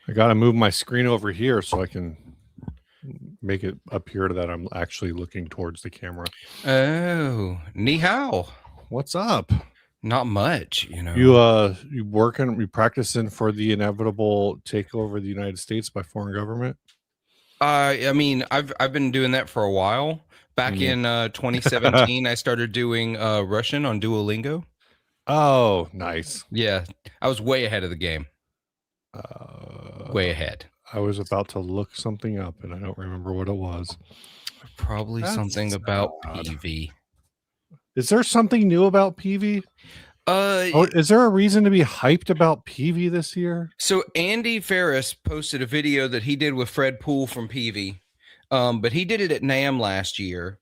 I got to move my screen over here so I can make it appear that I'm actually looking towards the camera. Oh, ni hao. What's up? Not much, you know. You working, you practicing for the inevitable takeover of the United States by foreign government? I mean, I've been doing that for a while. Back in 2017, I started doing Russian on Duolingo. Oh, nice. Yeah, I was way ahead of the game. Way ahead. I was about to look something up and I don't remember what it was. Probably something about PV. Is there something new about PV? Is there a reason to be hyped about PV this year? So Andy Ferris posted a video that he did with Fred Poole from PV, but he did it at NAMM last year.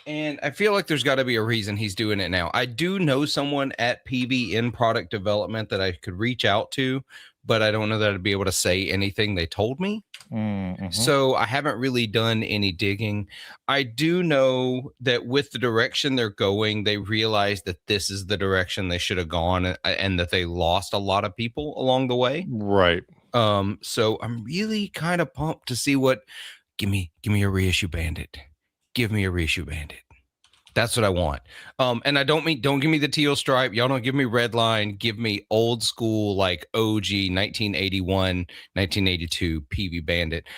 And I feel like there's got to be a reason he's doing it now. I do know someone at PV in product development that I could reach out to, but I don't know that I'd be able to say anything they told me. Mm-hmm. So I haven't really done any digging. I do know that with the direction they're going, they realized that this is the direction they should have gone, and that they lost a lot of people along the way. Right. So I'm really kind of pumped to see what. Give me a reissue Bandit. Give me a reissue Bandit. That's what I want. And I don't give me the teal stripe. Y'all don't give me red line. Give me old school, like OG 1981, 1982 PV Bandit.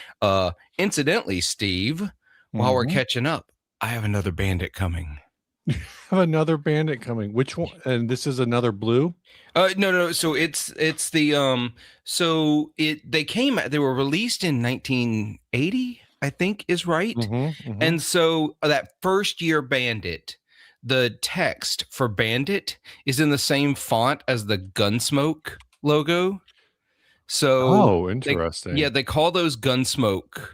Incidentally, Steve, while we're catching up, I have another Bandit coming. You have another Bandit coming. Which one? And this is another blue? No. So it's the they were released in 1980. I think is right. And so that first year Bandit, the text for Bandit is in the same font as the Gunsmoke logo. So interesting. They call those Gunsmoke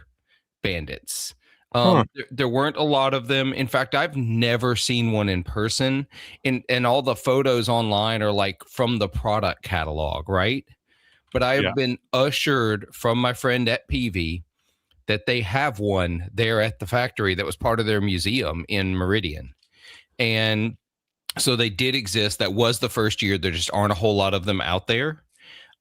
Bandits. There weren't a lot of them. In fact, I've never seen one in person, and all the photos online are like from the product catalog, right? But I have been assured from my friend at PV that they have one there at the factory that was part of their museum in Meridian. And so they did exist. That was the first year. There just aren't a whole lot of them out there.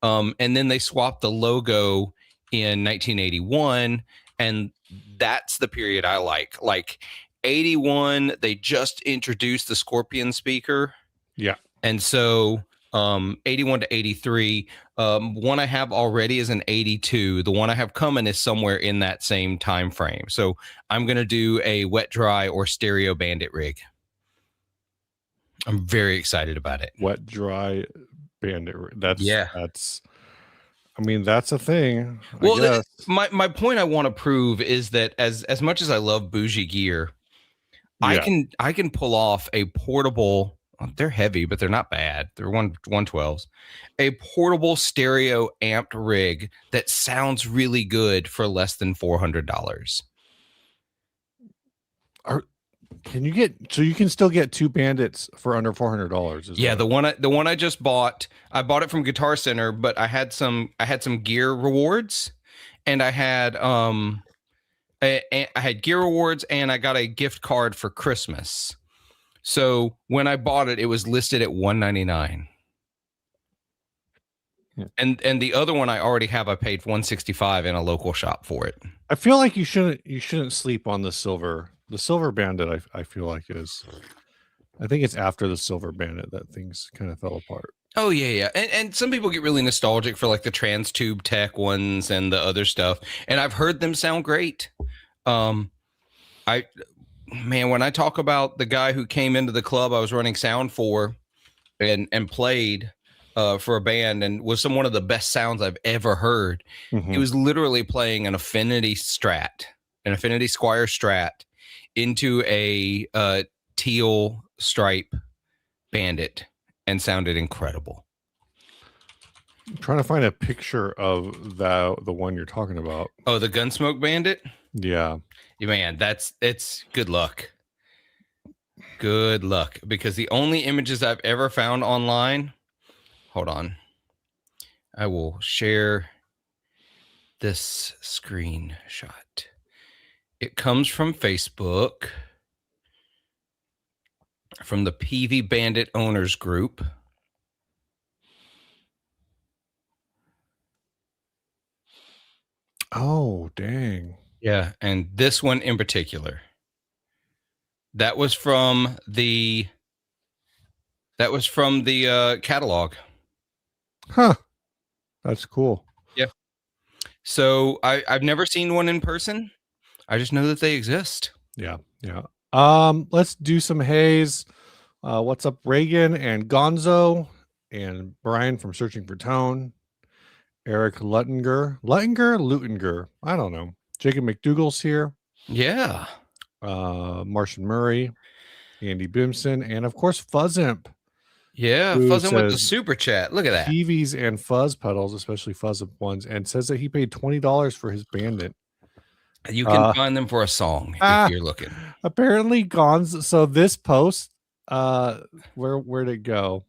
And then they swapped the logo in 1981. And that's the period I like. Like 81, they just introduced the Scorpion speaker. Yeah. And so 81 to 83. One I have already is an 82. The one I have coming is somewhere in that same time frame. So I'm going to do a wet dry or stereo Bandit rig. I'm very excited about it. Wet dry Bandit rig. That's I mean, that's a thing. Well, my point I want to prove is that as much as I love bougie gear, I can pull off a portable. They're heavy, but they're not bad. They're 112s. A portable stereo amped rig that sounds really good for less than $400. Can you get? So you can still get two Bandits for under $400? Yeah, the one I just bought. I bought it from Guitar Center, but I had some gear rewards, and I had I had gear rewards, and I got a gift card for Christmas. So when I bought it, it was listed at $199. Yeah. And the other one I already have, I paid $165 in a local shop for it. I feel like you shouldn't sleep on the silver Bandit. I feel like I think it's after the silver Bandit that things kind of fell apart. Oh yeah. And some people get really nostalgic for like the trans tube tech ones and the other stuff. And I've heard them sound great. When I talk about the guy who came into the club I was running sound for and played for a band and was one of the best sounds I've ever heard. He was literally playing an Affinity Squire Strat into a teal stripe Bandit and sounded incredible. I'm trying to find a picture of the one you're talking about. Oh, the Gunsmoke Bandit? Yeah. Man, it's good luck. Good luck. Because the only images I've ever found online, hold on. I will share this screenshot. It comes from Facebook, from the PV Bandit Owners Group. Oh, dang. Yeah, and this one in particular. That was from the catalog. Huh. That's cool. Yeah. So I've never seen one in person. I just know that they exist. Yeah. Yeah. Let's do some Hayes. What's up, Reagan and Gonzo and Brian from Searching for Tone. Eric Luttinger. I don't know. Jacob McDougall's here. Yeah. Martian Murray, Andy Bimson, and of course Fuzzimp. Yeah, Who Fuzzing with the says super chat. Look at that. TVs and fuzz pedals, especially Fuzzimp ones, and says that he paid $20 for his Bandit. You can find them for a song if you're looking. Apparently, Gonzo. So this post, where'd it go?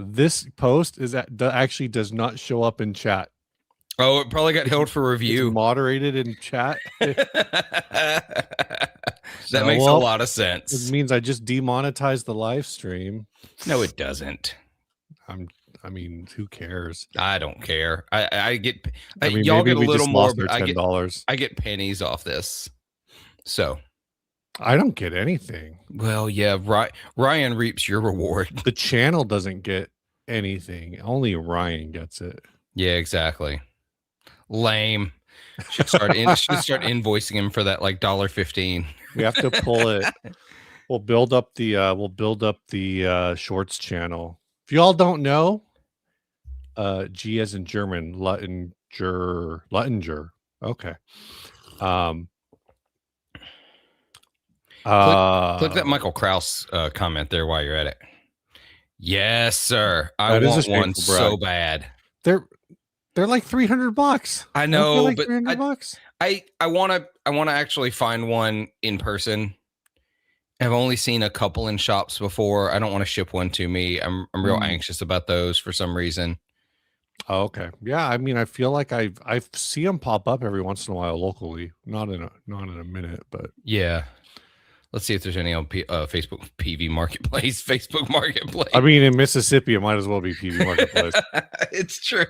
This post actually does not show up in chat. Oh, it probably got held for review. It's moderated in chat. That makes a lot of sense. It means I just demonetized the live stream. No, it doesn't. I mean, who cares? I don't care. I get. I mean, y'all get a we little just more, lost but our $10. I get pennies off this. So I don't get anything. Well, yeah, Ryan reaps your reward. The channel doesn't get anything. Only Ryan gets it. Yeah, exactly. Lame. Should start invoicing him for that like $1.15. We have to pull it. We'll build up the shorts channel. If you all don't know, G as in German, Luttinger. Okay. Click that Michael Kraus comment there while you're at it. Yes, sir. I want one so bad. They're like $300. I know, like but $300. I want to actually find one in person. I've only seen a couple in shops before. I don't want to ship one to me. I'm real anxious about those for some reason. Oh, okay. Yeah, I mean, I feel like I see them pop up every once in a while locally. Not in a minute, but yeah. Let's see if there's any on Facebook PV Marketplace. Facebook Marketplace. I mean, in Mississippi, it might as well be PV Marketplace. It's true.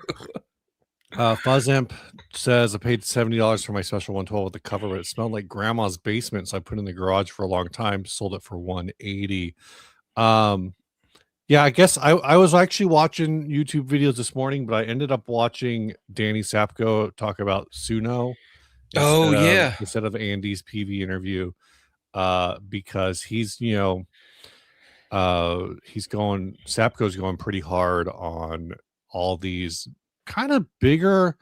Fuzzimp says I paid $70 for my special 112 with the cover, but it smelled like grandma's basement, so I put it in the garage for a long time. Sold it for $180. Yeah, I guess I was actually watching YouTube videos this morning, but I ended up watching Danny Sapko talk about Suno. Instead of Andy's PV interview, because he's Sapko's going pretty hard on all these kind of bigger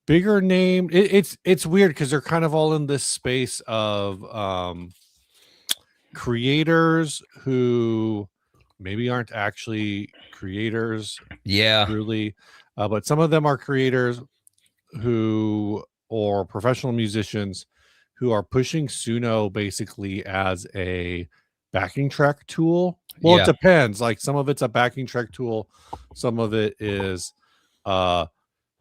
name. It's weird because they're kind of all in this space of creators who maybe aren't actually creators, truly, but some of them are creators or professional musicians who are pushing Suno basically as a backing track tool. Well, it depends. Like some of it's a backing track tool, some of it is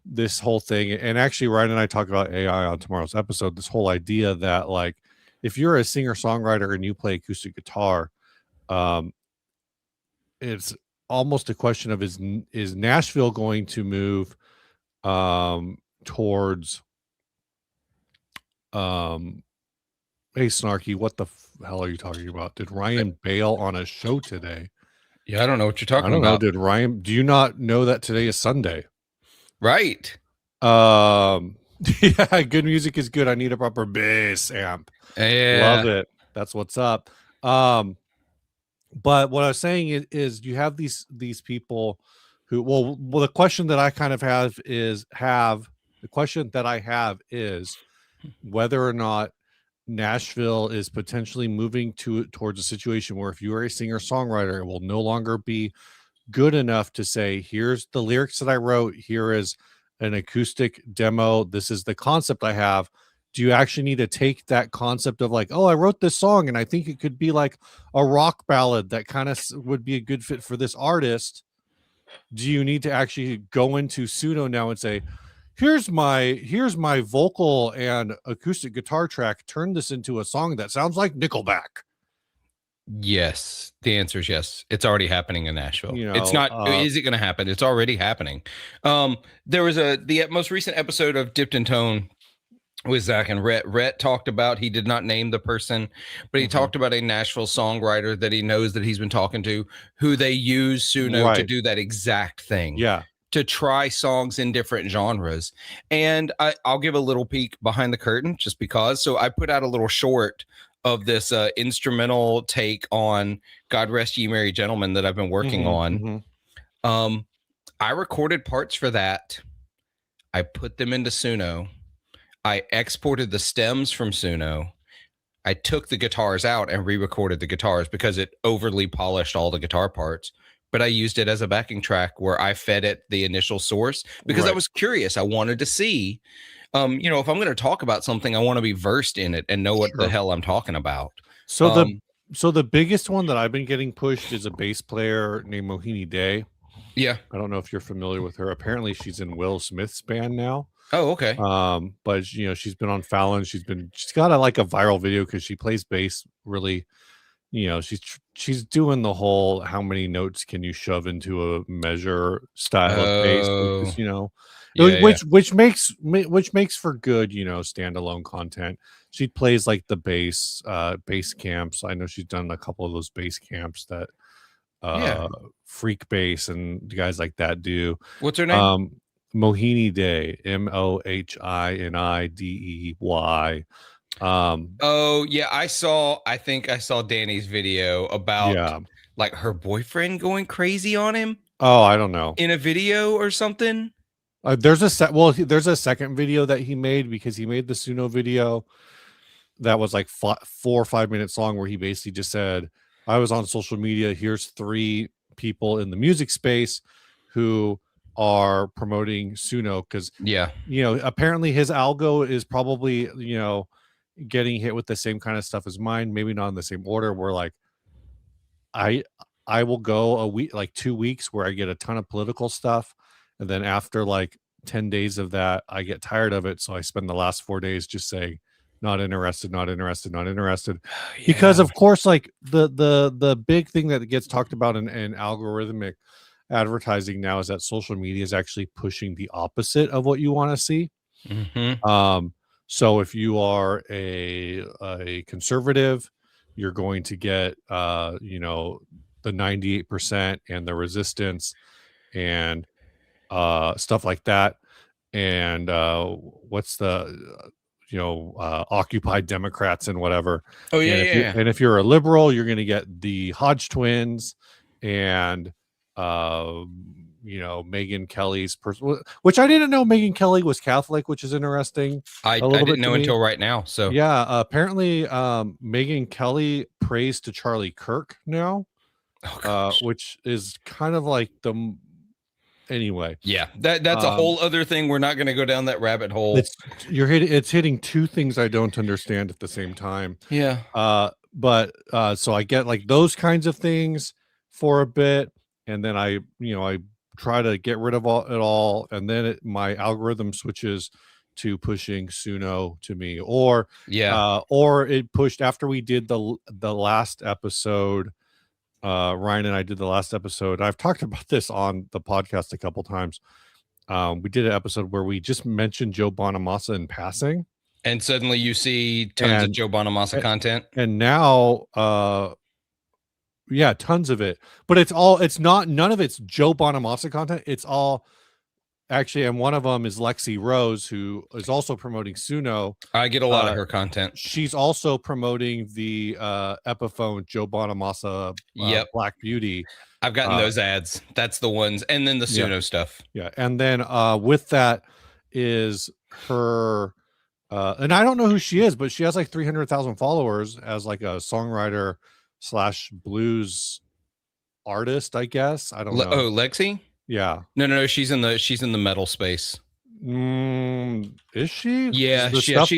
this whole thing. And actually, Ryan and I talk about AI on tomorrow's episode. This whole idea that like if you're a singer songwriter and you play acoustic guitar, it's almost a question of is Nashville going to move towards hey Snarky, what the hell are you talking about? Did Ryan bail on a show today? Yeah, I don't know what you're talking about. I don't know. Did Ryan? Do you not know that today is Sunday? Right. Yeah, good music is good. I need a proper bass amp. Yeah. Love it. That's what's up. But what I was saying is you have these people who well the question that I kind of have is whether or not Nashville is potentially moving towards a situation where if you are a singer-songwriter, it will no longer be good enough to say, here's the lyrics that I wrote, here is an acoustic demo, this is the concept I have. Do you actually need to take that concept of like, oh, I wrote this song and I think it could be like a rock ballad that kind of would be a good fit for this artist? Do you need to actually go into Suno now and say, here's my vocal and acoustic guitar track, turn this into a song that sounds like Nickelback? Yes, the answer is yes. It's already happening in Nashville. You It's know, not. Is it going to happen? It's already happening. There was the most recent episode of Dipped in Tone with Zach and Rhett. Rhett talked about, he did not name the person, but he talked about a Nashville songwriter that he knows that he's been talking to, who they use Suno to do that exact thing. Yeah. To try songs in different genres. And I'll give a little peek behind the curtain just because. So I put out a little short of this instrumental take on God Rest Ye Merry Gentlemen that I've been working on. I recorded parts for that. I put them into Suno. I exported the stems from Suno. I took the guitars out and re-recorded the guitars because it overly polished all the guitar parts. But I used it as a backing track where I fed it the initial source because I was curious. I wanted to see, if I'm going to talk about something, I want to be versed in it and know what the hell I'm talking about. So the biggest one that I've been getting pushed is a bass player named Mohini Day. Yeah. I don't know if you're familiar with her. Apparently she's in Will Smith's band now. Oh, okay. But she's been on Fallon. She's got a viral video because she plays bass really. She's doing the whole how many notes can you shove into a measure style of bass, which makes for good, standalone content. She plays like the bass camps. I know she's done a couple of those bass camps that Freak Bass and guys like that do. What's her name? Mohini Day, Mohinidey. I think I saw Danny's video about like her boyfriend going crazy on him. Oh, I don't know. In a video or something. There's a second video that he made because he made the Suno video that was like 4 or 5 minutes long where he basically just said, I was on social media. Here's 3 people in the music space who are promoting Suno because apparently his algo is probably getting hit with the same kind of stuff as mine, maybe not in the same order, where like I will go a week, like 2 weeks where I get a ton of political stuff, and then after like 10 days of that I get tired of it, so I spend the last 4 days just saying not interested because of course like the big thing that gets talked about in algorithmic advertising now is that social media is actually pushing the opposite of what you want to see. So if you are a conservative, you're going to get the 98% and the resistance and stuff like that, and what's the occupied Democrats and whatever. And if you're a liberal, you're going to get the Hodge twins and Megyn Kelly's person, which I didn't know Megyn Kelly was Catholic, which is interesting. I didn't know until right now. So apparently Megyn Kelly prays to Charlie Kirk now, which is kind of like the anyway. Yeah, that's a whole other thing. We're not going to go down that rabbit hole. It's hitting 2 things I don't understand at the same time. Yeah. But so I get like those kinds of things for a bit, and then I try to get rid of it all, and then my algorithm switches to pushing Suno to me, or it pushed after we did the last episode. Ryan and I did the last episode. I've talked about this on the podcast a couple times. We did an episode where we just mentioned Joe Bonamassa in passing, and suddenly you see tons of Joe Bonamassa content, and now tons of it, but none of it's Joe Bonamassa content. It's all actually, and one of them is Lexi Rose, who is also promoting Suno. I get a lot of her content. She's also promoting the Epiphone Joe Bonamassa Black Beauty. I've gotten those ads. That's the ones, and then the Suno stuff. Yeah, and then with that is her, and I don't know who she is, but she has like 300,000 followers as like a songwriter / blues artist, I guess. I don't Oh, know. Lexi? Yeah. No. She's in the metal space. Is she? Is Yeah, the stuff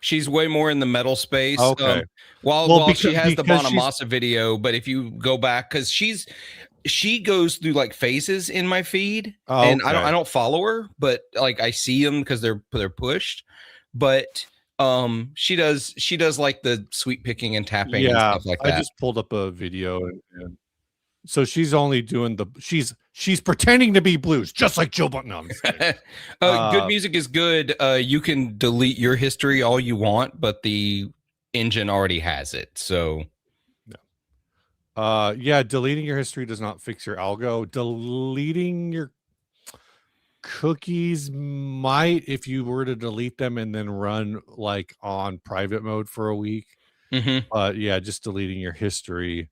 she's way more in the metal space. okay? While Well, she has the because she's Bonamassa video, but if you go back, because she goes through like phases in my feed, oh, and I okay. don't follow her, but like I see them because they're pushed. But she does like the sweet picking and tapping and Yeah, stuff like I that. just pulled up a video and so she's only doing she's pretending to be blues, just like Joe Button. No, I'm just kidding. Good music is good. You can delete your history all you want, but the engine already has it. So Yeah, deleting your history does not fix your algo. Deleting your cookies might, if you were to delete them and then run like on private mode for a week. Yeah, just deleting your history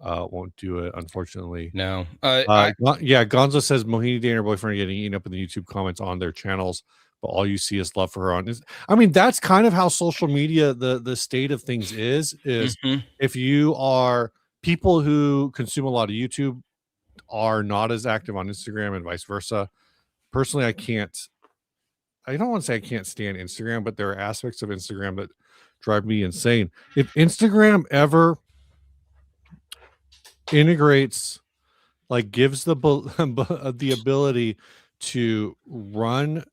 won't do it, unfortunately. no. Yeah, Gonzo says Mohini Day and her boyfriend are getting eaten up in the YouTube comments on their channels, but all you see is love for her on is. I mean, that's kind of how social media, the state of things is if you are people who consume a lot of YouTube are not as active on Instagram and vice versa. Personally, I don't want to say I can't stand Instagram, but there are aspects of Instagram that drive me insane. If Instagram ever integrates, like gives the ability to run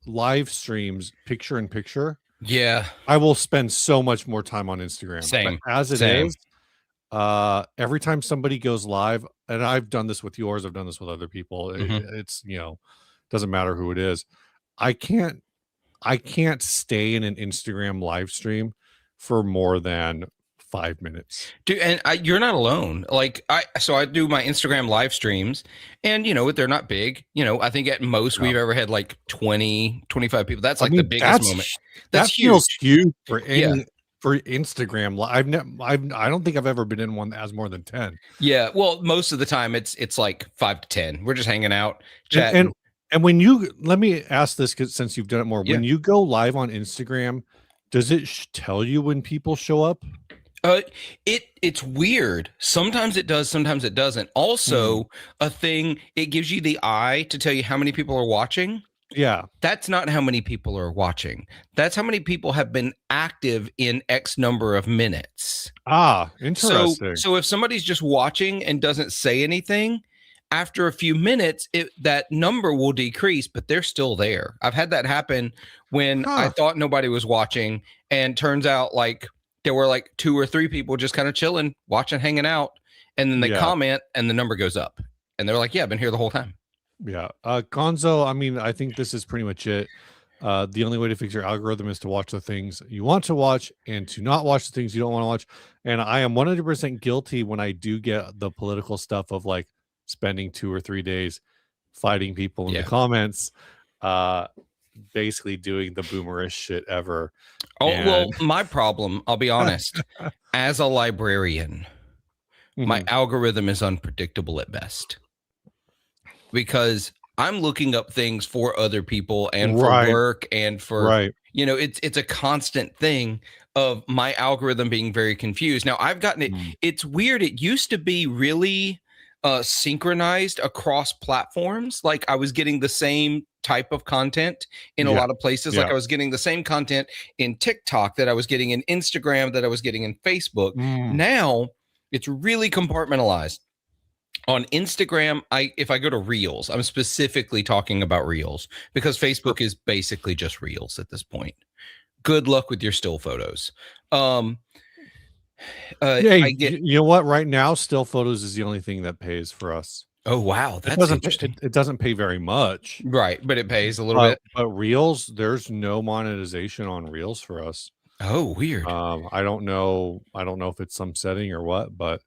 live streams picture in picture, Yeah. I will spend so much more time on Instagram. Same. But as it Same. is, every time somebody goes live, and I've done this with yours, I've done this with other people. It's doesn't matter who it is. I can't stay in an Instagram live stream for more than 5 minutes. Dude, and you're not alone. Like I do my Instagram live streams, and they're not big. I think at most we've ever had like 20, 25 people. That's like the biggest moment. That's huge. Feels huge for any for Instagram. I don't think I've ever been in one that has more than 10. Yeah, well, most of the time it's like 5 to 10. We're just hanging out, chatting. And when let me ask this, because since you've done it more, when you go live on Instagram, does it tell you when people show up? It's weird. Sometimes it does, sometimes it doesn't. Also, a thing, it gives you the eye to tell you how many people are watching. Yeah. That's not how many people are watching. That's how many people have been active in X number of minutes. Interesting. So if somebody's just watching and doesn't say anything, after a few minutes, that number will decrease, but they're still there. I've had that happen when I thought nobody was watching, and turns out like there were like 2 or 3 people just kind of chilling, watching, hanging out, and then they comment and the number goes up. And they're like, yeah, I've been here the whole time. Yeah. Gonzo, I mean, I think this is pretty much it. The only way to fix your algorithm is to watch the things you want to watch and to not watch the things you don't want to watch. And I am 100% guilty when I do get the political stuff of like spending 2 or 3 days fighting people in the comments, basically doing the boomerish shit ever. Well, my problem, I'll be honest, as a librarian, my algorithm is unpredictable at best, because I'm looking up things for other people and for work and for, it's a constant thing of my algorithm being very confused. Now I've gotten it. It's weird. It used to be really synchronized across platforms. Like I was getting the same type of content in a lot of places. Like I was getting the same content in TikTok that I was getting in Instagram, that I was getting in Facebook. Now it's really compartmentalized. On Instagram, if I go to Reels, I'm specifically talking about Reels, because Facebook is basically just Reels at this point. Good luck with your still photos. You know what? Right now, still photos is the only thing that pays for us. Oh wow, it doesn't pay very much, right? But it pays a little bit. But Reels, there's no monetization on Reels for us. Oh, weird. I don't know if it's some setting or what, but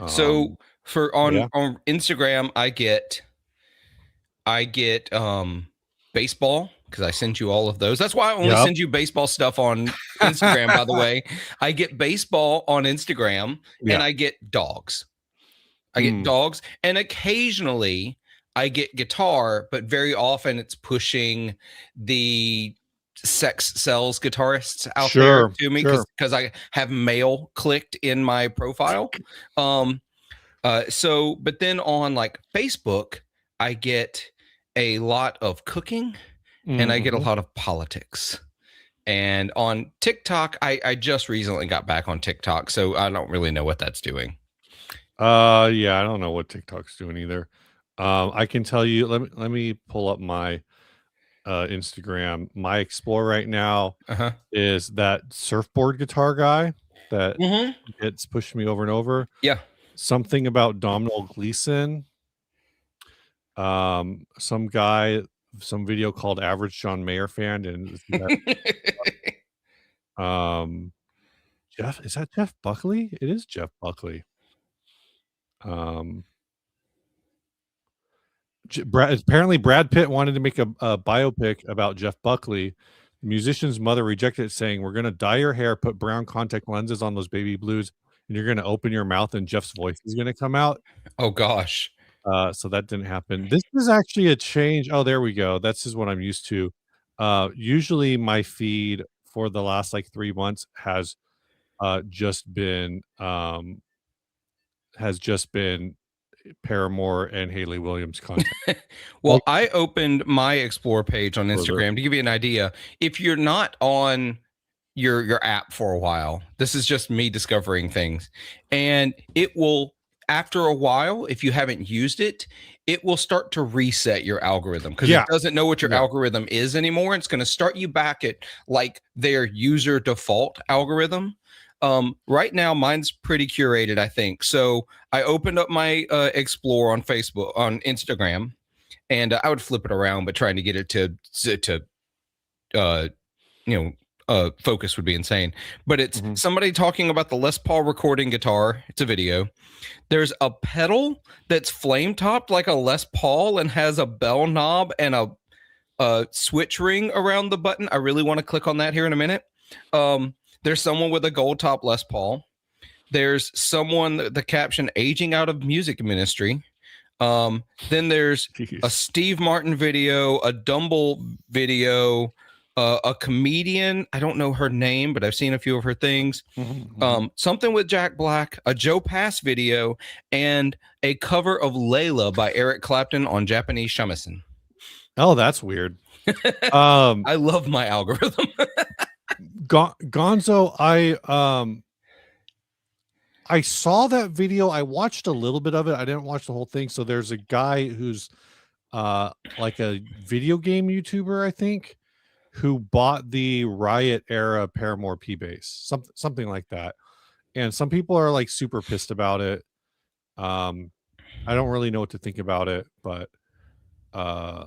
so on Instagram, I get baseball, because I send you all of those. That's why I only send you baseball stuff on Instagram, by the way. I get baseball on Instagram, and I get dogs. I get dogs, and occasionally I get guitar, but very often it's pushing the sex sells guitarists out there to me, because I have male clicked in my profile. But then on like Facebook, I get a lot of cooking and I get a Mhm. lot of politics. And on TikTok, I just recently got back on TikTok, so I don't really know what that's doing. Yeah, I don't know what TikTok's doing either. I can tell you, let me pull up my Instagram. My explore right now Uh-huh. is that surfboard guitar guy that Mm-hmm. gets pushed me over and over. Yeah. Something about Domhnall Gleeson. Some guy, some video called Average John Mayer Fan, and this guy, um, Jeff, is that Jeff Buckley? It is Jeff Buckley. Um, apparently Brad Pitt wanted to make a biopic about Jeff Buckley. The musician's mother rejected it, saying, "We're gonna dye your hair, put brown contact lenses on those baby blues, and you're gonna open your mouth, and Jeff's voice is gonna come out." Oh gosh. So that didn't happen. This is actually a change. Oh, there we go. This is what I'm used to. Usually my feed for the last like 3 months just been has just been Paramore and Haley Williams content. Well, Like I opened my explore page on further. Instagram to give you an idea. If you're not on your app for a while, this is just me discovering things. And it will, after a while, if you haven't used it, it will start to reset your algorithm because it Yeah, doesn't know what your yeah. algorithm is anymore. It's going to start you back at like their user default algorithm. Right now mine's pretty curated, I think. So I opened up my explore on Facebook, on Instagram, and I would flip it around, but trying to get it to uh, you know focus would be insane. But it's Mhm. somebody talking about the Les Paul recording guitar. It's a video. There's a pedal that's flame topped like a Les Paul and has a bell knob and a switch ring around the button. I really want to click on that here in a minute. There's someone with a gold top Les Paul. There's someone, the caption, aging out of music ministry. Then there's a Jeez. Steve Martin video, a Dumble video, a comedian. I don't know her name, but I've seen a few of her things. Mhm, mhm. Something with Jack Black, a Joe Pass video, and a cover of Layla by Eric Clapton on Japanese shamisen. Oh, that's weird. Um, I love my algorithm. Gonzo, I saw that video. I watched a little bit of it. I didn't watch the whole thing. So there's a guy who's like a video game YouTuber, I think, who bought the Riot era Paramore P bass, something like that. And some people are like super pissed about it. Um, I don't really know what to think about it, uh,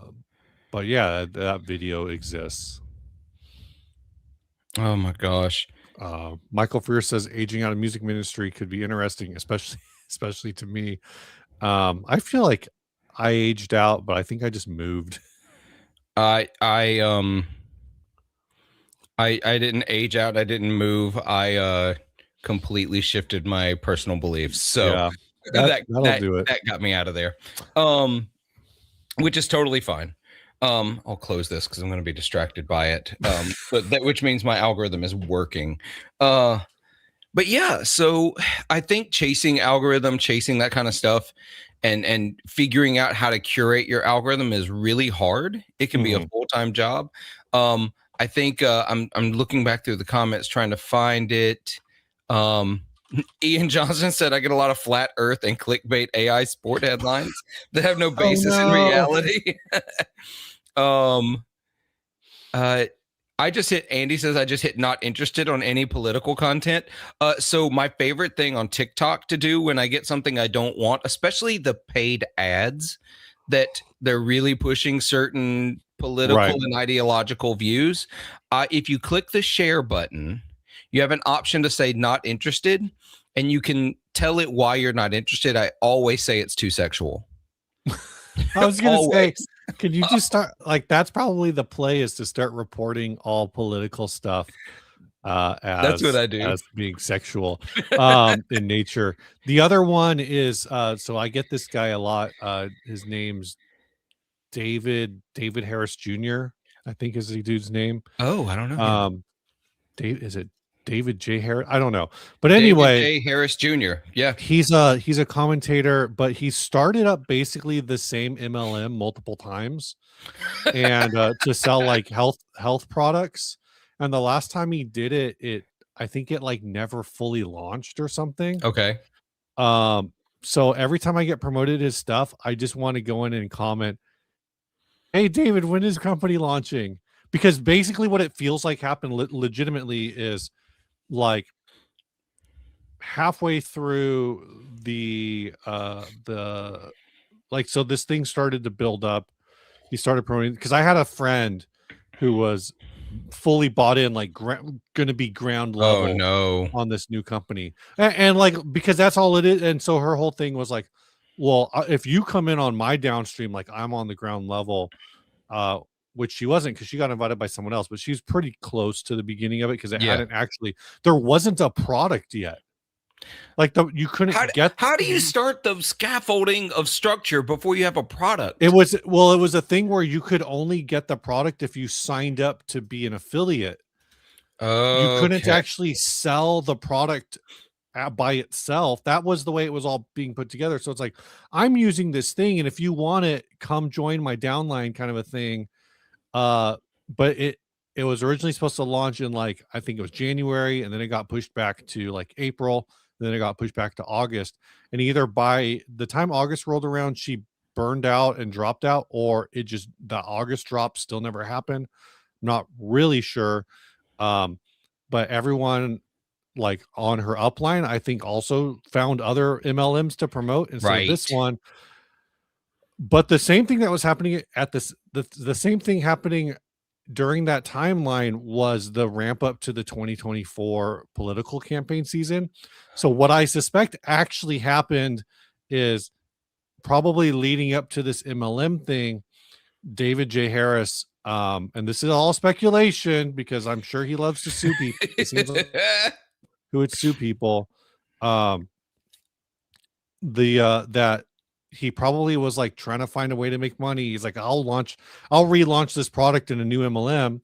but yeah, that video exists. Oh my gosh. Michael Freer says aging out of music ministry could be interesting, especially especially to me. I feel like I aged out, but I think I just moved. I I um I didn't age out. I didn't move. I completely shifted my personal beliefs. So Yeah, that that'll that do it. that got me out of there. Um, which is totally fine. I'll close this because I'm going to be distracted by it. But that which means my algorithm is working. Uh, but yeah, so I think chasing algorithm, chasing that kind of stuff, and figuring out how to curate your algorithm is really hard. It can be a Mhm. full-time job. Um, I think I'm looking back through the comments trying to find it. Um, Ian Johnson said I get a lot of flat earth and clickbait AI sport headlines that have no Oh basis in no. reality. um uh I just hit, Andy says I just hit not interested on any political content. So my favorite thing on TikTok to do when I get something I don't want, especially the paid ads that they're really pushing certain political Right. and ideological views. If you click the share button, you have an option to say not interested, and you can tell it why you're not interested. I always say it's too sexual. I was gonna say, Always. can you just start like that's probably the play is to start reporting all political stuff That's what I do. as being sexual in nature. The other one is so I get this guy a lot. His name's David Harris Jr. I think is the dude's name. Oh, I don't know him. Um Dave is it David J. Harris. I don't know, but David anyway, J. Harris Jr. Yeah. he's a commentator, but he started up basically the same MLM multiple times, and to sell like health products. And the last time he did it, I think it like never fully launched or something. Okay. So every time I get promoted his stuff, I just want to go in and comment, "Hey David, when is company launching?" Because basically what it feels like happened legitimately is like halfway through the like, so this thing started to build up. He started promoting because I had a friend who was fully bought in, like gonna be ground level Oh no. on this new company, and like, because that's all it is. And so her whole thing was like, well, if you come in on my downstream, like I'm on the ground level, which she wasn't, because she got invited by someone else, but she's pretty close to the beginning of it, because it Yeah. hadn't actually, there wasn't a product yet. Like you couldn't How do you start the scaffolding of structure before you have a product? It was a thing where you could only get the product if you signed up to be an affiliate. You couldn't actually sell the product by itself. That was the way it was all being put together. So it's like, I'm using this thing, and if you want it, come join my downline, kind of a thing. But it was originally supposed to launch in, like, I think it was January, and then it got pushed back to like April, then it got pushed back to August. And either by the time August rolled around, she burned out and dropped out, or it just, the August drop still never happened. Not really sure. But everyone like on her upline, I think, also found other MLMs to promote instead of this one. But the same thing that was happening at this, the same thing happening during that timeline was the ramp up to the 2024 political campaign season. So what I suspect actually happened is, probably leading up to this MLM thing, David J. Harris, and this is all speculation because I'm sure he loves to sue people. It seems like who would sue people. That he probably was like trying to find a way to make money. He's like, I'll relaunch this product in a new MLM.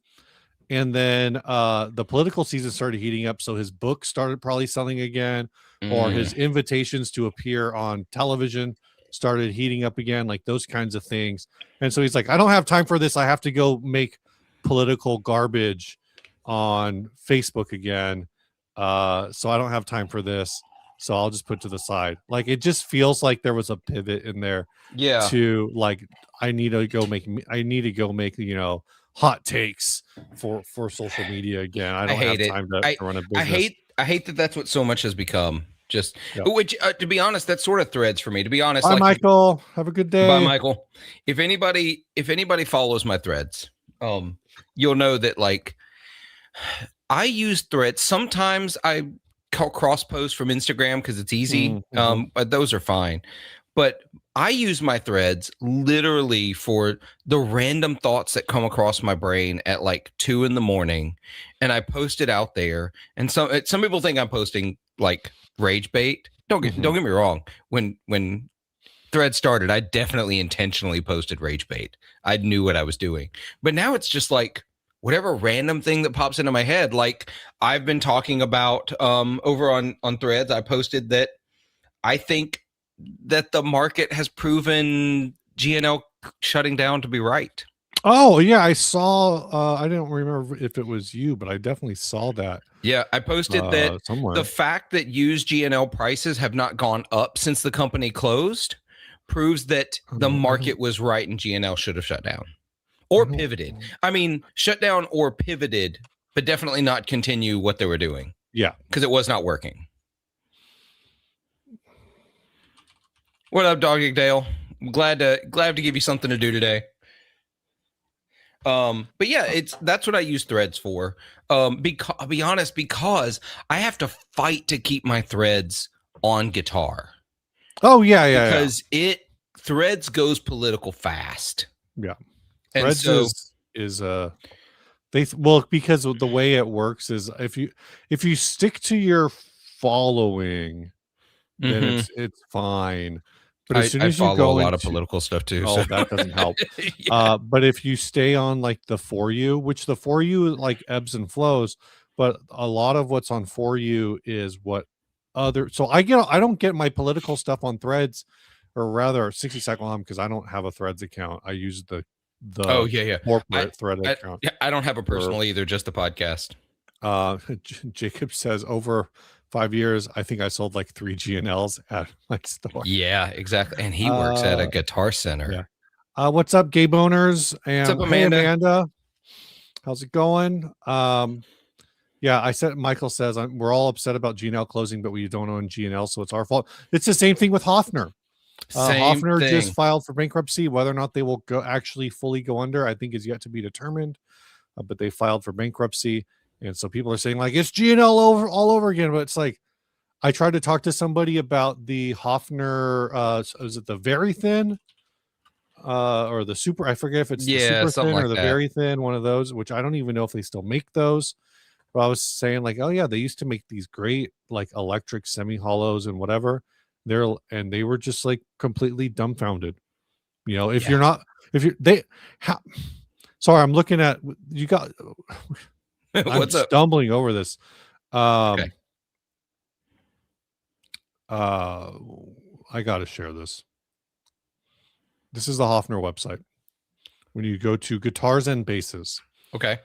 And then the political season started heating up, so his book started probably selling again, or his invitations to appear on television started heating up again, like those kinds of things. And so he's like, I don't have time for this. I have to go make political garbage on Facebook again. So I don't have time for this. So I'll just put it to the side. Like, it just feels like there was a pivot in there. Yeah. To like, I need to go make, you know, hot takes for social media again. I don't have time to run a business. I hate that that's what so much has become. Just which, to be honest, that's sort of Threads for me. To be honest, bye, like, Michael. Have a good day. Bye, Michael. If anybody follows my Threads, you'll know that, like, I use Threads. Sometimes I cross post from Instagram because it's easy. But those are fine. But I use my Threads literally for the random thoughts that come across my brain at like 2 a.m, and I post it out there. And some people think I'm posting like rage bait. Don't get me wrong. When Threads started, I definitely intentionally posted rage bait. I knew what I was doing. But now it's just like whatever random thing that pops into my head. Like, I've been talking about over on Threads, I posted that I think that the market has proven GNL shutting down to be right. Oh yeah, I saw. I don't remember if it was you, but I definitely saw that. Yeah, I posted that somewhere. The fact that used GNL prices have not gone up since the company closed proves that the market was right and GNL should have shut down or pivoted. I mean, shut down or pivoted, but definitely not continue what they were doing. Yeah, because it was not working. What up, Doggy Dale? I'm glad to give you something to do today. But yeah, that's what I use Threads for. I'll be honest, because I have to fight to keep my Threads on Guitar. Oh yeah, because Threads goes political fast. Yeah, and Threads so because the way it works is if you stick to your following, then it's fine. But as soon as you go a lot of political stuff too, so that doesn't help. But if you stay on like the For You, which the For You like ebbs and flows, but a lot of what's on For You is what other. So I don't get my political stuff on Threads, or rather 60 Second Mom, because I don't have a Threads account. I use the Oh yeah. corporate Thread I, account. I don't have a personal either, just the podcast. Jacob says over 5 years, I think I sold like 3 GNLs at my store. Yeah, exactly. And he works at a Guitar Center. Yeah. What's up, gay boners? And what's up, hey, Amanda? Amanda, how's it going? Yeah, I said, Michael says we're all upset about GNL closing, but we don't own GNL, so it's our fault. It's the same thing with Hofner. Hofner just filed for bankruptcy. Whether or not they will actually fully go under, I think is yet to be determined. But they filed for bankruptcy, and so people are saying like it's GNL all over again. But it's like, I tried to talk to somebody about the Hofner. Is it the very thin, or the super? I forget if it's the super thin or the very thin. One of those, which I don't even know if they still make those. But I was saying like, oh yeah, they used to make these great like electric semi hollows and whatever. They were just like completely dumbfounded. You know, if sorry, I'm looking at you got. I'm stumbling over this. Okay. I gotta share this. This is the Hofner website. When you go to guitars and basses. Okay.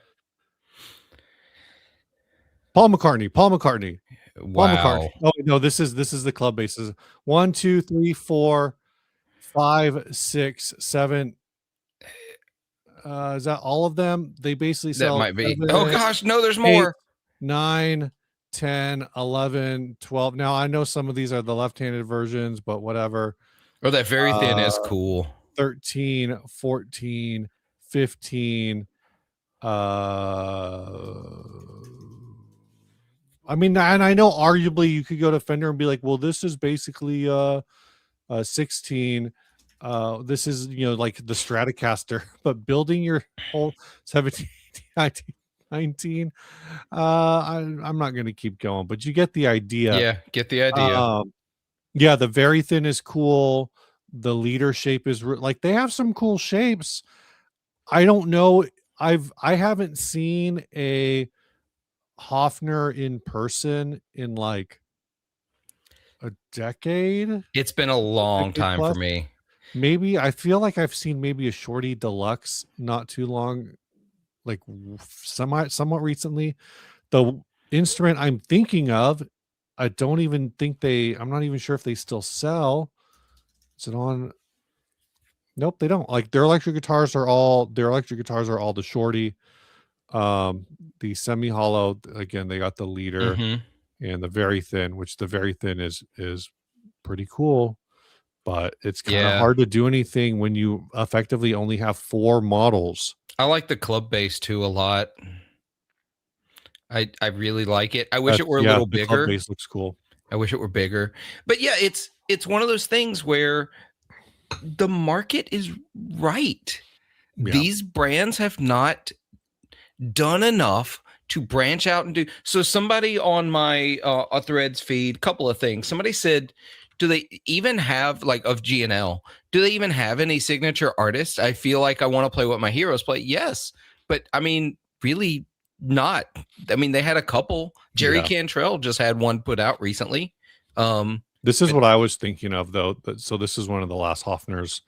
Paul McCartney. Wow. Paul McCartney. Oh no, this is the club basses. 1, 2, 3, 4, 5, 6, 7. Is that all of them? They basically sell. That might be. 7, oh gosh, no, there's more. 8, 9, 10, 11, 12. Now I know some of these are the left-handed versions, but whatever. Oh, that very thin is cool. 13, 14, 15. I mean, and I know arguably you could go to Fender and be like, well, this is basically 16. This is, like the Stratocaster, but building your whole 17, 19, 19. I'm not going to keep going, but you get the idea. Yeah, get the idea. Yeah, the very thin is cool. The leader shape is like, they have some cool shapes. I don't know. I haven't seen a Hofner in person in like a decade. It's been a long time for me. Maybe I feel like I've seen maybe a Shorty Deluxe not too long, like somewhat recently. The instrument I'm thinking of, I don't even think I'm not even sure if they still sell. Is it on? Nope, they don't. Like their electric guitars are all the Shorty. The semi hollow, again, they got the leader and the very thin, which the very thin is pretty cool, but it's kind of hard to do anything when you effectively only have 4 models. I like the club bass too a lot. I really like it. I wish it were a little bigger. Club bass looks cool. I wish it were bigger, but yeah, it's one of those things where the market is right. Yeah. These brands have not done enough to branch out and do. So somebody on my Threads feed, couple of things. Somebody said, do they even have, like, of GNL, do they even have any signature artists? I feel like I want to play what my heroes play. Yes, but I mean, really not. I mean, they had a couple. Jerry Cantrell just had one put out recently. This is what I was thinking of, though. So this is one of the last Hofners,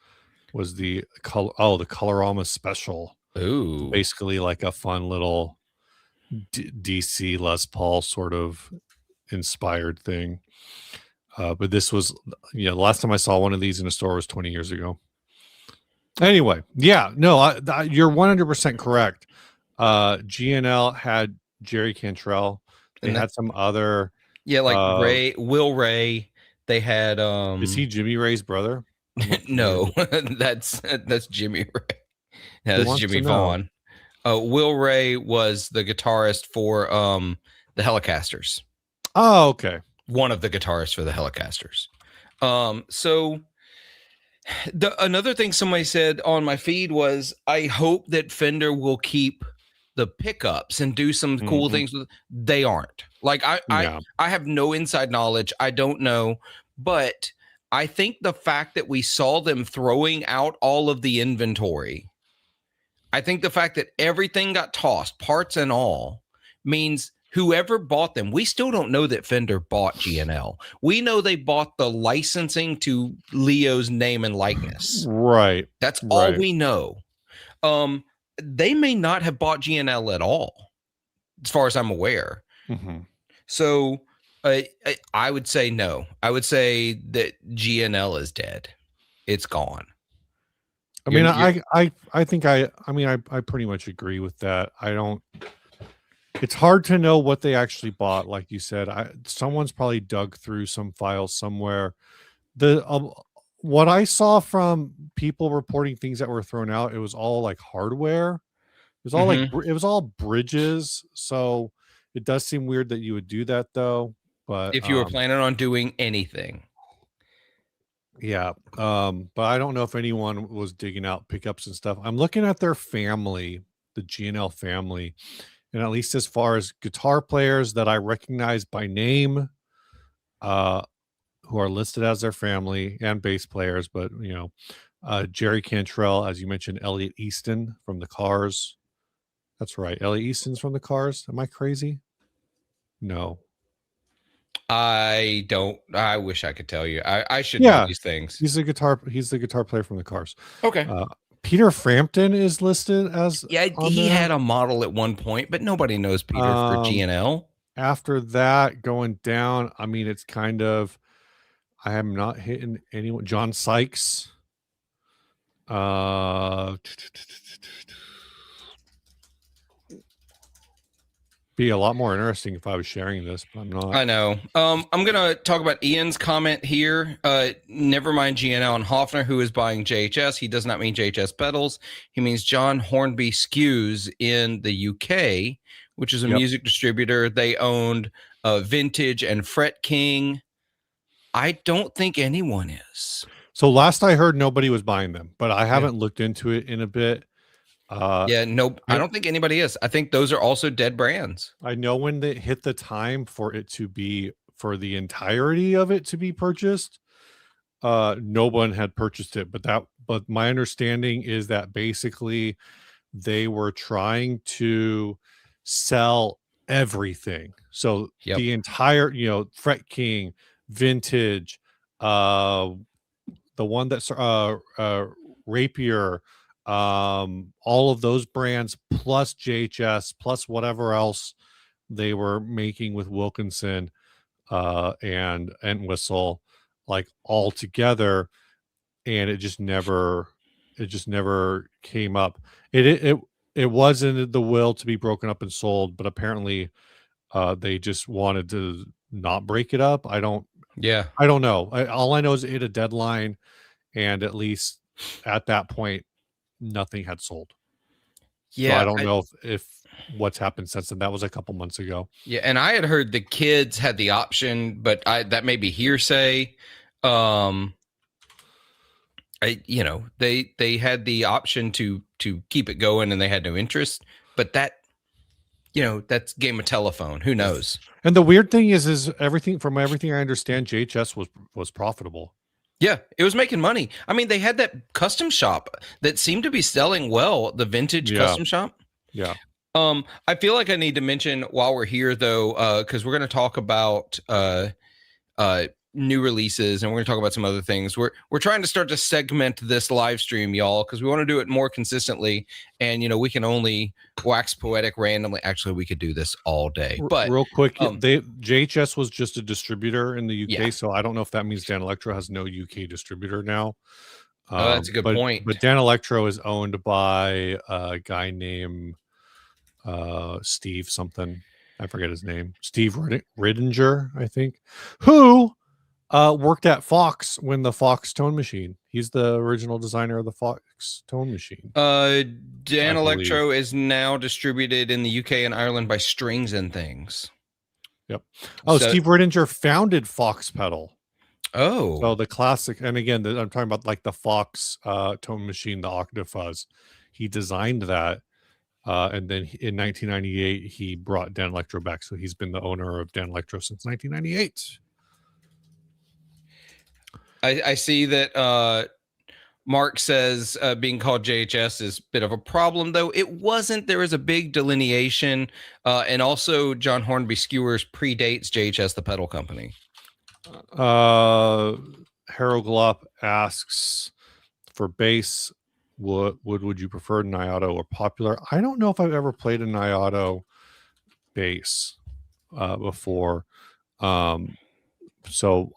was the Colorama Special. Ooh, basically like a fun little DC Les Paul sort of inspired thing. But this was, the last time I saw one of these in a store was 20 years ago. Anyway, yeah, no, you're 100% correct. GNL had Jerry Cantrell. They had some other, like Will Ray. They had. Is he Jimmy Ray's brother? No, that's Jimmy Ray. Yeah, that's Jimmy Vaughn. Will Ray was the guitarist for the Helicasters. Oh, okay. One of the guitarists for the Helicasters. So another thing somebody said on my feed was, I hope that Fender will keep the pickups and do some cool things. They aren't. Like I have no inside knowledge. I don't know, but I think the fact that we saw them throwing out all of the inventory, I think the fact that everything got tossed, parts and all, means whoever bought them, we still don't know that Fender bought G&L. We know they bought the licensing to Leo's name and likeness. Right. That's all Right. we know. They may not have bought G&L at all, as far as I'm aware. Mm-hmm. So I would say no. I would say that G&L is dead. It's gone. I mean, I think I pretty much agree with that. It's hard to know what they actually bought. Like you said, someone's probably dug through some files somewhere. What I saw from people reporting things that were thrown out, it was all like hardware. It was all like it was all bridges. So it does seem weird that you would do that, though. But if you were planning on doing anything, yeah. But I don't know if anyone was digging out pickups and stuff. I'm looking at their family, the G&L family, and at least as far as guitar players that I recognize by name, who are listed as their family, and bass players, but Jerry Cantrell, as you mentioned, Elliot Easton from the Cars. That's right. Elliot Easton's from the Cars. Am I crazy? No. I wish I could tell you. I should know these things. He's the guitar player from the Cars. Okay. Peter Frampton is listed as he had a model at one point, but nobody knows Peter for G&L. After that, going down, I mean, it's kind of, I am not hitting anyone. John Sykes. Be a lot more interesting if I was sharing this, but I'm not. I know. I'm gonna talk about Ian's comment here. Never mind G&L and Hofner, who is buying JHS. He does not mean JHS pedals. He means John Hornby SKUs in the UK, which is a music distributor. They owned Vintage and Fret King. I don't think anyone is. So last I heard, nobody was buying them, but I haven't looked into it in a bit. Nope. I don't think anybody is. I think those are also dead brands. I know when they hit the time for it to be, for the entirety of it to be purchased, no one had purchased it, but my understanding is that basically they were trying to sell everything. So the entire, Fret King, Vintage, the one that's Rapier, all of those brands plus JHS plus whatever else they were making with Wilkinson and Whistle, like all together, and it just never came up. It was in the will to be broken up and sold, but apparently they just wanted to not break it up. I don't know. All I know is it hit a deadline, and at least at that point nothing had sold. So I don't know if what's happened since then. That was a couple months ago. Yeah, and I had heard the kids had the option, but that may be hearsay. They had the option to keep it going, and they had no interest. But that's game of telephone. Who knows? And the weird thing is everything I understand, JHS was profitable. Yeah, it was making money. I mean, they had that custom shop that seemed to be selling well, the Vintage custom shop. Yeah. I feel like I need to mention while we're here, though, because we're going to talk about new releases, and we're going to talk about some other things. We're trying to start to segment this live stream, y'all, because we want to do it more consistently. And we can only wax poetic randomly. Actually, we could do this all day. But real quick, JHS was just a distributor in the UK, so I don't know if that means Danelectro has no UK distributor now. That's a good point. But Danelectro is owned by a guy named Steve something. I forget his name. Steve Ridinger, I think, who worked at Fox when the Fox Tone Machine. He's the original designer of the Fox Tone Machine. Danelectro is now distributed in the UK and Ireland by Strings and Things. Yep. Steve Ridinger founded Fox Pedal. Oh. So the classic, and again, I'm talking about like the Fox Tone Machine, the Octafuzz. He designed that. And then in 1998, he brought Danelectro back. So he's been the owner of Danelectro since 1998. I see that Mark says being called JHS is a bit of a problem, though it wasn't. There was a big delineation, and also John Hornby Skewers predates JHS, the pedal company. Harold Glop asks for bass. Would you prefer Nyato or Popular? I don't know if I've ever played a Nyato bass before. So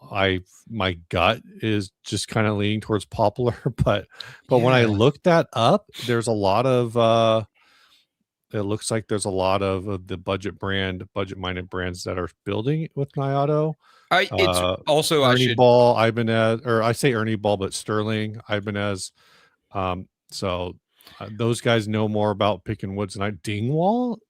my gut is just kind of leaning towards Popular, but when I looked that up, there's a lot of it looks like there's a lot of the budget minded brands that are building with Nyato. It's also Ernie Ball, Ibanez, or I say Ernie Ball, but Sterling, Ibanez. So those guys know more about picking woods than I. Dingwall.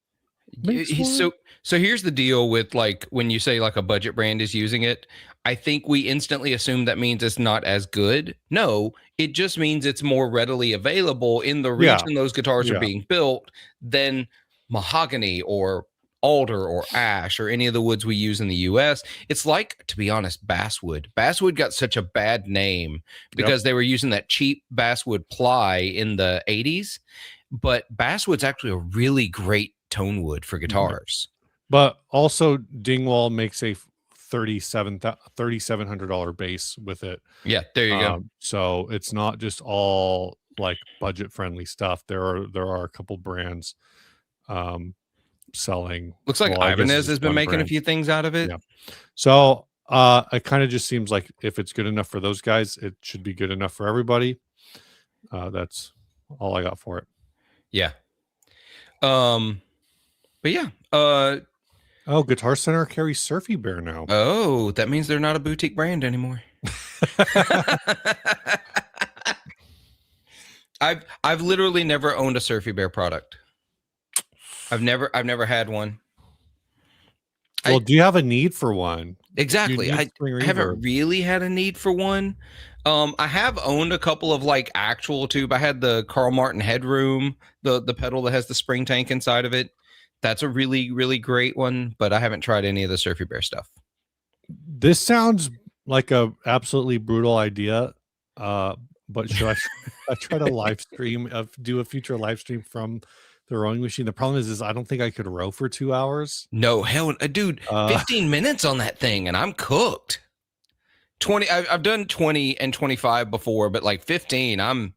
So here's the deal with like when you say like a budget brand is using it, I think we instantly assume that means it's not as good. No, it just means it's more readily available in the region those guitars are being built than mahogany or alder or ash or any of the woods we use in the US. It's like, to be honest, basswood. Basswood got such a bad name because they were using that cheap basswood ply in the 80s, but basswood's actually a really great tone wood for guitars. But also Dingwall makes a $3,700 bass with it. Yeah, there you go. So it's not just all like budget friendly stuff. There are a couple brands selling. Looks like Ibanez has been making a few things out of it. Yeah. So it kind of just seems like if it's good enough for those guys, it should be good enough for everybody. That's all I got for it. Yeah. But yeah. Guitar Center carries Surfy Bear now. Oh, that means they're not a boutique brand anymore. I've literally never owned a Surfy Bear product. I've never had one. Well, do you have a need for one? Exactly. I haven't really had a need for one. I have owned a couple of like actual tube. I had the Carl Martin Headroom, the pedal that has the spring tank inside of it. That's a really, really great one, but I haven't tried any of the Surfy Bear stuff. This sounds like a absolutely brutal idea. But should I try to do a future live stream from the rowing machine? The problem is I don't think I could row for 2 hours. No, hell, dude, 15 minutes on that thing and I'm cooked. 20, I've done 20 and 25 before, but like 15, I'm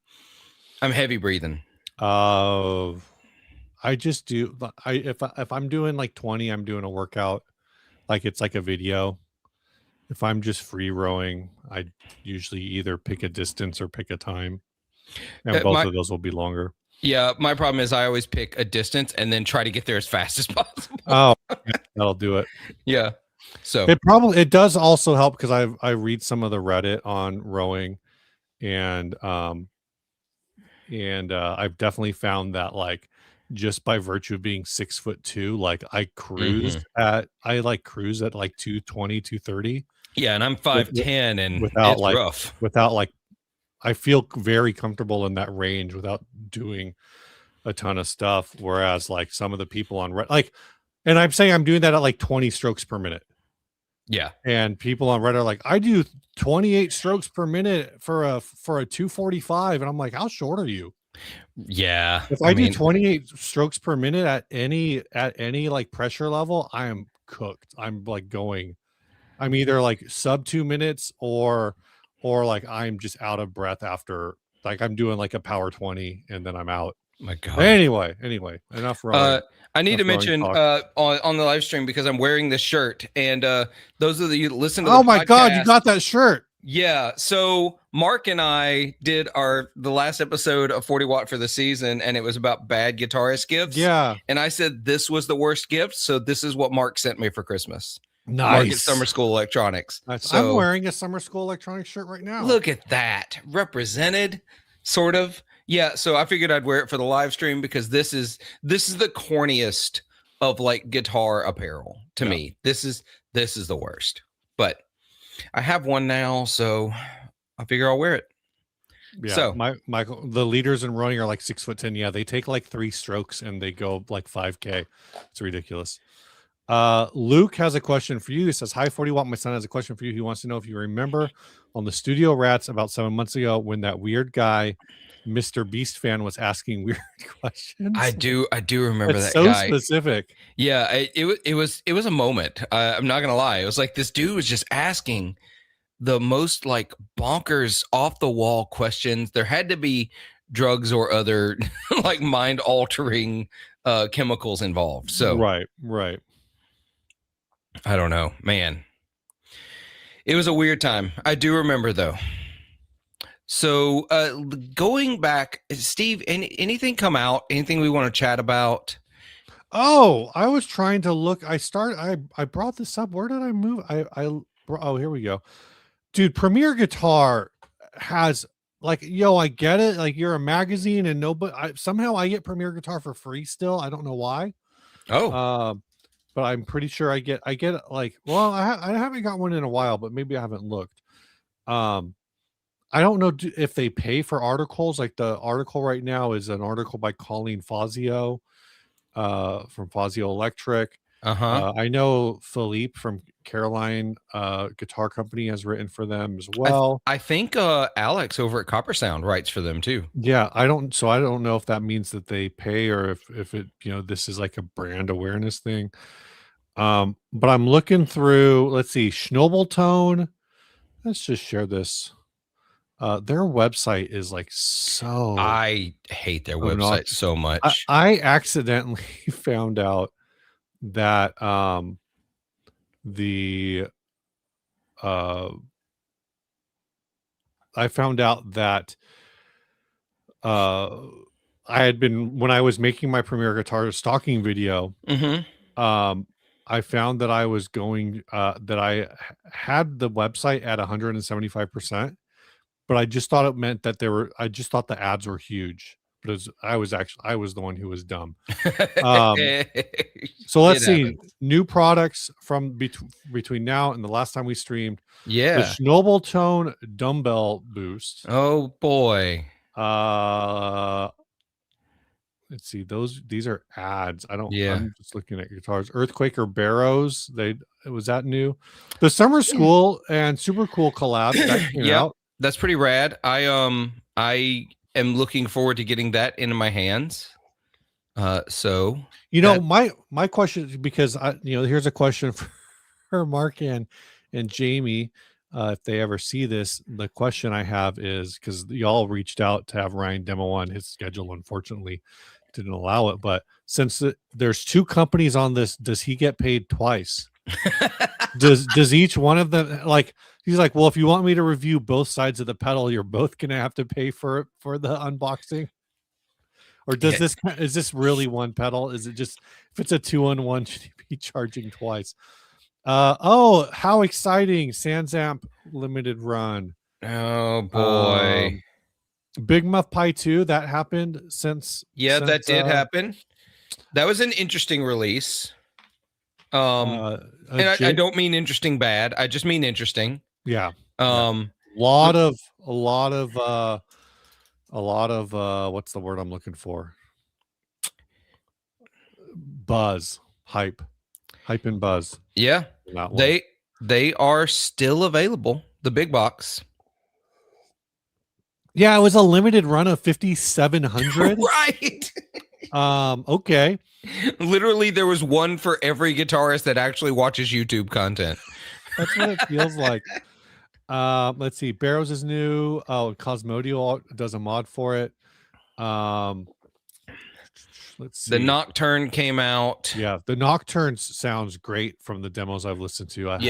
heavy breathing. I just do. If I'm doing like 20, I'm doing a workout, like it's like a video. If I'm just free rowing, I usually either pick a distance or pick a time, and both of those will be longer. Yeah, my problem is I always pick a distance and then try to get there as fast as possible. Oh, that'll do it. Yeah. So it does also help because I read some of the Reddit on rowing, and I've definitely found that like just by virtue of being 6'2", like I cruise at like 220, 230. Yeah, and I'm 5'10", and without it's like rough. Without like, I feel very comfortable in that range without doing a ton of stuff. Whereas like some of the people on Reddit, and I'm saying I'm doing that at like 20 strokes per minute. Yeah. And people on Reddit are like, I do 28 strokes per minute for a 245. And I'm like, how short are you? Yeah. If I do 28 strokes per minute at any like pressure level, I am cooked. I'm like I'm either like sub 2 minutes or like I'm just out of breath after, like I'm doing like a power 20 and then I'm out. My God. Anyway, enough rowing. I need to mention on the live stream because I'm wearing this shirt, and those of you that listen to the my God, you got that shirt. Yeah. So Mark and I did the last episode of 40 Watt for the season, and it was about bad guitarist gifts. Yeah. And I said this was the worst gift, so this is what Mark sent me for Christmas. Nice. Mark at Summer School Electronics. So, I'm wearing a Summer School Electronics shirt right now. Look at that. Represented, sort of. Yeah, so I figured I'd wear it for the live stream because this is the corniest of like guitar apparel to me. This is the worst. But I have one now, so I figure I'll wear it. Yeah, so Michael, the leaders in rowing are like 6'10". Yeah, they take like 3 strokes and they go like 5K. It's ridiculous. Luke has a question for you. He says, "Hi, 40 Watt. My son has a question for you. He wants to know if you remember on the Studio Rats about 7 months ago when that weird guy, Mr. Beast fan, was asking weird questions." I do remember It's that so guy. specific. Yeah, it was a moment. I'm not gonna lie. It was like this dude was just asking the most like bonkers off the wall questions. There had to be drugs or other like mind altering chemicals involved. So Right. I don't know, man. It was a weird time. I do remember though. So going back, Steve, anything come out? Anything we want to chat about? Oh, I was trying to look. I brought this up. Where did I move? Oh, here we go. Dude, Premier Guitar has like, yo, I get it. Like, you're a magazine and somehow I get Premier Guitar for free still. I don't know why. Oh, But I'm pretty sure I get like, well, I haven't got one in a while, but maybe I haven't looked. I don't know if they pay for articles. Like, the article right now is an article by Colleen Fazio from Fazio Electric. I know Philippe from Caroline Guitar Company has written for them as well. I think Alex over at Copper Sound writes for them too. Yeah, I don't know if that means that they pay or if it, this is like a brand awareness thing. But I'm looking through, let's see, Schnobeltone. Let's just share this. Their website is like so. I hate their website so much. I accidentally found out that I found out that I had been, when I was making my Premier Guitar stocking video, I found that I was going that I had the website at 175%, but I just thought it meant that I just thought the ads were huge. But I was the one who was dumb. So let's see, new products from between now and the last time we streamed. Yeah, the Schnobeltone dumbbell boost. Oh boy. Let's see, these are ads. I'm just looking at guitars. Earthquaker Barrows. Was that new? The Summer School and Super Cool collab that came out. That's pretty rad. I am looking forward to getting that into my hands. So my question, because here's a question for Mark and Jamie. If they ever see this, the question I have is, because y'all reached out to have Ryan demo on, his schedule unfortunately didn't allow it, but since there's two companies on this, does he get paid twice? does each one of them, like, he's like, well, if you want me to review both sides of the pedal, you're both gonna have to pay for the unboxing? Or is this really one pedal? Is it just, if it's a 2-on-1, should you be charging twice? Oh, how exciting! SansAmp limited run. Oh boy. Big Muff Pi 2, that happened that did happen. That was an interesting release. And I don't mean interesting bad. I just mean interesting. Yeah. A lot of what's the word I'm looking for? Buzz, hype and buzz. Yeah. They are still available. The big box. Yeah, it was a limited run of 5,700. Right. Okay. Literally, there was one for every guitarist that actually watches YouTube content. That's what it feels like. Let's see. Barrows is new. Oh, Cosmodio does a mod for it. Let's see. The Nocturne came out. Yeah, the Nocturne sounds great from the demos I've listened to. I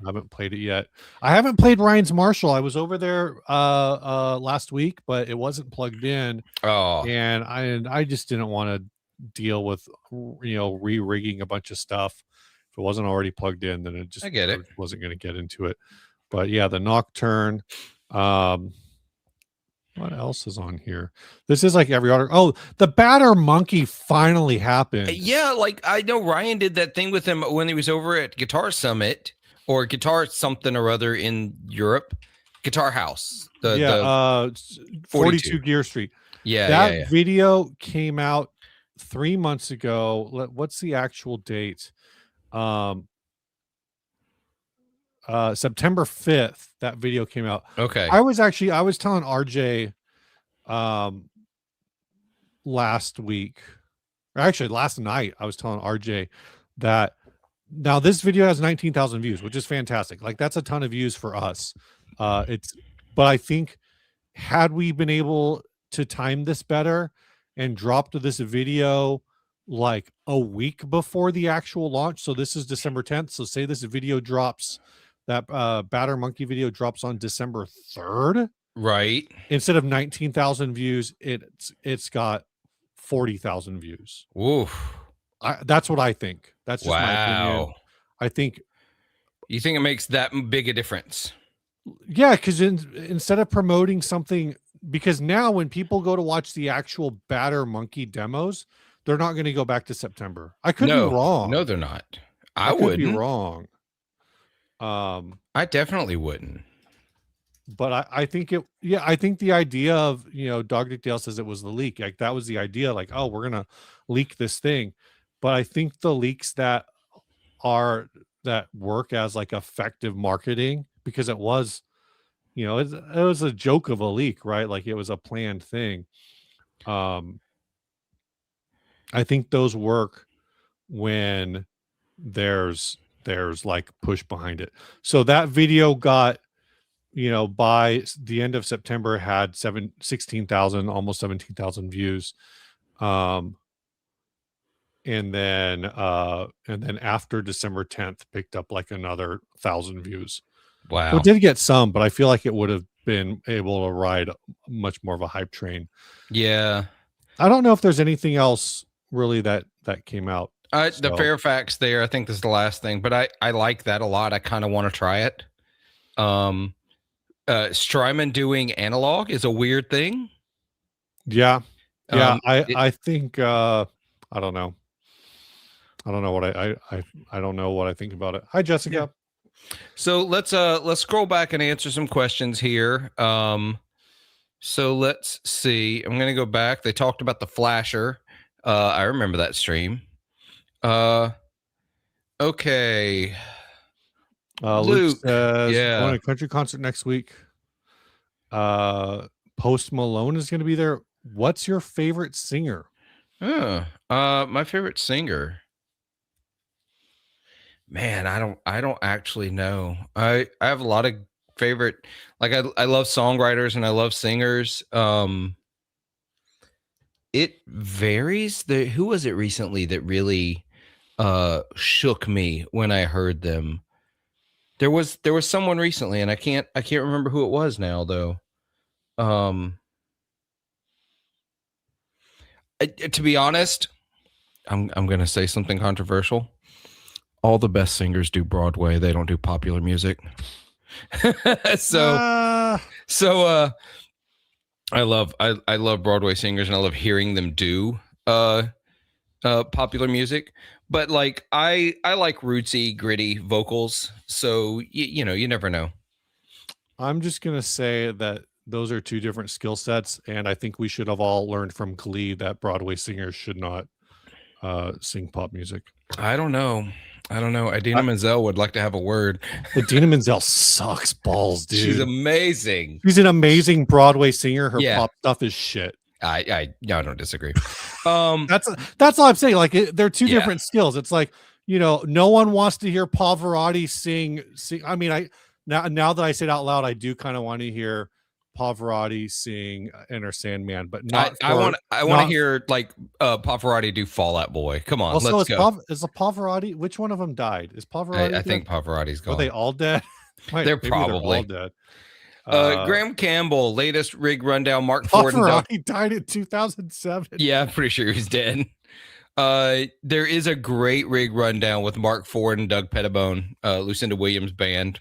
haven't played it yet. I haven't played Ryan's Marshall. I was over there last week, but it wasn't plugged in. Oh, and I just didn't want to deal with re-rigging a bunch of stuff. If it wasn't already plugged in, then I get it. Wasn't going to get into it. But yeah, the Nocturne. What else is on here? This is like every other. Oh, the Batter Monkey finally happened. Yeah, like I know Ryan did that thing with him when he was over at Guitar Summit or Guitar something or other in Europe. Guitar House. The 42 Gear Street. Yeah, that video came out 3 months ago. What's the actual date? Um, September 5th, that video came out. Okay. I was telling RJ last week, or actually last night, I was telling RJ that now this video has 19,000 views, which is fantastic. Like that's a ton of views for us. But I think had we been able to time this better and dropped this video like a week before the actual launch, so this is December 10th. So say this video drops, that Batter Monkey video drops on December 3rd. Right. Instead of 19,000 views, it's got 40,000 views. Oof. That's what I think. That's just my opinion. I think. You think it makes that big a difference? Yeah, because instead of promoting something, because now when people go to watch the actual Batter Monkey demos, they're not going to go back to September. I could be wrong. No, they're not. I could be wrong. I definitely wouldn't. But I think I think the idea of, Dog Dick Dale says it was the leak. Like that was the idea, like, oh, we're gonna leak this thing. But I think the leaks that work as like effective marketing, because it was, it was a joke of a leak, right? Like it was a planned thing. I think those work when there's like push behind it. So that video got, by the end of September had 16,000, almost 17,000 views. And then after December 10th picked up like another 1,000 views. Wow. So it did get some, but I feel like it would have been able to ride much more of a hype train. Yeah. I don't know if there's anything else really that came out. The Fairfax there, I think this is the last thing, but I like that a lot. I kind of want to try it. Strymon doing analog is a weird thing. Yeah. I think I don't know. I don't know what I don't know what I think about it. Hi, Jessica. Yeah. So let's scroll back and answer some questions here. So let's see. I'm gonna go back. They talked about the Flasher. I remember that stream. Okay. Luke says, going to a country concert next week. Post Malone is going to be there. What's your favorite singer? My favorite singer. Man, I don't actually know. I have a lot of favorite, like I love songwriters and I love singers. It varies. Who was it recently that really shook me when I heard them? There was someone recently, and I can't remember who it was now though. To be honest, I'm gonna say something controversial. All the best singers do Broadway. They don't do popular music. So I love Broadway singers, and I love hearing them do popular music. But like I like rootsy, gritty vocals. So you never know. I'm just gonna say that those are two different skill sets, and I think we should have all learned from Glee that Broadway singers should not sing pop music. I don't know. Idina Menzel would like to have a word. Idina Menzel sucks balls, dude. She's amazing. She's an amazing Broadway singer. Her pop stuff is shit. I don't disagree. That's all I'm saying. Like they're two different skills. It's like, no one wants to hear Pavarotti sing. I mean, now that I say it out loud, I do kind of want to hear Pavarotti sing Enter Sandman, but not. I want to hear like Pavarotti do Fall Out Boy. Come on, also, let's go. Is a Pavarotti? Which one of them died? Is Pavarotti? I think Pavarotti's gone. Are they all dead? They're probably all dead. Graham Campbell, latest rig rundown. Mark Ford and Doug. He died in 2007. Yeah, I'm pretty sure he's dead. There is a great rig rundown with Mark Ford and Doug Pettibone, Lucinda Williams band.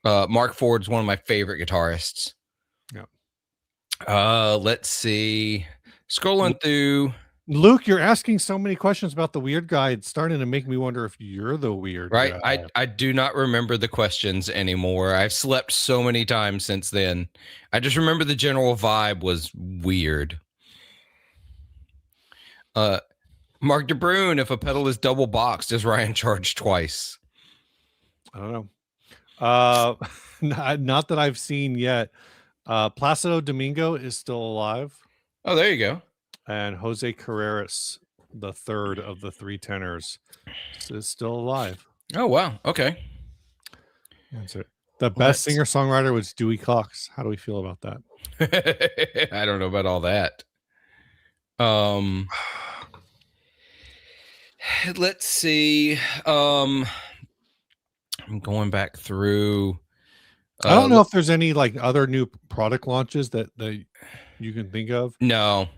Mark Ford's one of my favorite guitarists. Yeah. Let's see. Scrolling through. Luke, you're asking so many questions about the weird guy. It's starting to make me wonder if you're the weird guy. Right. I do not remember the questions anymore. I've slept so many times since then. I just remember the general vibe was weird. Mark DeBrune, if a pedal is double boxed, does Ryan charge twice? I don't know. Not that I've seen yet. Placido Domingo is still alive, Oh, there you go. and Jose Carreras, the third of the three tenors, is still alive. Oh, wow. Okay. That's it. The best singer-songwriter was Dewey Cox. How do we feel about that? I don't know about all that. Let's see. I'm going back through. I don't know if there's any like other new product launches that you can think of. No.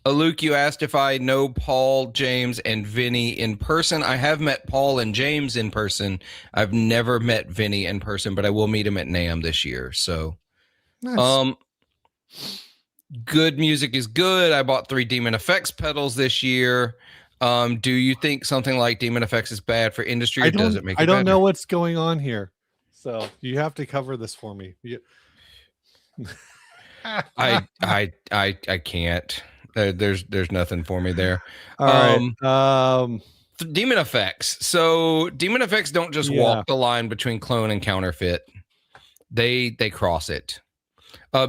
Luke, you asked if I know Paul, James, and Vinny in person. I have met Paul and James in person. I've never met Vinny in person, but I will meet him at NAMM this year. So, nice. Good music is good. I bought 3 Demon Effects pedals this year. Do you think something like Demon Effects is bad for industry, or does it make it I don't better? know what's going on here, so you have to cover this for me. I can't. There's nothing for me there. All right. Demon Effects. So Demon Effects don't just walk the line between clone and counterfeit. They cross it.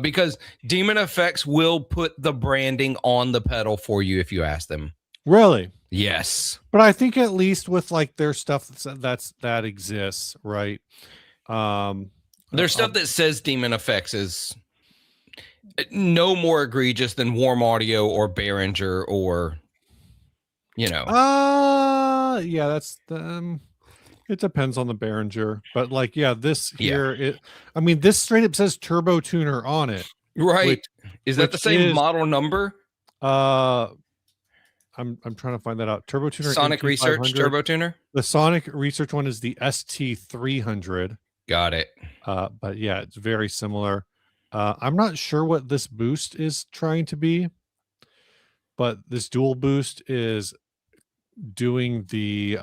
Because Demon Effects will put the branding on the pedal for you if you ask them. Really? Yes. But I think at least with like their stuff that exists, right? There's stuff that says Demon Effects is no more egregious than Warm Audio or Behringer or, you know. Yeah, that's it depends on the Behringer, but like, yeah, this here, this straight up says Turbo Tuner on it. Right. Is that the same model number? I'm trying to find that out. Turbo Tuner. Sonic Research Turbo Tuner. The Sonic Research one is the ST300. Got it. But yeah, it's very similar. I'm not sure what this boost is trying to be, but this dual boost is doing the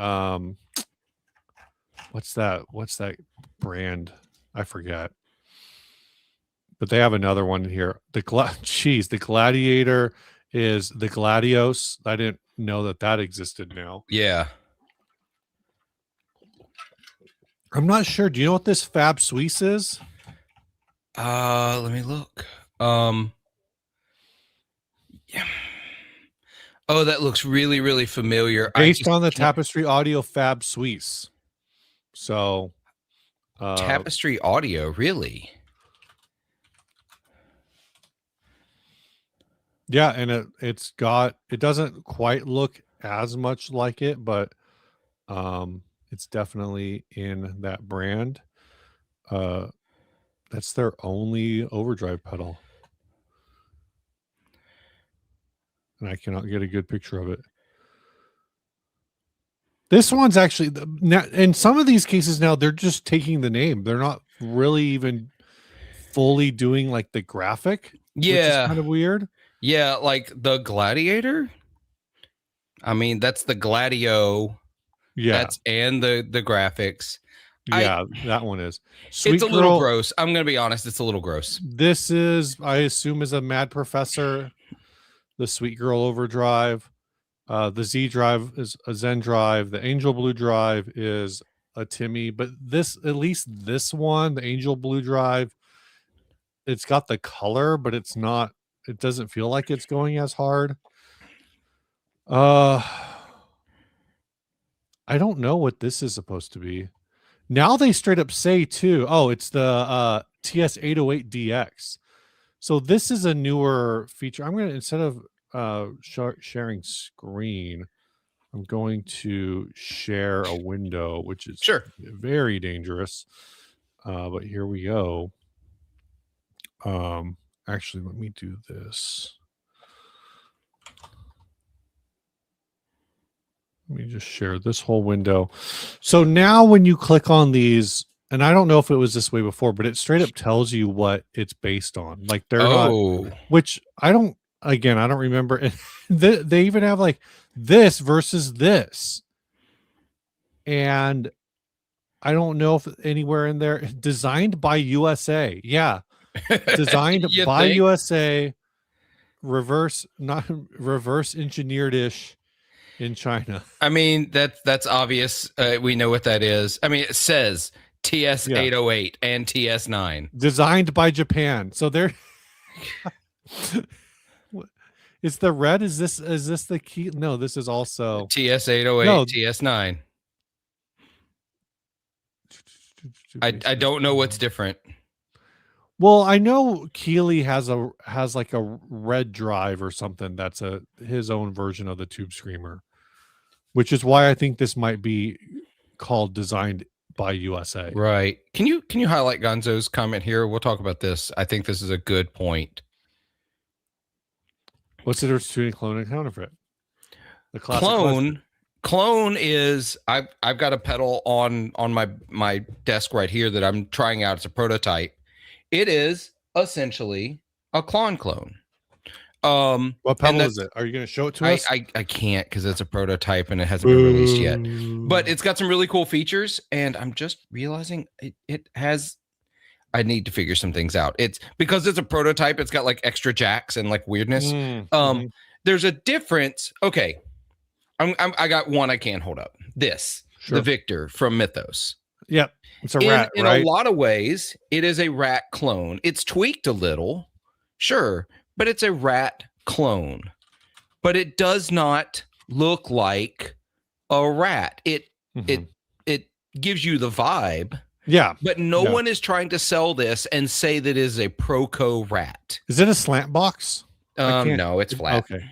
what's that brand? I forget. But they have another one here. The Gladiator is the Gladios. I didn't know that existed now. Yeah. I'm not sure. Do you know what this Fab Suisse is? Let me look. Yeah. Oh, that looks really, really familiar. Based on the Tapestry Audio Fab Suisse. So Tapestry Audio, really? Yeah, and it doesn't quite look as much like it, but it's definitely in that brand. That's their only overdrive pedal. And I cannot get a good picture of it. This one's actually, in some of these cases now, they're just taking the name. They're not really even fully doing like the graphic. Yeah. Which is kind of weird. Yeah, like the Gladiator. I mean, that's the Gladio. Yeah. And the graphics. Yeah, that one is. It's a little gross. I'm going to be honest. It's a little gross. This is, I assume, is a Mad Professor. The Sweet Girl Overdrive. The Z Drive is a Zen Drive. The Angel Blue Drive is a Timmy. But at least this one, the Angel Blue Drive, it's got the color, but it doesn't feel like it's going as hard. I don't know what this is supposed to be. Now they straight up say too, it's the TS808DX. So this is a newer feature. I'm going to, instead of sharing screen, I'm going to share a window, which is very dangerous. But here we go. Actually, let me do this. Let me just share this whole window. So now when you click on these, and I don't know if it was this way before, but it straight up tells you what it's based on. Like they're not, which I don't remember. They even have like this versus this. And I don't know if anywhere in there, designed by USA. Yeah. Designed by USA, reverse engineered-ish. in China. I mean, that's obvious. We know what that is. I mean, it says TS 808 and TS 9. Designed by Japan. So they're is the red, is this the key? No, this is also TS 808, No. TS 9. I don't know what's different. Well, I know Keeley has like a red drive or something that's his own version of the Tube Screamer, which is why I think this might be called Designed by USA. Right. Can you highlight Gonzo's comment here? We'll talk about this. I think this is a good point. What's the difference between clone and counterfeit? The clone is I've got a pedal on my desk right here that I'm trying out. It's a prototype. It is essentially a clone. What pedal is it? Are you going to show it to us? I can't because it's a prototype and it hasn't been released yet. But it's got some really cool features, and I'm just realizing it has. I need to figure some things out. It's because it's a prototype. It's got like extra jacks and like weirdness. There's a difference. Okay, I got one I can't hold up. The Victor from Mythos. Yep, it's a rat. In a lot of ways, it is a rat clone. It's tweaked a little, sure, but it's a rat clone. But it does not look like a rat. It gives you the vibe. Yeah. But no one is trying to sell this and say that it is a Proco rat. Is it a slant box? No, it's flat. Okay.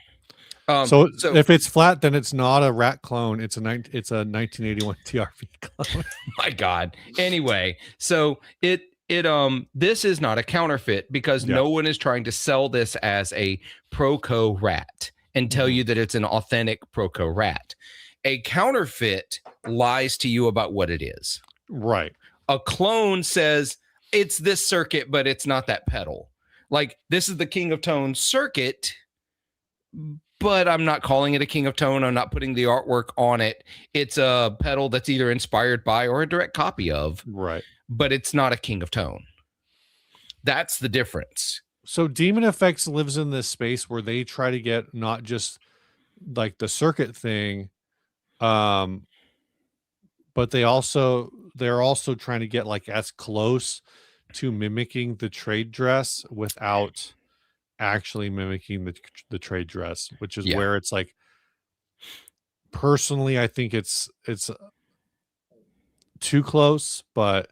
So if it's flat, then it's not a rat clone. It's a 1981 TRV clone. My God. Anyway, so this is not a counterfeit because no one is trying to sell this as a Proco rat and tell you that it's an authentic Proco rat. A counterfeit lies to you about what it is. Right. A clone says it's this circuit, but it's not that pedal. Like, this is the King of Tone circuit, but I'm not calling it a King of Tone. I'm not putting the artwork on it. It's a pedal that's either inspired by or a direct copy of. Right. But it's not a King of Tone. That's the difference. So Demon Effects lives in this space where they try to get not just like the circuit thing, but they're also trying to get like as close to mimicking the trade dress without actually mimicking the trade dress, which is where it's like, personally, I think it's too close, but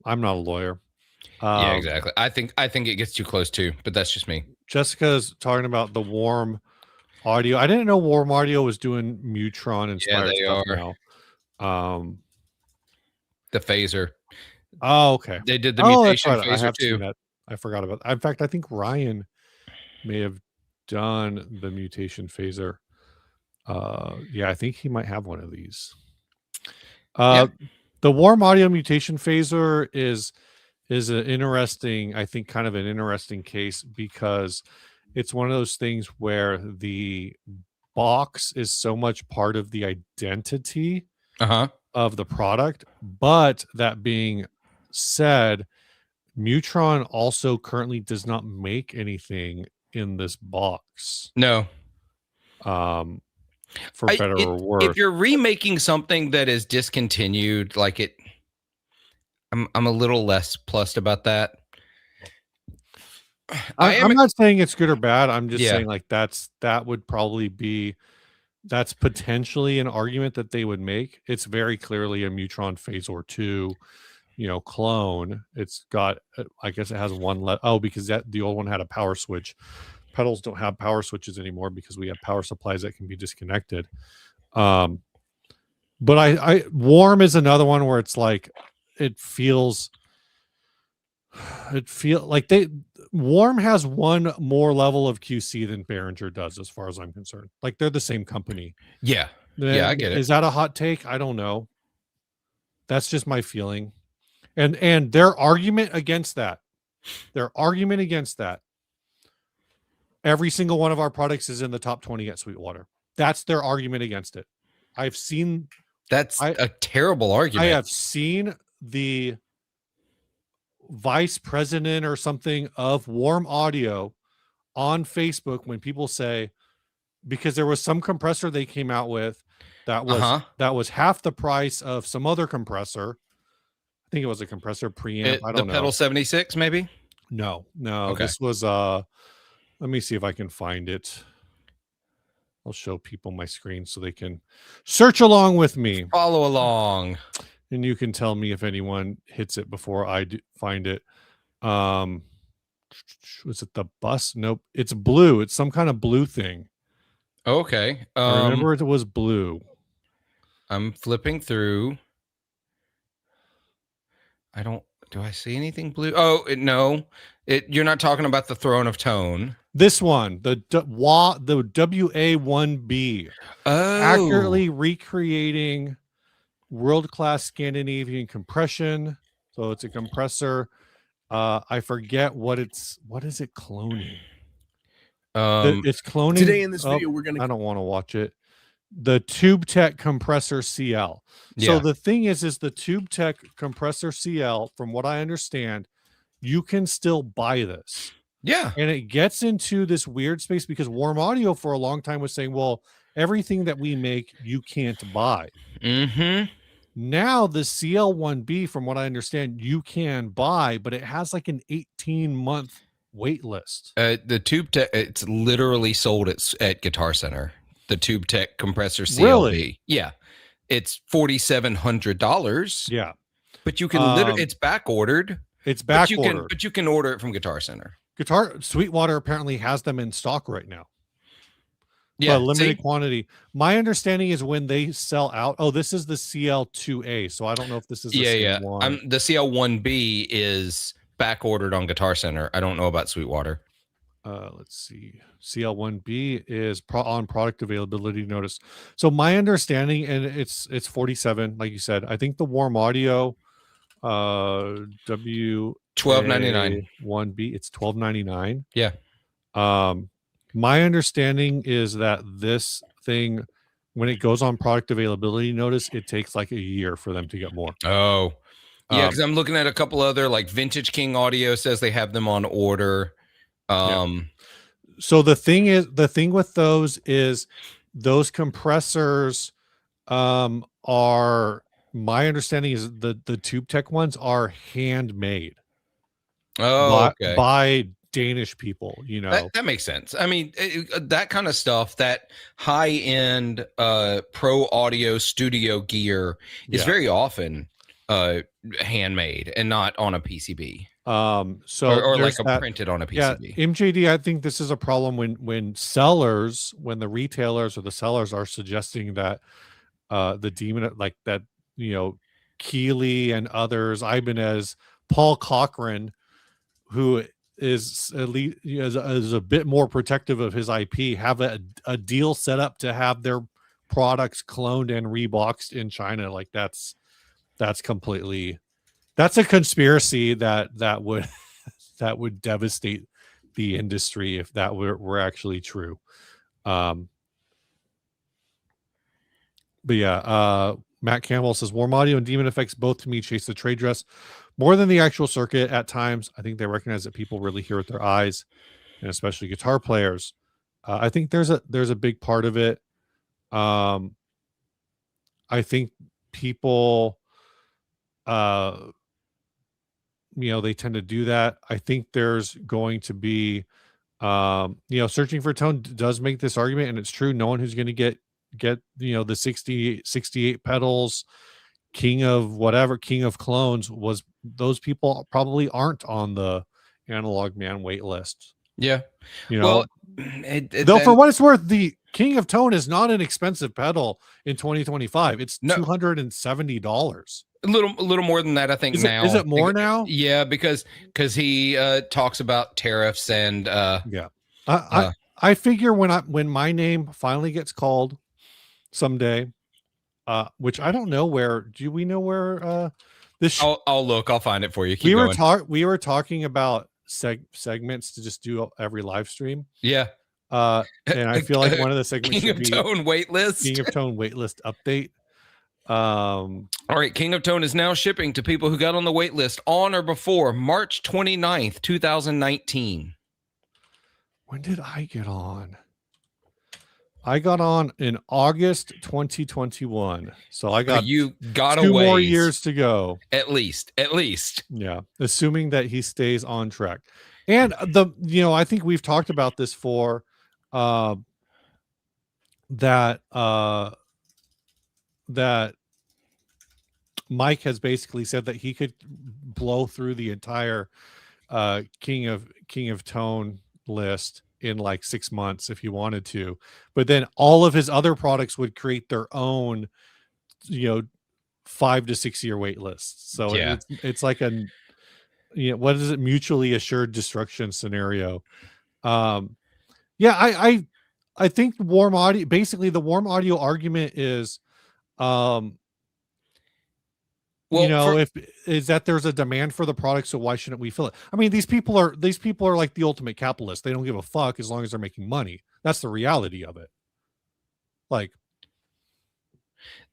I'm not a lawyer. Yeah, exactly. I think it gets too close too, but that's just me. Jessica's talking about the Warm Audio. I didn't know Warm Audio was doing Mutron inspired stuff now. The phaser. Oh, okay. They did the mutation phaser I have too. Seen that. I forgot about that. In fact, I think Ryan may have done the mutation phaser. Yeah, I think he might have one of these. The Warm Audio mutation phaser is an interesting, I think, kind of an interesting case because it's one of those things where the box is so much part of the identity of the product. But that being said, Mutron also currently does not make anything in this box. No. For better or worse. If you're remaking something that is discontinued, like it, I'm a little less plussed about that. I'm not saying it's good or bad. I'm just saying like that's potentially an argument that they would make. It's very clearly a Mutron Phasor 2, clone. It's got, I guess it has one because the old one had a power switch. Pedals don't have power switches anymore because we have power supplies that can be disconnected. But Warm is another one where it's like it feels like Warm has one more level of QC than Behringer does, as far as I'm concerned. Like, they're the same company. Yeah, I get it. Is that a hot take? I don't know. That's just my feeling. And their argument against that, every single one of our products is in the top 20 at Sweetwater. That's their argument against it. That's a terrible argument. I have seen the vice president or something of Warm Audio on Facebook when people say because there was some compressor they came out with that was Uh-huh. that was half the price of some other compressor. I think it was a compressor preamp. I The don't know. Pedal 76, maybe? No, Okay. this was let me see if I can find it. I'll show people my screen so they can search along with me, Follow along. and you can tell me if anyone hits it before I find it. Was it the bus? Nope, it's blue. It's some kind of blue thing. Okay. I remember it was blue. I'm flipping through. Do I see anything blue? Oh, no. You're not talking about the Throne of Tone. This one, the WA1B, accurately recreating world-class Scandinavian compression. So it's a compressor. I forget what is it cloning? It's cloning. Today in this video, we're gonna. I don't want to watch it. The TubeTech Compressor CL. So the thing is the TubeTech Compressor CL, from what I understand, you can still buy this. Yeah. And it gets into this weird space because Warm Audio for a long time was saying, well, everything that we make, you can't buy. Mm-hmm. Now the CL1B, from what I understand, you can buy, but it has like an 18-month wait list. The TubeTech, it's literally sold at Guitar Center. The TubeTech Compressor CLB. Really? Yeah. It's $4,700. Yeah. But you can literally, it's back ordered. It's back ordered. But you can order it from Guitar Center. Sweetwater apparently has them in stock right now. Yeah, limited quantity. My understanding is when they sell out. Oh, this is the CL2A. So I don't know if this is the same one. The CL1B is back ordered on Guitar Center. I don't know about Sweetwater. Let's see. CL1B is on product availability notice. So my understanding, and it's 47, like you said. I think the Warm Audio $12.99 1B, it's $12.99. Yeah. My understanding is that this thing, when it goes on product availability notice, it takes like a year for them to get more. Oh, yeah, because I'm looking at a couple other, like Vintage King Audio says they have them on order. So the thing with those is those compressors are, my understanding is the TubeTech ones are handmade. By Danish people, you know. That makes sense. I mean, that kind of stuff, that high-end pro audio studio gear is very often handmade and not on a PCB. So or like printed on a PCB. Yeah, MJD, I think this is a problem when the retailers or the sellers are suggesting that the Demon, like that, you know, Keeley and others, Ibanez, Paul Cochran, who is at least is a bit more protective of his IP, have a deal set up to have their products cloned and reboxed in China. Like that's completely, that's a conspiracy that would devastate the industry if that were actually true. But yeah, Matt Campbell says Warm Audio and Demon Effects both to me chase the trade dress more than the actual circuit at times. I think they recognize that people really hear with their eyes, and especially guitar players. I think there's a big part of it. I think people, you know, they tend to do that. I think there's going to be, you know, Searching for Tone does make this argument, and it's true. No one who's going to get, you know, the 68 pedals, king of clones, was those people probably aren't on the Analog Man wait list. Yeah. You know, though for what it's worth, the King of Tone is not an expensive pedal in 2025. It's $270. A little more than that, I think. Is it more now? Yeah, because he talks about tariffs and I figure when my name finally gets called someday, which I don't know where. Do we know where this? I'll look. I'll find it for you. We were talking about segments to just do every live stream. Yeah. And I feel like one of the segments King of Tone waitlist. King of Tone waitlist update. All right, King of Tone is now shipping to people who got on the wait list on or before March 29th, 2019. When did I get on? I got on in August 2021. So I got you got 2 more years to go. At least. Yeah. Assuming that he stays on track. And I think we've talked about this for that Mike has basically said that he could blow through the entire King of Tone list in like 6 months if he wanted to, but then all of his other products would create their own 5 to 6 year wait lists. So Yeah. it's like what is it, mutually assured destruction scenario. I think warm audio, basically the warm audio argument is if is that there's a demand for the product, so why shouldn't we fill it? I mean, these people are like the ultimate capitalists. They don't give a fuck as long as they're making money. That's the reality of it. Like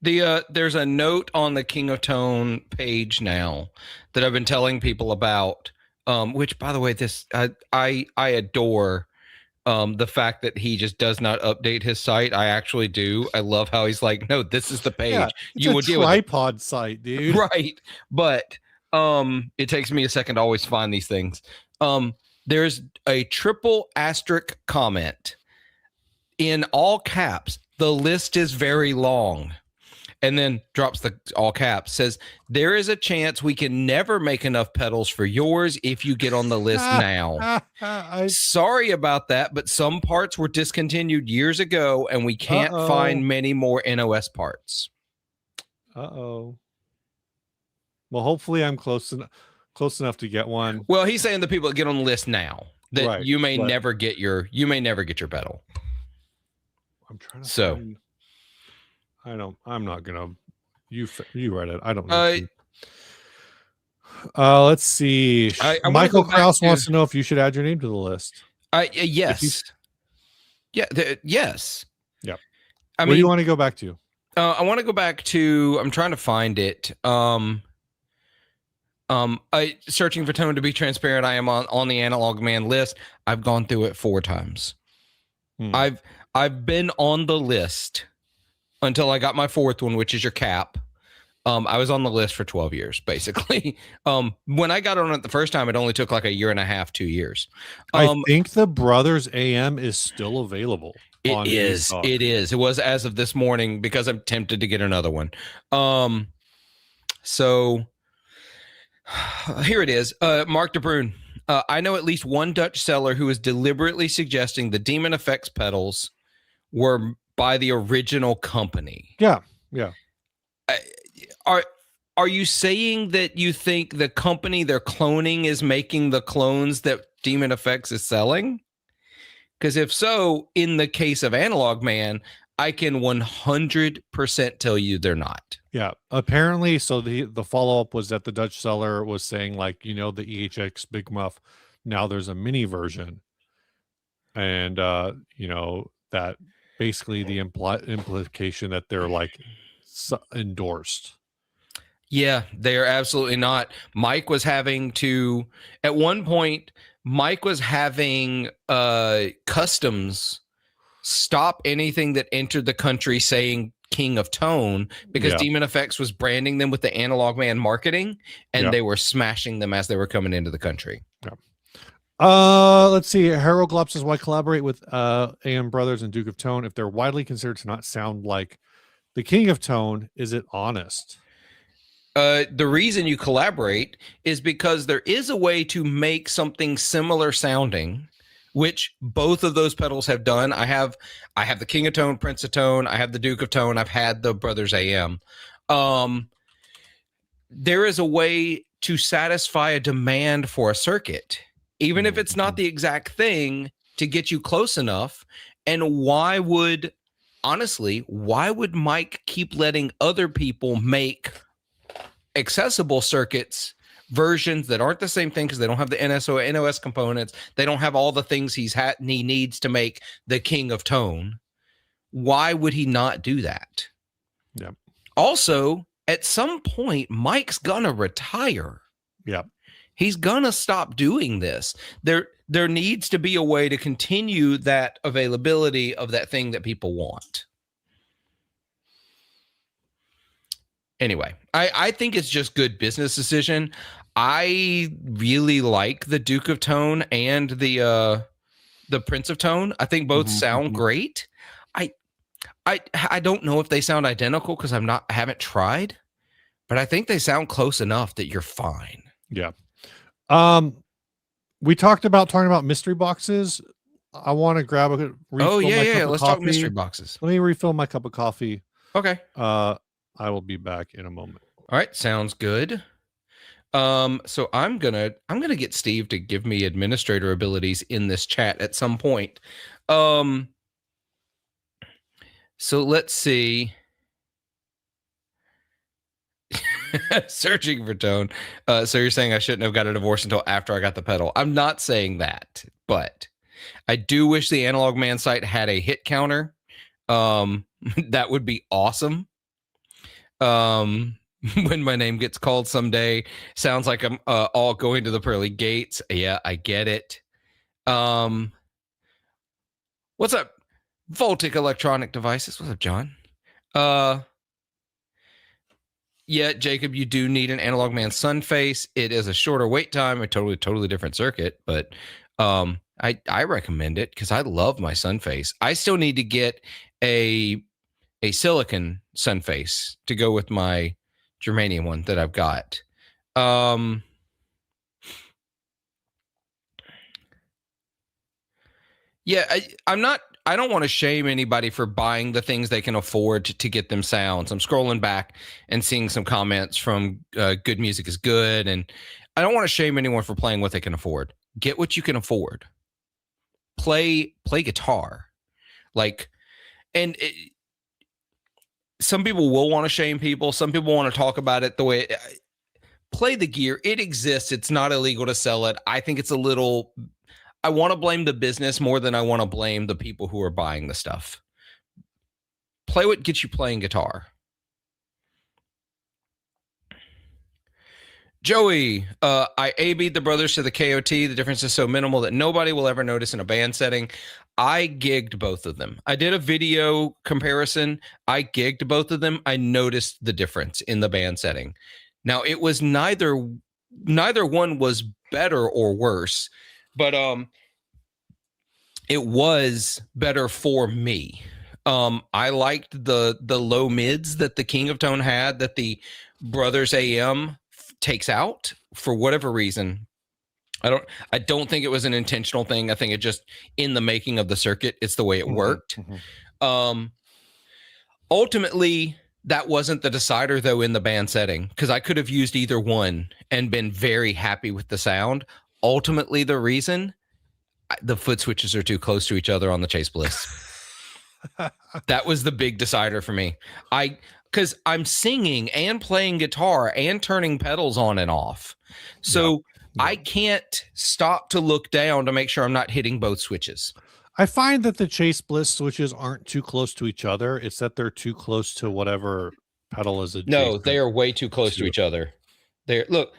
there's a note on the King of Tone page now that I've been telling people about, which by the way, this I adore the fact that he just does not update his site. I actually do. I love how he's like, no, this is the page. Yeah, you would deal tripod site, dude. Right. But it takes me a second to always find these things. There's a triple asterisk comment in all caps. The list is very long. And then drops the all caps, says, there is a chance we can never make enough pedals for yours if you get on the list now. Sorry about that, but some parts were discontinued years ago, and we can't find many more NOS parts. Well, hopefully I'm close enough to get one. Well, he's saying the people that get on the list now, that right, you may never get your pedal. I'm trying to find... I'm not gonna. You read it. I don't know. Let's see. Michael Kraus wants to know if you should add your name to the list. Yes. Yes. Yeah. Where do you want to go back to? I want to go back to. I'm trying to find it. Searching for Tone. To be transparent, I am on the Analog Man list. I've gone through it 4 times. I've been on the list until I got my 4th one, which is your cap. I was on the list for 12 years, basically. When I got on it the first time, it only took like a year and a half, 2 years. I think the Brothers AM is still available. It is. It was as of this morning because I'm tempted to get another one. So here it is. Mark DeBruyne. I know at least one Dutch seller who is deliberately suggesting the Demon Effects pedals were by the original company. Yeah. Are you saying that you think the company they're cloning is making the clones that Demon Effects is selling? Because if so, in the case of Analog Man, I can 100% tell you they're not. Yeah, apparently. So the follow-up was that the Dutch seller was saying, like, the EHX Big Muff, now there's a mini version, and that basically the implication that they're like endorsed. Yeah, they are absolutely not. Mike was having to, at one point, customs stop anything that entered the country saying King of Tone because Demon Effects was branding them with the Analog Man marketing, and they were smashing them as they were coming into the country. Let's see. Harold Glopp says, why collaborate with AM Brothers and Duke of Tone if they're widely considered to not sound like the King of Tone? Is it honest? The reason you collaborate is because there is a way to make something similar sounding, which both of those pedals have done. I have the King of Tone, Prince of Tone. I have the Duke of Tone. I've had the Brothers AM. There is a way to satisfy a demand for a circuit, even if it's not the exact thing, to get you close enough. And why would Mike keep letting other people make accessible circuits versions that aren't the same thing because they don't have the NOS components? They don't have all the things he needs to make the King of Tone. Why would he not do that? Yeah. Also, at some point, Mike's gonna retire. Yeah. he's gonna stop doing this. There needs to be a way to continue that availability of that thing that people want. Anyway, I think it's just good business decision. I really like the Duke of Tone and the Prince of Tone. I think both sound great. I don't know if they sound identical because I haven't tried, but I think they sound close enough that you're fine. Yeah. We talking about mystery boxes. I want to grab a refill. Oh yeah. Let's coffee. Talk mystery boxes. Let me refill my cup of coffee. Okay. I will be back in a moment. All right, sounds good. So I'm gonna get Steve to give me administrator abilities in this chat at some point. So let's see. Searching for tone. So you're saying I shouldn't have got a divorce until after I got the pedal. I'm not saying that, but I do wish the Analog Man site had a hit counter. That would be awesome. When my name gets called someday, sounds like I'm all going to the pearly gates. Yeah, I get it. What's up, Voltic Electronic Devices? What's up, John? Yeah, Jacob, you do need an Analog Man Sun Face. It is a shorter wait time, a totally different circuit, but I recommend it because I love my Sun Face. I still need to get a silicon Sun Face to go with my germanium one that I've got. Yeah, I don't want to shame anybody for buying the things they can afford to get them sounds. I'm scrolling back and seeing some comments from Good Music is Good, and I don't want to shame anyone for playing what they can afford. Get what you can afford. Play guitar. Some people will want to shame people. Some people want to talk about it the way play the gear. It exists. It's not illegal to sell it. I think it's a little, I want to blame the business more than I want to blame the people who are buying the stuff. Play what gets you playing guitar. Joey, I A-B'd the brothers to the KOT. The difference is so minimal that nobody will ever notice in a band setting. I gigged both of them. I did a video comparison. I gigged both of them. I noticed the difference in the band setting. Now, it was neither one was better or worse, but it was better for me. I liked the low mids that the King of Tone had that the Brothers AM takes out for whatever reason. I don't think it was an intentional thing. I think it just in the making of the circuit, it's the way it worked. Ultimately, that wasn't the decider though in the band setting, because I could have used either one and been very happy with the sound. Ultimately, the reason the foot switches are too close to each other on the Chase Bliss. That was the big decider for me. Because I'm singing and playing guitar and turning pedals on and off. So I can't stop to look down to make sure I'm not hitting both switches. I find that the Chase Bliss switches aren't too close to each other. It's that they're too close to whatever pedal is adjacent. No, they are way too close to each other. Look,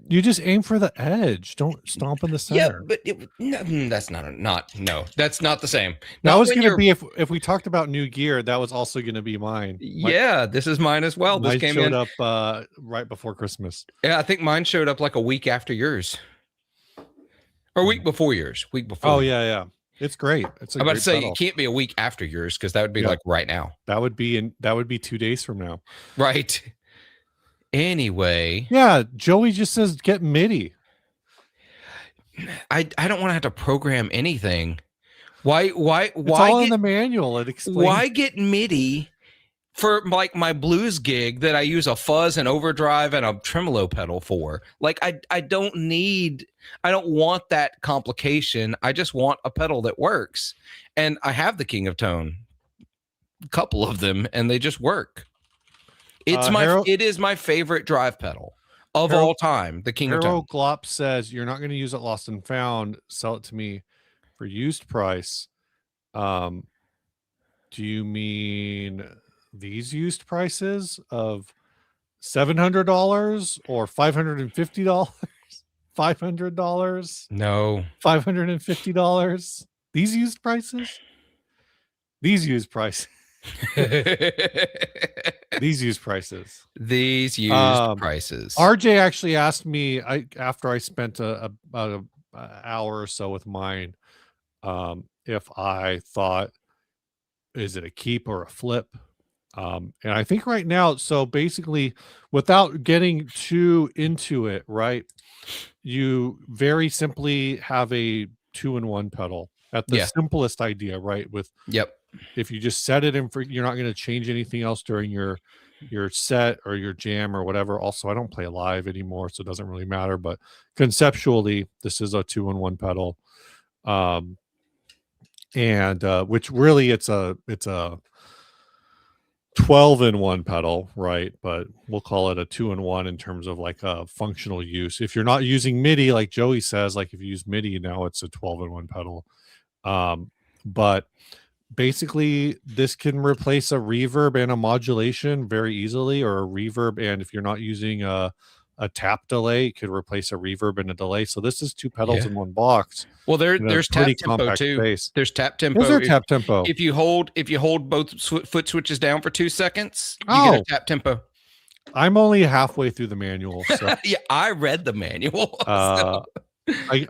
you just aim for the edge. Don't stomp in the center. Yeah, but that's that's not the same. That was going to be if we talked about new gear. That was also going to be mine. Yeah, this is mine as well. This showed up right before Christmas. Yeah, I think mine showed up like a week after yours, or a week before yours. Oh yeah. It's great. It's. I'm about to say pedal. It can't be a week after yours because that would be like right now. That would be 2 days from now. Right. Anyway, yeah, Joey just says get MIDI. I don't want to have to program anything. Why it's all in the manual. It explains. Why get MIDI for like my blues gig that I use a fuzz and overdrive and a tremolo pedal for? Like I don't want that complication. I just want a pedal that works. And I have the King of Tone, a couple of them, and they just work. It is my favorite drive pedal of all time. The King of Tone. Harold Glop says you're not going to use it lost and found. Sell it to me for used price. Do you mean these used prices of $700 or $550? $500, No. $550. These used prices. These used prices. These used prices. These used prices. RJ actually asked me after I spent about an hour or so with mine, if I thought, is it a keep or a flip? And I think right now, so basically, without getting too into it, right? You very simply have a 2-in-1 pedal at the simplest idea, right? With if you just set it in for, you're not going to change anything else during your set or your jam or whatever. Also, I don't play live anymore, so it doesn't really matter. But conceptually, this is a 2-in-1 pedal, and which really it's a 12-in-1 pedal, right? But we'll call it a 2-in-1 in terms of like a functional use. If you're not using MIDI, like Joey says, like if you use MIDI now, it's a 12-in-1 pedal. But basically this can replace a reverb and a modulation very easily, or a reverb, and if you're not using a tap delay, it could replace a reverb and a delay. So this is two pedals in one box. Well, there's tap tempo too. Space. There's tap tempo. Is there tap tempo? If you hold both foot switches down for 2 seconds, you get a tap tempo. I'm only halfway through the manual. So. Yeah, I read the manual. So.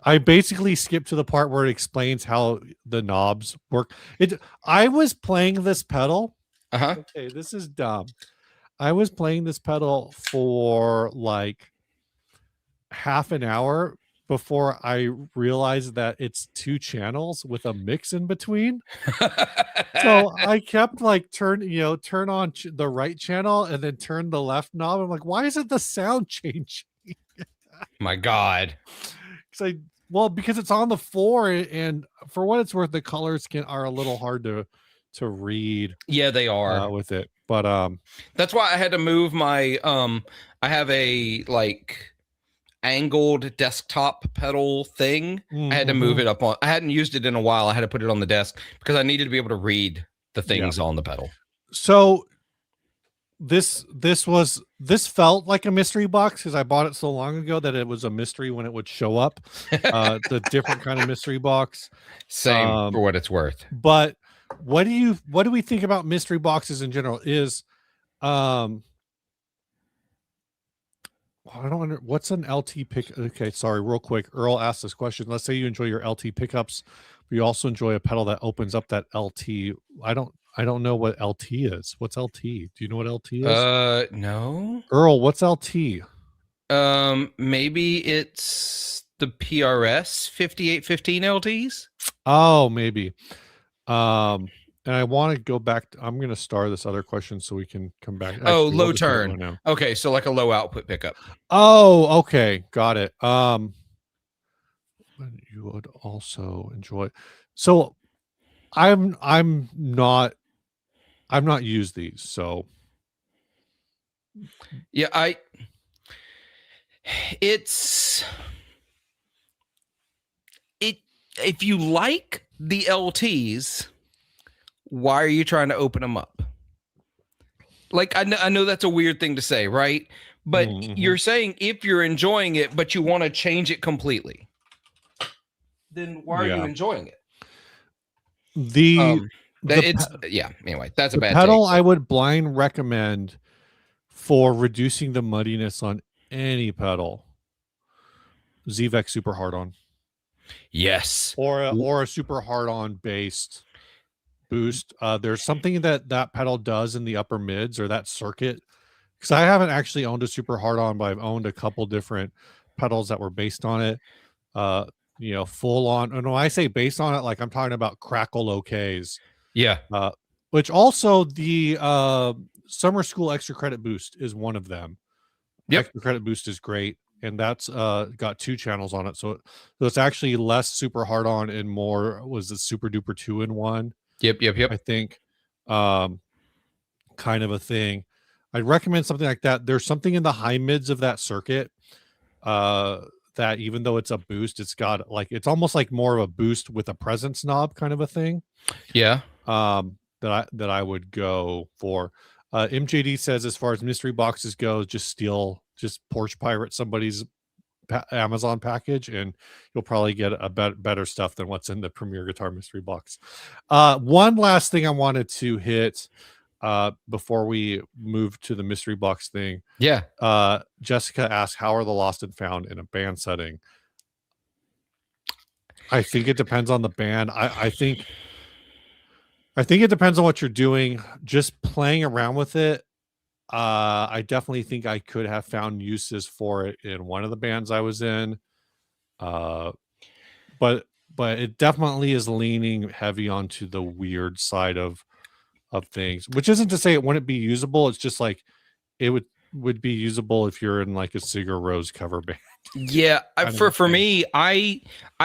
I basically skipped to the part where it explains how the knobs work. I was playing this pedal. Okay, this is dumb. I was playing this pedal for like half an hour before I realized that it's 2 channels with a mix in between. So I kept like turn on the right channel and then turn the left knob. I'm like, why isn't the sound changing? My God. Because it's on the floor, and for what it's worth, the colors are a little hard to read. Yeah, they are with it, but that's why I had to move my I have a like angled desktop pedal thing. I had to move it up on. I hadn't used it in a while. I had to put it on the desk because I needed to be able to read the things on the pedal. So this felt like a mystery box because I bought it so long ago that it was a mystery when it would show up. The different kind of mystery box. Same for what it's worth. But what do we think about mystery boxes in general? What's an LT pick? Okay, sorry, real quick. Earl asked this question. Let's say you enjoy your LT pickups, but you also enjoy a pedal that opens up that LT. I don't know what LT is. What's LT? Do you know what LT is? No. Earl, what's LT? Maybe it's the PRS 5815 LTs. Oh, maybe. And I want to go back. I'm going to star this other question so we can come back. Actually, low turn. Okay, so like a low output pickup. Oh, okay, got it. You would also enjoy. So, I'm not used these. So, yeah, if you like the LTs, why are you trying to open them up? Like, I know that's a weird thing to say, right? But you're saying if you're enjoying it, but you want to change it completely, then why are you enjoying it? Anyway, that's a bad pedal. I would blind recommend for reducing the muddiness on any pedal. ZVEC super hard on. Yes. Or a super hard on based boost. There's something that pedal does in the upper mids or that circuit, because I haven't actually owned a super hard on, but I've owned a couple different pedals that were based on it. Full on. And when I say based on it, like I'm talking about Crackle OKs. Yeah. Which also the Summer School Extra Credit Boost is one of them. Yep. Extra Credit Boost is great, and that's got 2 channels on it, so it's actually less super hard on and more was the super duper 2-in-1. Yep. I think kind of a thing. I'd recommend something like that. There's something in the high mids of that circuit that even though it's a boost, it's got like, it's almost like more of a boost with a presence knob kind of a thing. Yeah. That I would go for. MJD says, as far as mystery boxes go, just Porsche pirate somebody's Amazon package, and you'll probably get a better stuff than what's in the Premier Guitar mystery box. One last thing I wanted to hit before we move to the mystery box thing. Yeah. Jessica asked, how are the lost and found in a band setting? I think it depends on the band. I think it depends on what you're doing. Just playing around with it, I definitely think I could have found uses for it in one of the bands I was in. But it definitely is leaning heavy onto the weird side of things, which isn't to say it wouldn't be usable. It's just like it would be usable if you're in like a Sigur Rós cover band. Yeah, for me, I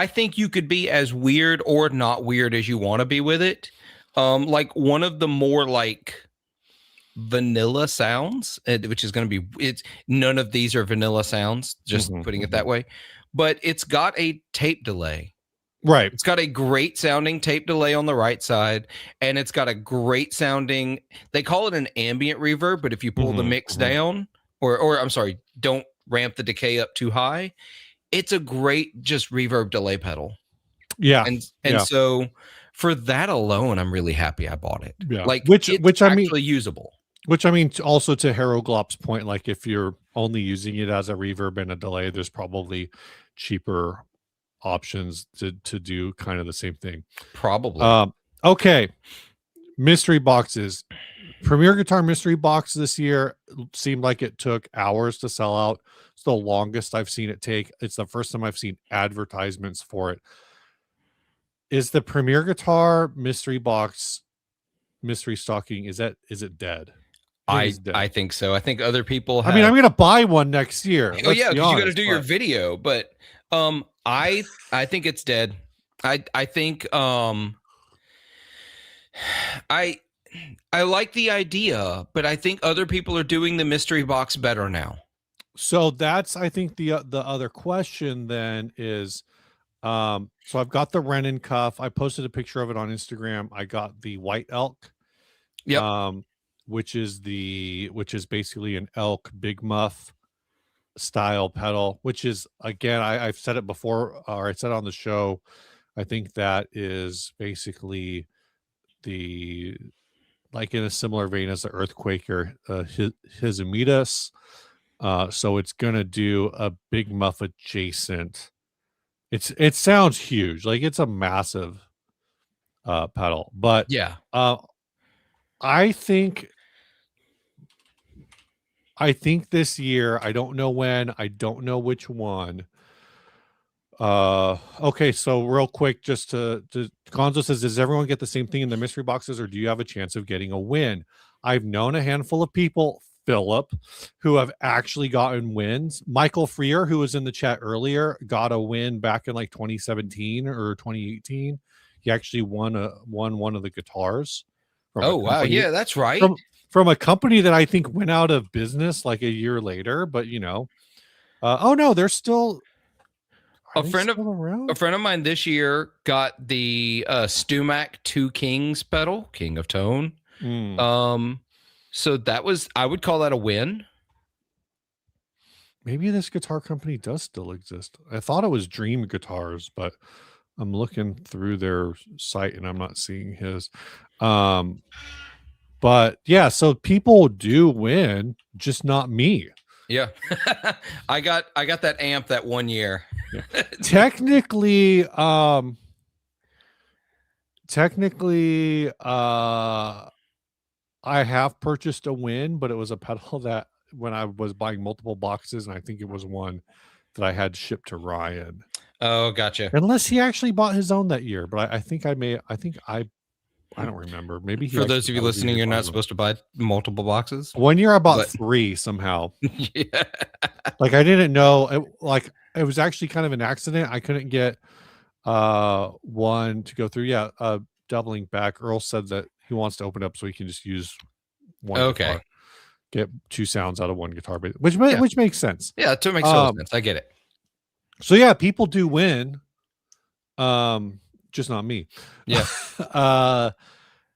think you could be as weird or not weird as you want to be with it. Like one of the more like vanilla sounds, which is going to be, it's none of these are vanilla sounds, just putting it that way, but it's got a tape delay. Right. It's got a great sounding tape delay on the right side, and it's got a great sounding, they call it an ambient reverb, but if you pull the mix down, or I'm sorry, don't ramp the decay up too high, it's a great just reverb delay pedal. Yeah. And so for that alone, I'm really happy I bought it. Yeah. Like which I mean, actually usable. Which I mean, also to Heroglop's point, like if you're only using it as a reverb and a delay, there's probably cheaper options to do kind of the same thing. Probably. Okay. Mystery boxes. Premier Guitar mystery box this year seemed like it took hours to sell out. It's the longest I've seen it take. It's the first time I've seen advertisements for it. Is the Premier Guitar mystery box mystery stocking, is it dead? I think so. I think other people have, I mean, I'm gonna buy one next year. Oh yeah, because you got to do your video, but I think it's dead. I think I like the idea, but I think other people are doing the mystery box better now. So that's, I think the other question then is, so I've got the Renan cuff. I posted a picture of it on Instagram. I got the White Elk, which is basically an elk big muff style pedal, which is, again, I've said it before, or I said on the show, I think that is basically the, like in a similar vein as the Earthquaker, his Amidas. So it's gonna do a big muff adjacent. It sounds huge, like it's a massive pedal, but yeah, I think this year, I don't know when, I don't know which one. Okay, so real quick, just to Gonzo says, does everyone get the same thing in the mystery boxes, or do you have a chance of getting a win? I've known a handful of people, Philip, who have actually gotten wins. Michael Freer, who was in the chat earlier, got a win back in like 2017 or 2018. He actually won one of the guitars. Oh wow, yeah, that's right. From a company that I think went out of business like a year later, but you know, oh no, they're still. A friend of mine this year got the Stumac 2 Kings pedal, King of Tone. So that was, I would call that a win. Maybe this guitar company does still exist. I thought it was Dream Guitars, but I'm looking through their site and I'm not seeing his. But yeah, so people do win, just not me. Yeah. I got that amp that one year. Yeah. Technically, I have purchased a win, but it was a pedal that when I was buying multiple boxes, and I think it was one that I had shipped to Ryan. Oh, gotcha. Unless he actually bought his own that year, but I don't remember. Maybe for those of you listening, you're not supposed to buy multiple boxes. One year I bought 3 somehow. Yeah. Like I didn't know. It was actually kind of an accident. I couldn't get one to go through. Yeah. Doubling back, Earl said that he wants to open up so he can just use one. Okay. Guitar, get 2 sounds out of one guitar, which makes sense. Yeah, it makes sense. I get it. So yeah, people do win. Just not me. Yeah.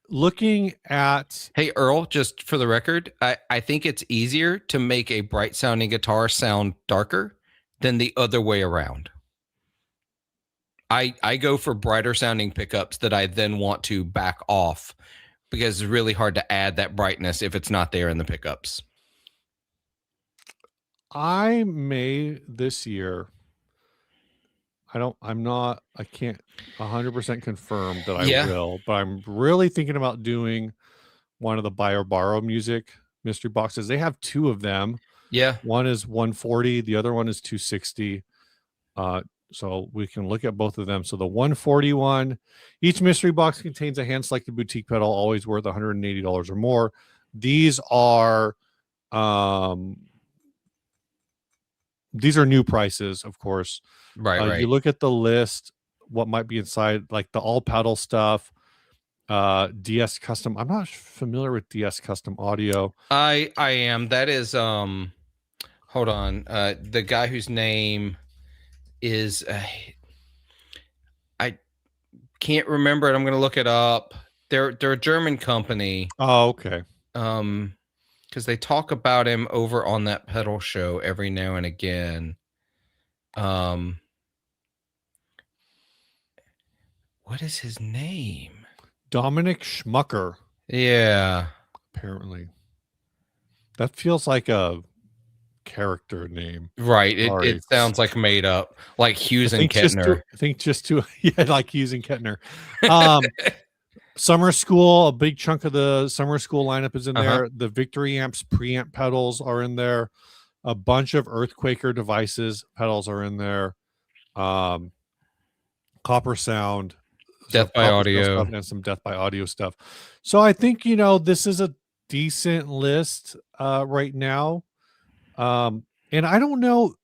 Looking at, hey Earl, just for the record, I think it's easier to make a bright sounding guitar sound darker than the other way around. I go for brighter sounding pickups that I then want to back off because it's really hard to add that brightness if it's not there in the pickups. I may this year. I can't 100% confirm that I will, but I'm really thinking about doing one of the buy or borrow music mystery boxes. They have 2 of them. Yeah. One is 140, the other one is 260. So we can look at both of them. So the 141, each mystery box contains a hand selected boutique pedal, always worth $180 or more. These are new prices, of course. Right. You look at the list, what might be inside, like the all pedal stuff, DS Custom. I'm not familiar with DS Custom Audio. I am. That is hold on. The guy whose name is I can't remember it. I'm gonna look it up. They're a German company. Oh, okay. Because they talk about him over on that pedal show every now and again. What is his name? Dominic Schmucker. Yeah. Apparently. That feels like a character name. Right. It sounds like made up, like Hughes and Kettner. Like Hughes and Kettner. Summer School, a big chunk of the Summer School lineup is in there. The Victory Amps preamp pedals are in there. A bunch of Earthquaker devices pedals are in there. Copper Sound, Death by Audio, and some Death by Audio stuff. So I think this is a decent list right now. And I don't know.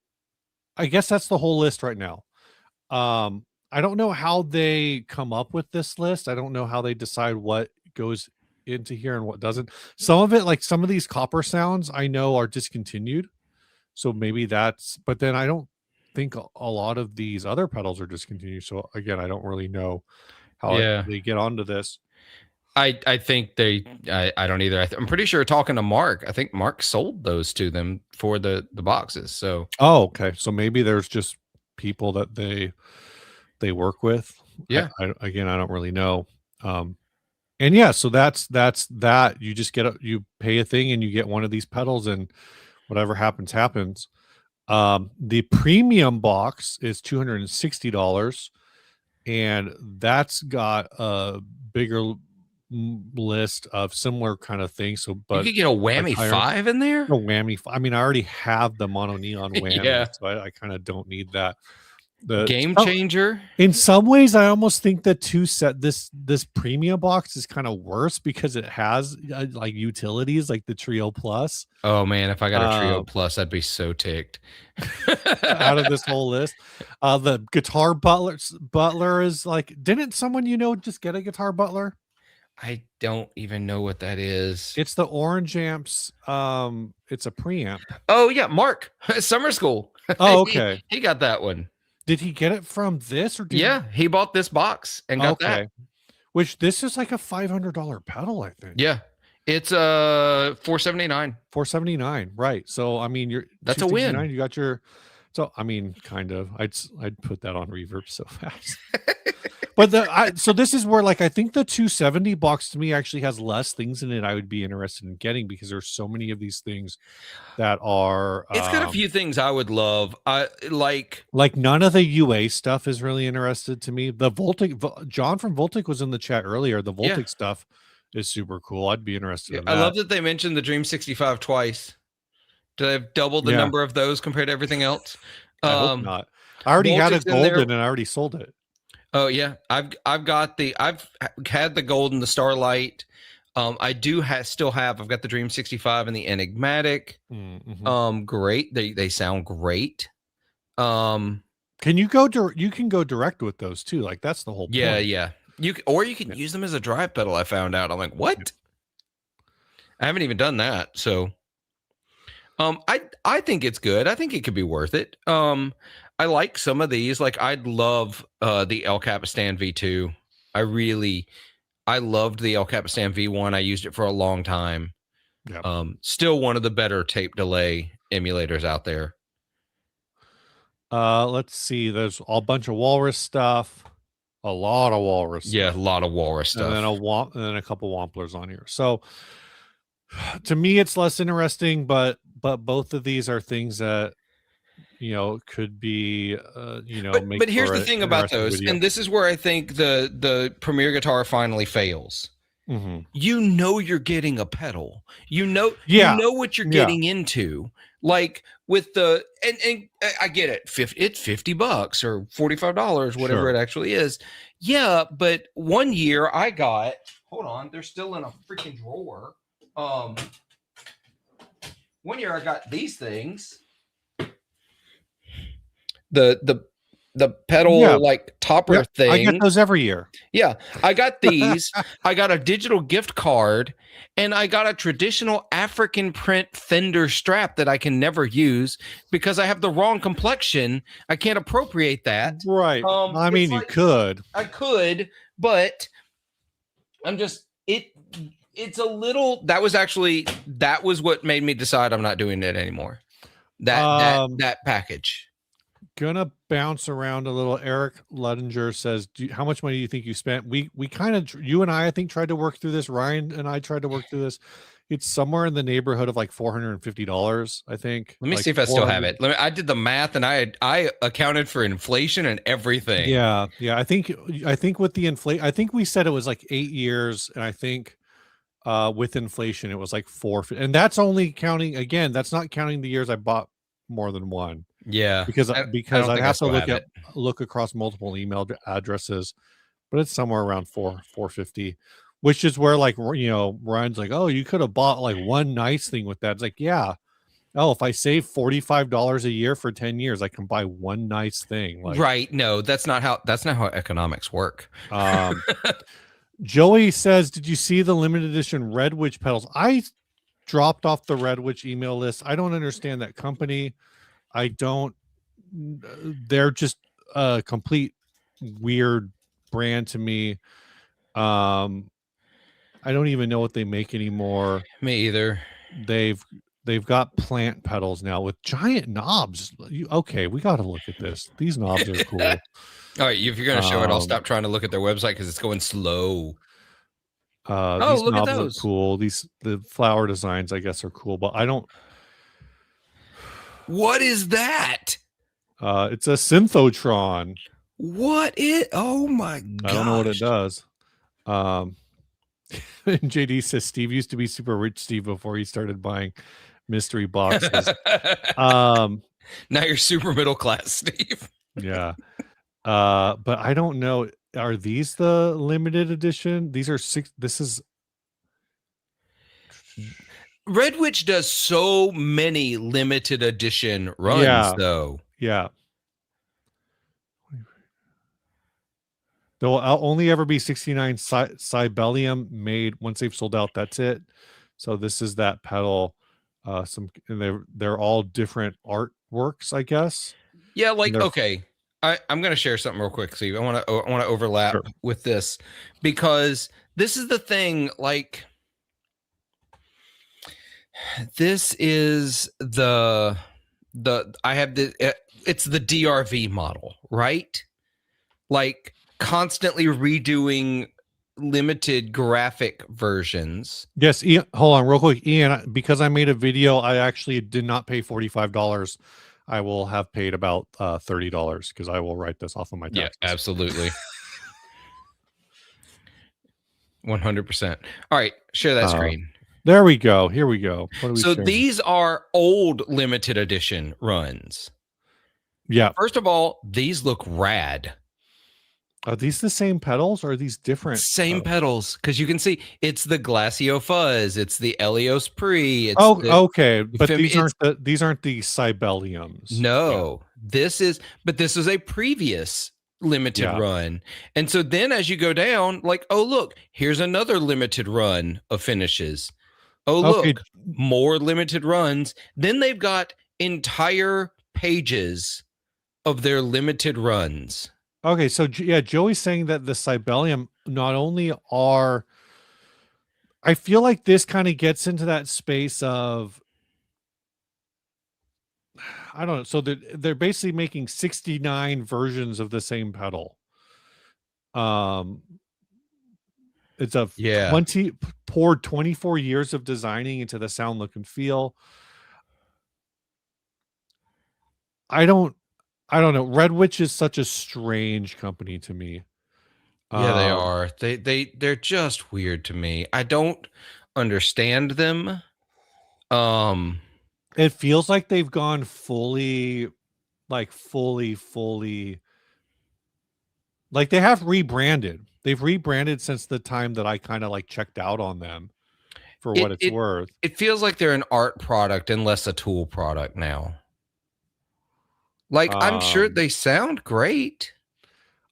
I guess that's the whole list right now. I don't know how they come up with this list. I don't know how they decide what goes into here and what doesn't. Some of it, like some of these Copper Sounds, I know are discontinued. So maybe but then I don't think a lot of these other pedals are discontinued. So again, I don't really know how they get onto this. I think I don't either. I'm pretty sure talking to Mark, I think Mark sold those to them for the boxes. So, okay. So maybe there's just people that they work with. Yeah. I don't really know. And yeah, so that's that. You just you pay a thing and you get one of these pedals, and whatever happens. The premium box is $260, and that's got a bigger list of similar kind of things. So, but you could get a whammy 5 in there. A whammy. I mean, I already have the mono neon whammy, so I kind of don't need that. The Game Changer. In some ways, I almost think that this premium box is kind of worse because it has like utilities like the Trio Plus. Oh man, if I got a Trio Plus, I'd be so ticked. Out of this whole list, the Guitar Butler is like, didn't someone just get a Guitar Butler? I don't even know what that is. It's the Orange Amps. It's a preamp. Oh yeah, Mark Summer School. Oh okay, he got that one. Did he get it from this or he bought this box and got that. Which this is like a $500 pedal, I think. Yeah. It's $479. $479, right. So I mean that's a win. You got your I mean kind of. I'd put that on reverb so fast. But so this is where like I think the 270 box to me actually has less things in it I would be interested in getting because there's so many of these things that are it's got a few things I would love. Like none of the UA stuff is really interested to me. The Voltic, John from Voltic was in the chat earlier. The Voltic stuff is super cool. I'd be interested in that. I love that they mentioned the Dream 65 twice. Do they have double the number of those compared to everything else? I hope not. I already had a golden and I already sold it. Oh yeah, I've had the golden, the Starlight. I do still have. I've got the Dream 65 and the Enigmatic. Mm-hmm. Great. They sound great. Can you can go direct with those too? Like that's the whole point. Yeah. You can use them as a drive pedal. I found out. I'm like, what? I haven't even done that. So, I think it's good. I think it could be worth it. I like some of these. Like I'd love the El Capistan V2. I loved the El Capistan V1. I used it for a long time. Yep. Still one of the better tape delay emulators out there. Let's see. There's a bunch of walrus stuff, a lot of walrus Yeah, a stuff, lot of walrus and then stuff. and then a couple wamplers on here. So to me, it's less interesting, but both of these are things that could be make But here's for the an thing about interesting those, video. and this is where I think the Premier guitar finally fails. Hmm. You know you're getting a pedal. You Yeah, know what you're yeah, getting into. Like with the and I get it. It's $50 or $45, whatever sure. it actually is. Yeah, but one year I got, hold on, they're still in a freaking drawer. One year I got these things. The Yeah, pedal like topper yeah. I get thing. those every year. Yeah, I got these. I got a digital gift card, and I got a traditional African print Fender strap that I can never use because I have the wrong complexion. I can't appropriate that. Right. I It's mean, you like could. I could, but I'm just it. It's a little. That was what made me decide I'm not doing it anymore. That package. Gonna bounce around a little. Eric Ludinger says, how much money do you think you spent? We kind of, you and I think, tried to work through this. Ryan and I tried to work through this. It's somewhere in the neighborhood of like $450, I think. Let me Like see if I still have 400. it. I did the math, and I accounted for inflation and everything. Yeah, yeah. I think with the inflation, I think we said it was like 8 years, and I think with inflation it was like four. And that's only counting, again, that's not counting the years I bought more than one. Yeah, because I because don't I'd think I have to still have it. look across multiple email addresses, but it's somewhere around 450, which is where, like, Ryan's like, oh, you could have bought like one nice thing with that. It's like, yeah, oh, if I save $45 a year for 10 years, I can buy one nice thing. Like, Right? No, that's not how economics work. um, Joey says, did you see the limited edition Red Witch pedals? I dropped off the Red Witch email list. I don't understand that company. I don't. They're just a complete weird brand to me. I don't even know what they make anymore. Me either. They've got plant pedals now with giant knobs. Okay, we got to look at this. These knobs are cool. All right, if you're going to show it, I'll stop trying to look at their website because it's going slow. These Look at knobs are those. cool. The flower designs, I guess, are cool, but I don't. What is that? It's a Synthotron. What it? Oh my god! I don't know what it does. And JD says Steve used to be super rich, Steve, before he started buying mystery boxes. Now you're super middle class, Steve. Yeah. But I don't know. Are these the limited edition? These are six. This is Red Witch does so many limited edition runs, though. Yeah. There will only ever be 69 Cybelium made. Once they've sold out, that's it. So this is that pedal. And they're all different artworks, I guess. Yeah, like, okay. I'm gonna share something real quick, Steve. I want to overlap with this because this is the thing. Like, this is the I have the it's the DRV model, right? Like, constantly redoing limited graphic versions. Yes, Ian, hold on real quick, Ian. Because I made a video, I actually did not pay $45. I will have paid about $30 because I will write this off of my taxes. Yeah, absolutely. 100%. All right, share that screen. There we go. Here we go. So these are old limited edition runs. Yeah. First of all, these look rad. Are these the same pedals or are these different? Same pedals, because you can see it's the Glacio Fuzz, it's the Elios Pre. Okay, but these aren't the Cybeliums. No, this is a previous limited run, and so then as you go down, like, oh look, here's another limited run of finishes. Oh look, more limited runs. Then they've got entire pages of their limited runs. Okay, so yeah, Joey's saying that the Cybelium not only are, I feel like this kind of gets into that space of, I don't know. So they're basically making 69 versions of the same pedal. It's a Yeah. 20 poured 24 years of designing into the sound, look, and feel. I don't know. Red Witch is such a strange company to me. Yeah, they Um, are. They're just weird to me. I don't understand them. it feels like they've gone fully, like fully, like they have rebranded. They've rebranded since the time that I kind of like checked out on them for what it it's it worth. it feels like they're an art product and less a tool product now. Like I'm sure Um, they sound great.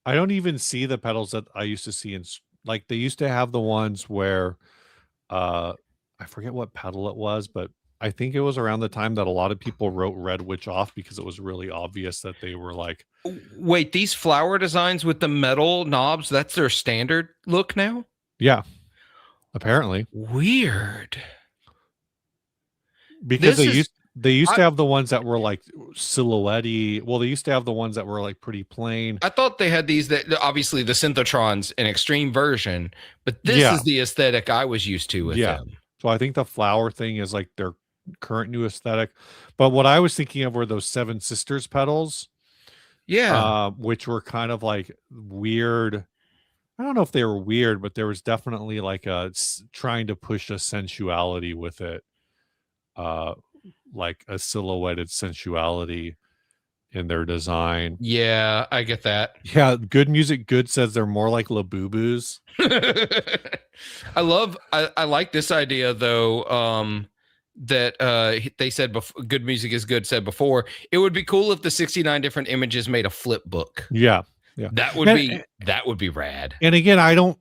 I don't even see the pedals that I used to see in like they used to have the ones where uh I forget what pedal it was, but I think it was around the time that a lot of people wrote Red Witch off because it was really obvious that they were like, Wait, these flower designs with the metal knobs, that's their standard look now? yeah, apparently. Weird. Because This is they used I, to have the ones that were like silhouette-y. Well, they used to have the ones that were like pretty plain. I thought they had these that obviously the Synthotrons an extreme version, but this Yeah. is the aesthetic I was used to with Yeah. them. So I think the flower thing is like their current new aesthetic. But what I was thinking of were those Seven Sisters pedals, Yeah. which were kind of like weird. I don't know if they were weird, but there was definitely like trying to push a sensuality with it, uh, like a silhouetted sensuality in their design. Yeah, I get that. Yeah, Good Music Good says they're more like Labubus. I like this idea though. That they said good music is good said before. It would be cool if the 69 different images made a flip book. Yeah, yeah. That would be rad. And again, I don't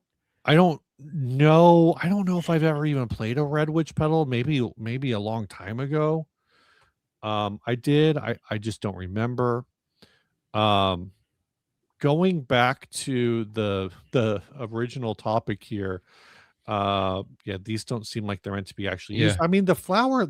know. I don't know if I've ever even played a Red Witch pedal. Maybe a long time ago. I did. I just don't remember. Um, going back to the original topic here. Yeah, these don't seem like they're meant to be actually used. Yeah. I mean,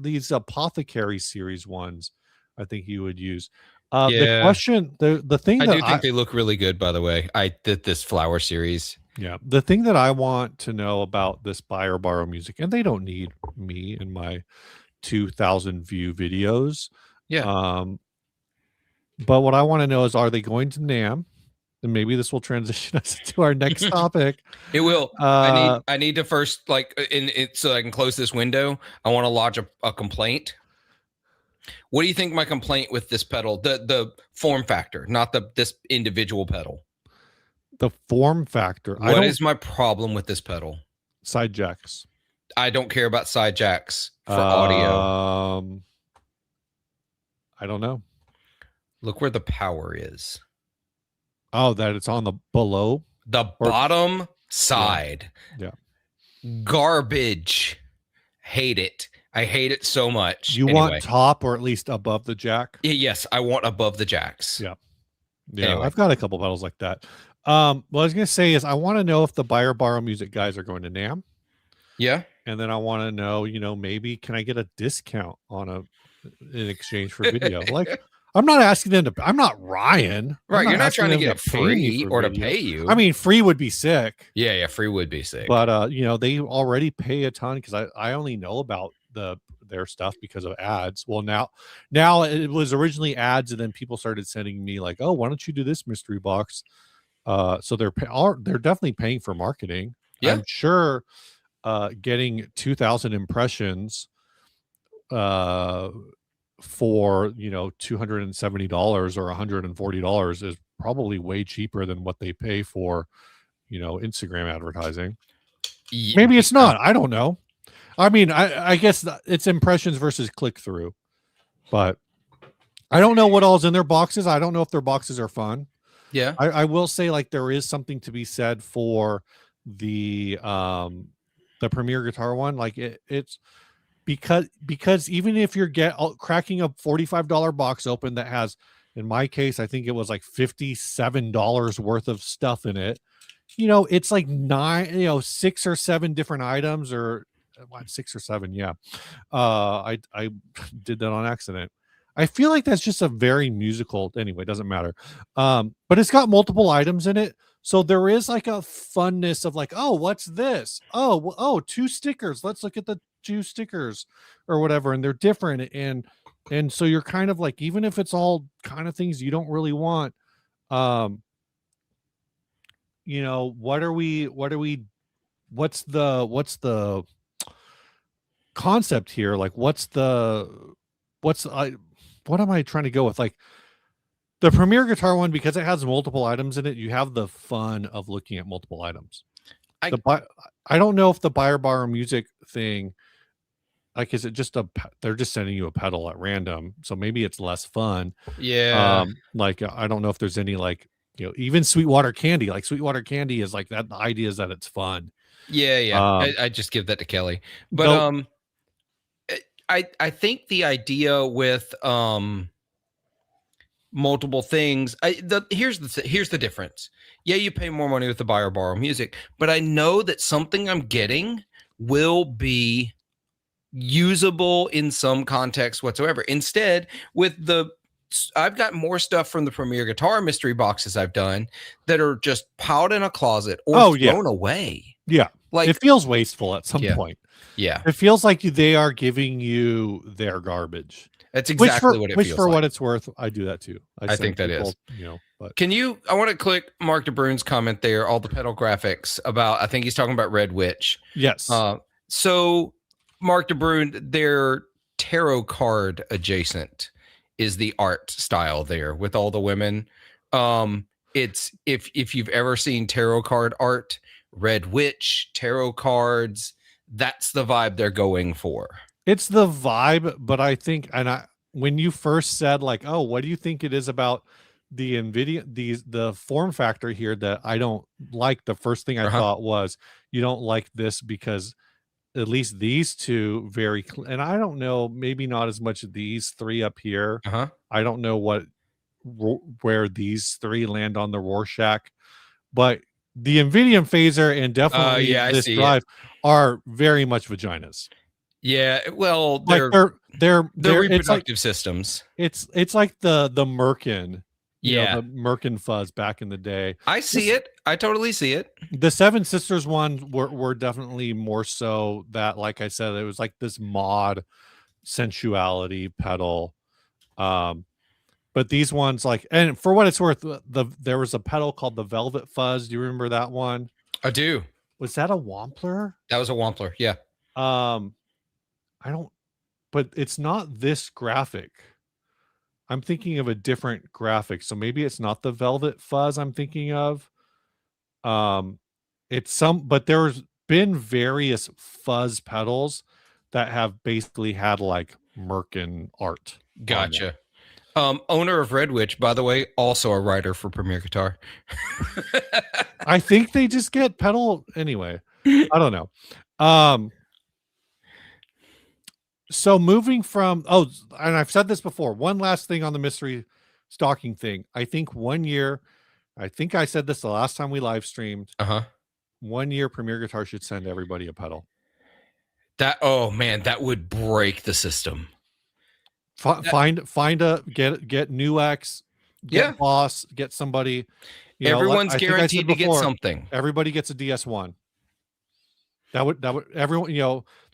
these Apothecary series ones, I think you would use. The Yeah. question, the thing I that do think they look really good, by the way. I did this flower series. yeah, the thing that I want to know about this buy or borrow music, and they don't need me in my 2,000 view videos. Yeah. But what I want to know is, are they going to NAMM? And maybe this will transition us to our next topic. It will. I need to first like in it so I can close this window. I want to lodge a complaint. What do you think my complaint with this pedal, the form factor, not this individual pedal? The form factor. What is my problem with this pedal? Side jacks. I don't care about side jacks for audio. I don't know. Look where the power is. Oh, that it's on the below? The bottom side. Yeah. Garbage. Hate it. I hate it so much. You want top or at least above the jack? Yes, I want above the jacks. Yeah. Yeah, anyway. I've got a couple pedals like that. What I was going to say is I want to know if the buy or borrow music guys are going to NAMM. Yeah. And then I want to know, maybe can I get a discount on in exchange for video? Like, I'm not asking them to. I'm not Ryan. Right. You're not trying to get it free or to pay you. I mean, free would be sick. Yeah. Free would be sick. But, they already pay a ton because I only know about their stuff because of ads. Well, now it was originally ads, and then people started sending me like, oh, why don't you do this mystery box? So they're definitely paying for marketing. Yeah. I'm sure getting 2,000 impressions for $270 or $140 is probably way cheaper than what they pay for Instagram advertising. Yeah, maybe it's not. I don't know. I mean, I guess it's impressions versus click-through, but I don't know what all's in their boxes. I don't know if their boxes are fun. Yeah. I will say, like, there is something to be said for the Premier Guitar one. Like it's because even if you're cracking a $45 box open that has, in my case, I think it was like $57 worth of stuff in it. It's like 6 or 7 different items, or 6 or 7. Yeah. I did that on accident. I feel like that's just a very musical anyway, it doesn't matter. But it's got multiple items in it. So there is like a funness of like, oh, what's this? Oh, oh, 2 stickers. Let's look at the 2 stickers or whatever. And they're different. And so you're kind of like, even if it's all kind of things you don't really want, um, what's the concept here? Like, what am I trying to go with? Like, the Premier Guitar one, because it has multiple items in it, you have the fun of looking at multiple items. I I don't know if the Buyer Bar Music thing, like, is it just they're just sending you a pedal at random, so maybe it's less fun. yeah. Like, I don't know if there's any, like, even Sweetwater Candy, like, Sweetwater Candy is like that. The idea is that it's fun. Yeah. Um, I just give that to Kelly. But though, I think the idea with multiple things, here's the difference. Yeah, you pay more money with the Buy or Borrow Music, but I know that something I'm getting will be usable in some context whatsoever. Instead, I've got more stuff from the Premier Guitar mystery boxes I've done that are just piled in a closet or thrown away. Yeah. Like, it feels wasteful at some Yeah. point. yeah, It feels like they are giving you their garbage. that's exactly what it Which feels for like. what it's worth, I do that too. I think that is. But I want to click Mark DeBruyn's comment there, all the pedal graphics about, I think he's talking about Red Witch. yes. So Mark DeBruyn, their tarot card adjacent is the art style there with all the women. It's if you've ever seen tarot card art, Red Witch, tarot cards, that's the vibe they're going for. It's the vibe, but I think, when you first said like, oh, what do you think it is about the NVIDIA, the form factor here that I don't like, the first thing I thought was, you don't like this because at least these two and I don't know, maybe not as much these 3 up here. I don't know where these 3 land on the Rorschach, but the NVIDIA phaser and definitely this drive are very much vaginas. Yeah, well, they're reproductive systems. It's like the Merkin, Yeah. the Merkin fuzz back in the day. I see it. I totally see it. The Seven Sisters one were definitely more so that, like I said, it was like this mod sensuality pedal. But these ones, like, and for what it's worth, there was a pedal called the Velvet Fuzz. Do you remember that one? I do. Was that a Wampler? That was a Wampler, yeah. I don't, but it's not this graphic. I'm thinking of a different graphic, so maybe it's not the Velvet Fuzz I'm thinking of. But there's been various fuzz pedals that have basically had like Merkin art. Gotcha. Owner of Red Witch, by the way, also a writer for Premier Guitar. I think they just get pedal anyway. I don't know. So moving from, and I've said this before, one last thing on the mystery stocking thing. I think 1 year, I think I said this the last time we live streamed. 1 year Premier Guitar should send everybody a pedal. Oh man, that would break the system. Get Nuix, get Boss, get somebody. Everyone's guaranteed to get something. Everybody gets a DS1. That would everyone,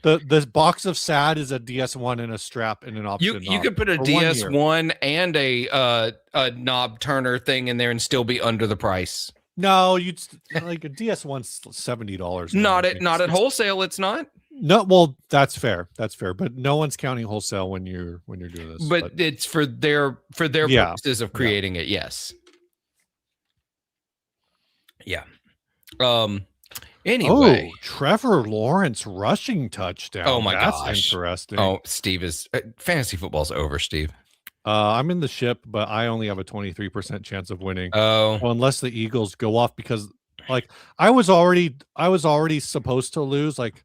the box of sad is a DS1 and a strap and an option. You could put a DS1 and a knob turner thing in there and still be under the price. No, you'd like a DS1's $70. Not at wholesale. It's not. No, well, that's fair. That's fair, but no one's counting wholesale when you're doing this. But it's for their purposes of creating it. Yes. Yeah. Anyway, Trevor Lawrence rushing touchdown. Oh my gosh, that's interesting. Oh, Steve is fantasy football's over, Steve. I'm in the ship, but I only have a 23% chance of winning. Oh, well, unless the Eagles go off, because like I was already supposed to lose. Like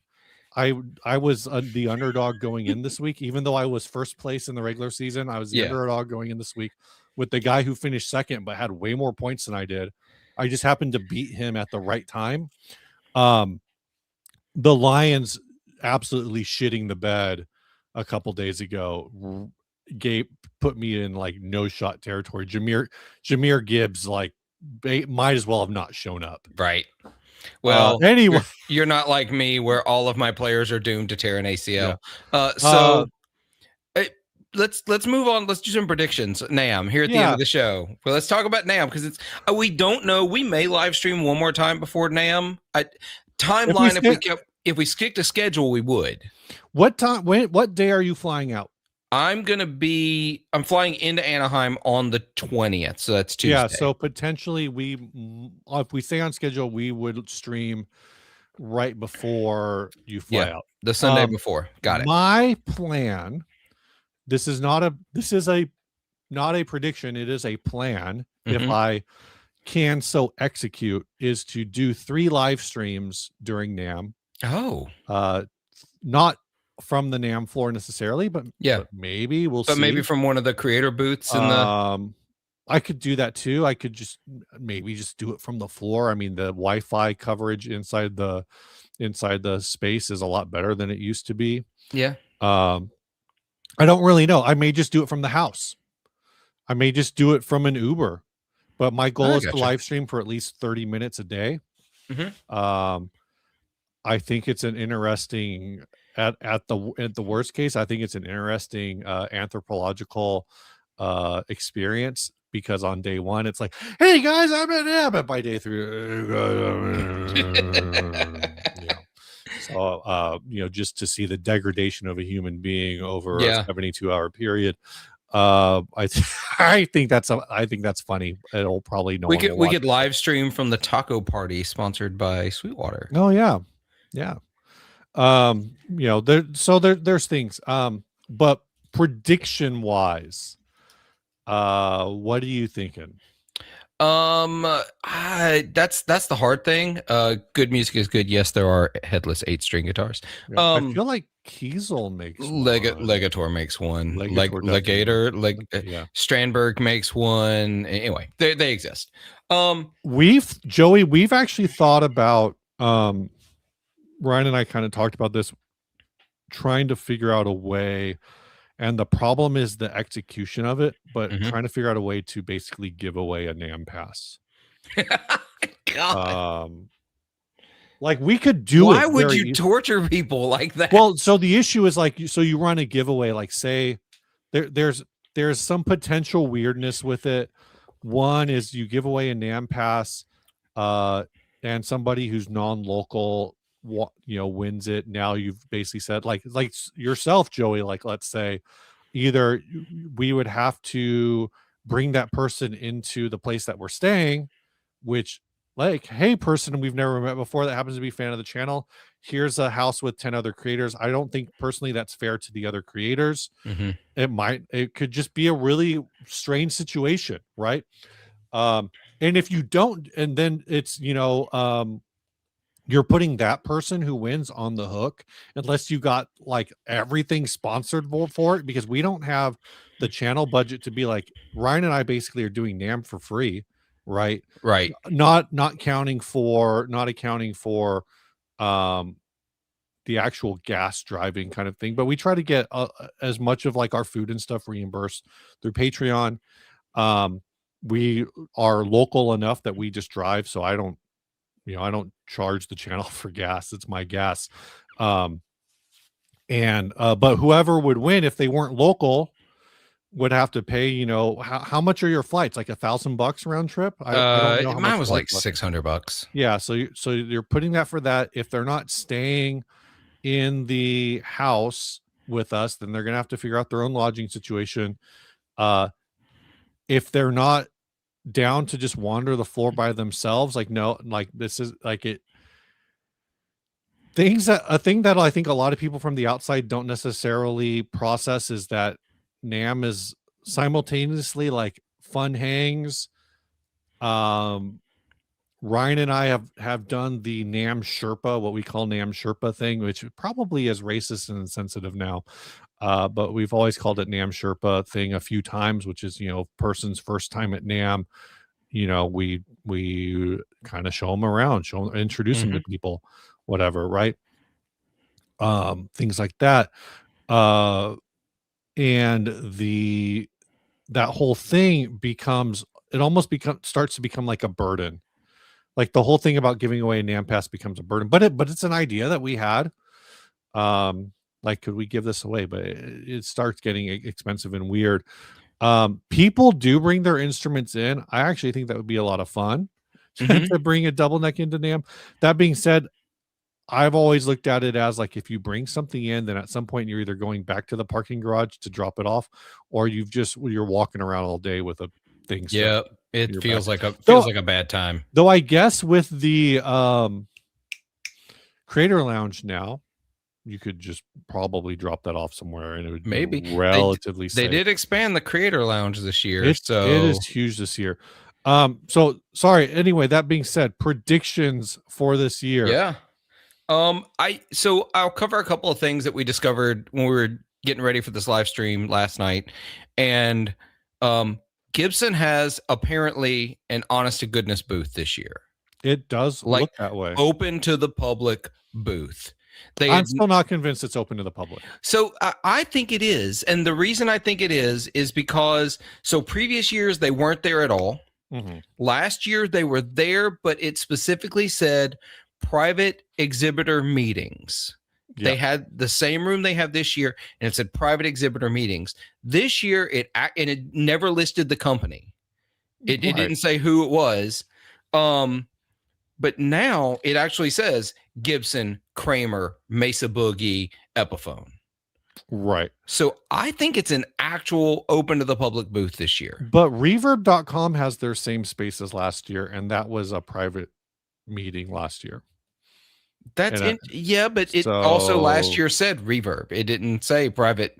I was the underdog going in this week, even though I was first place in the regular season. I was the underdog going in this week with the guy who finished second, but had way more points than I did. I just happened to beat him at the right time. The Lions absolutely shitting the bed a couple days ago. put me in like no shot territory. Jameer Gibbs like might as well have not shown up. Right. Well, anyway, you're not like me where all of my players are doomed to tear an ACL. Yeah. Let's move on. Let's do some predictions. NAMM here at the end of the show. Well, let's talk about NAMM because it's we don't know. We may live stream one more time before NAMM. Timeline. If we stick to schedule, we would. What time? What day are you flying out? I'm flying into Anaheim on the 20th, so that's Tuesday. Yeah, so potentially if we stay on schedule, we would stream right before you fly out. The Sunday before. Got it. My plan. This is not a prediction. It is a plan. Mm-hmm. If I can so execute, is to do 3 live streams during NAMM. Oh, not from the NAMM floor necessarily, but maybe we'll see. But maybe from one of the creator booths in the. I could do that too. I could just do it from the floor. I mean, the Wi-Fi coverage inside the space is a lot better than it used to be. Yeah. I don't really know. I may just do it from the house. I may just do it from an Uber. But my goal is to live stream for at least 30 minutes a day. Mm-hmm. I think it's an interesting at the worst case, I think it's an interesting anthropological experience, because on day 1 it's like, hey guys, I'm at NAMM, but by day 3 so just to see the degradation of a human being over a 72-hour period. I think that's funny. It'll probably we could live stream from the taco party sponsored by Sweetwater. Oh yeah. There's things. But prediction wise, what are you thinking? That's the hard thing. Good music is good. Yes, there are headless 8-string guitars. I feel like Kiesel makes Legator makes one. Legator, Strandberg makes one. Anyway, they exist. We've actually thought about Ryan and I kind of talked about this, trying to figure out a way, and the problem is the execution of it, but trying to figure out a way to basically give away a NAMM pass. God. Like we could do Why would you torture people like that? Well, so the issue is like, so you run a giveaway, like say there's some potential weirdness with it. One is you give away a NAMM pass, and somebody who's non-local wins it. Now you've basically said like yourself, Joey, like let's say either we would have to bring that person into the place that we're staying, which like, hey person we've never met before that happens to be a fan of the channel, here's a house with 10 other creators. I don't think personally that's fair to the other creators. It could just be a really strange situation, right? And if you don't, and then it's you're putting that person who wins on the hook unless you got like everything sponsored for it, because we don't have the channel budget to be like, Ryan and I basically are doing NAMM for free, right? Not accounting for the actual gas driving kind of thing, but we try to get as much of like our food and stuff reimbursed through Patreon. We are local enough that we just drive, so I don't charge the channel for gas. It's my gas. But whoever would win if they weren't local would have to pay, how much are your flights? Like $1,000 round trip? I don't know how mine was like $600. Yeah. So you're putting that for that. If they're not staying in the house with us, then they're going to have to figure out their own lodging situation. If they're not down to just wander the floor by themselves, like this is like it. A thing that I think a lot of people from the outside don't necessarily process is that NAMM is simultaneously like fun hangs. Ryan and I have done the NAMM Sherpa, what we call NAMM Sherpa thing, which probably is racist and insensitive now. But we've always called it NAMM Sherpa thing a few times, which is, person's first time at NAMM. We kind of show them around, introduce them to people, whatever, right? Things like that. and that whole thing starts to become like a burden. Like the whole thing about giving away a NAMM pass becomes a burden, but it's an idea that we had. Like, could we give this away? But it starts getting expensive and weird. People do bring their instruments in. I actually think that would be a lot of fun to bring a double neck into NAMM. That being said, I've always looked at it as like, if you bring something in, then at some point you're either going back to the parking garage to drop it off, or you're walking around all day with a thing. Yeah, it feels back. like a bad time. Though I guess with the Creator Lounge now, you could just probably drop that off somewhere and it would maybe be relatively safe. They did expand the Creator Lounge this year. It is huge this year. So sorry. Anyway, that being said, predictions for this year. Yeah. I'll cover a couple of things that we discovered when we were getting ready for this live stream last night. And Gibson has apparently an honest to goodness booth this year. It does look that way. Open to the public booth. I'm still not convinced it's open to the public. So I think it is. And the reason I think it is because previous years they weren't there at all. Mm-hmm. Last year they were there, but it specifically said private exhibitor meetings. Yeah. They had the same room they have this year, and it said private exhibitor meetings. This year, it never listed the company. It didn't say who it was. But now it actually says Gibson, Kramer, Mesa Boogie, Epiphone. Right. So I think it's an actual open to the public booth this year. But Reverb.com has their same space as last year, and that was a private meeting last year. But it also last year said Reverb. It didn't say private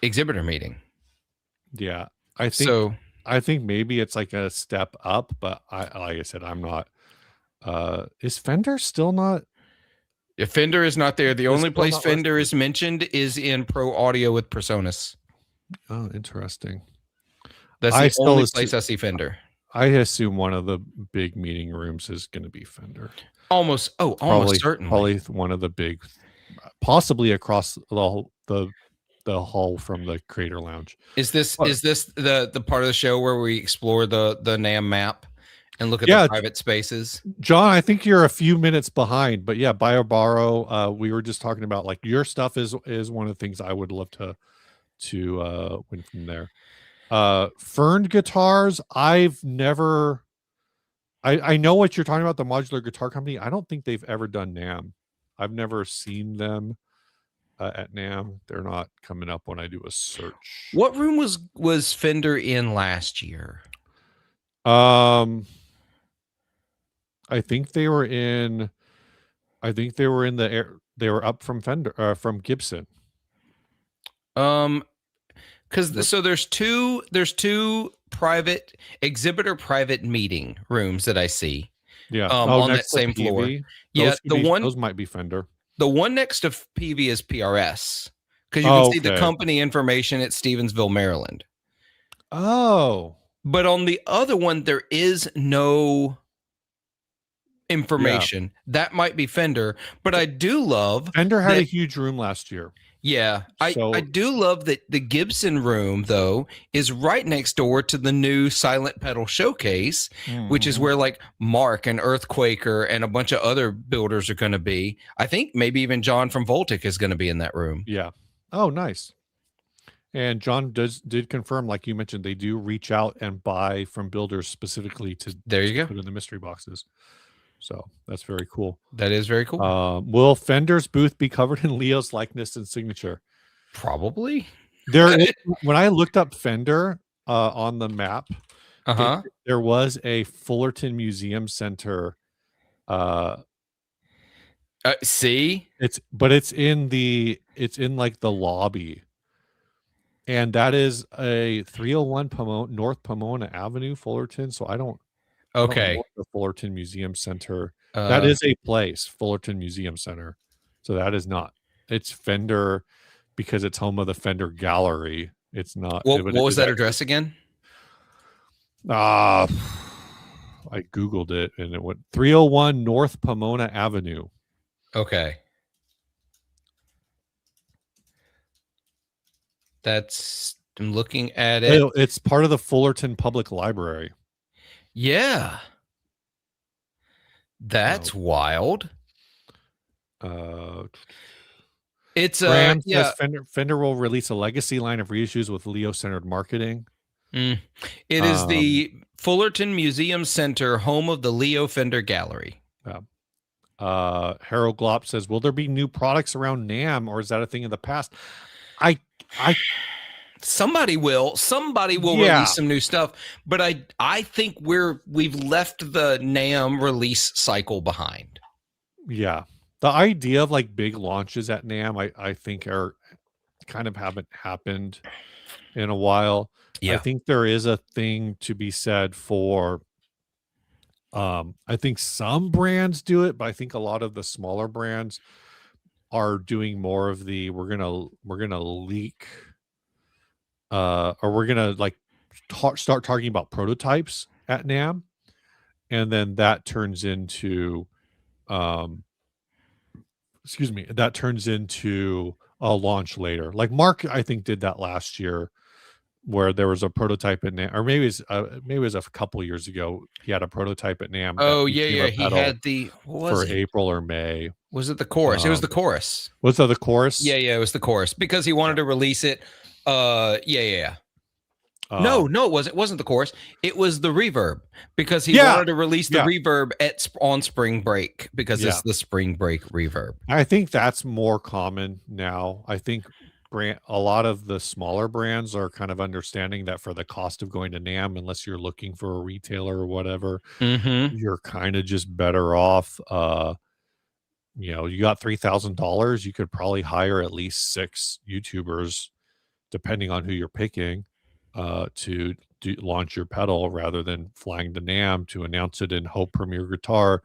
exhibitor meeting. Yeah, I think maybe it's like a step up, but like I said, I'm not. Is Fender still not? If Fender is not there, the only place Fender is mentioned is in Pro Audio with Presonus. Oh, interesting. That's the only place I see Fender. I assume one of the big meeting rooms is going to be Fender. Almost certainly. Probably one of the big, possibly across the hall from the Creator Lounge. Is this the part of the show where we explore the NAMM map and look at the private spaces? John, I think you're a few minutes behind, but yeah, buy or borrow. We were just talking about like your stuff is one of the things I would love to win from there. Fern guitars, I've never. I know what you're talking about, the Modular Guitar Company. I don't think they've ever done NAMM. I've never seen them at NAMM. They're not coming up when I do a search. What room was Fender in last year? I think they were in the air. They were up from Fender, from Gibson. Because there's two private meeting rooms that I see. Yeah, on that same floor. Those might be Fender. The one next to PV is PRS because you can see the company information at Stevensville, Maryland. Oh, but on the other one there is no information. Yeah. That might be Fender, but I do love Fender had a huge room last year. Yeah, I do love that the Gibson room, though, is right next door to the new Silent Pedal Showcase, which is where like Mark and Earthquaker and a bunch of other builders are going to be. I think maybe even John from Voltic is going to be in that room. Yeah. Oh, nice. And John did confirm, like you mentioned, they do reach out and buy from builders specifically to put in the mystery boxes. So that's very cool. That is very cool. Will Fender's booth be covered in Leo's likeness and signature? Probably. When I looked up Fender on the map, there was a Fullerton Museum Center. See, it's in like the lobby, and that is a 301 North Pomona Avenue, Fullerton. So I don't. Okay. The Fullerton Museum Center. That is a place, Fullerton Museum Center. So that is not. It's Fender because it's home of the Fender Gallery. It's not. What was that address again? I Googled it and it went 301 North Pomona Avenue. Okay. I'm looking at it. It's part of the Fullerton Public Library. Yeah. That's wild. It's Brand yeah. says Fender will release a legacy line of reissues with Leo-centered marketing. It is the Fullerton Museum Center, home of the Leo Fender Gallery. Harold Glop says, will there be new products around NAMM, or is that a thing in the past? Somebody will release some new stuff, but I think we've left the NAMM release cycle behind. Yeah. The idea of like big launches at NAMM, I think are kind of haven't happened in a while. Yeah. I think there is a thing to be said for I think some brands do it, but I think a lot of the smaller brands are doing more of the we're gonna leak or we're gonna like start talking about prototypes at NAMM, and then that turns into that turns into a launch later. Like Mark, I think, did that last year, where there was a prototype at NAMM, or maybe it was a couple years ago. He had a prototype at NAMM. Oh yeah. He had the April or May. Was it the Chorus? It was the Chorus. Was that the Chorus? Yeah, it was the Chorus because he wanted to release it. Yeah. No, it wasn't. It wasn't the Chorus. It was the Reverb because he wanted to release the Reverb on spring break because it's the spring break Reverb. I think that's more common now. I think a lot of the smaller brands are kind of understanding that for the cost of going to NAMM, unless you're looking for a retailer or whatever, you're kind of just better off. You got $3,000, you could probably hire at least 6 YouTubers, depending on who you're picking, to launch your pedal, rather than flying to NAMM to announce it and hope Premier Guitar,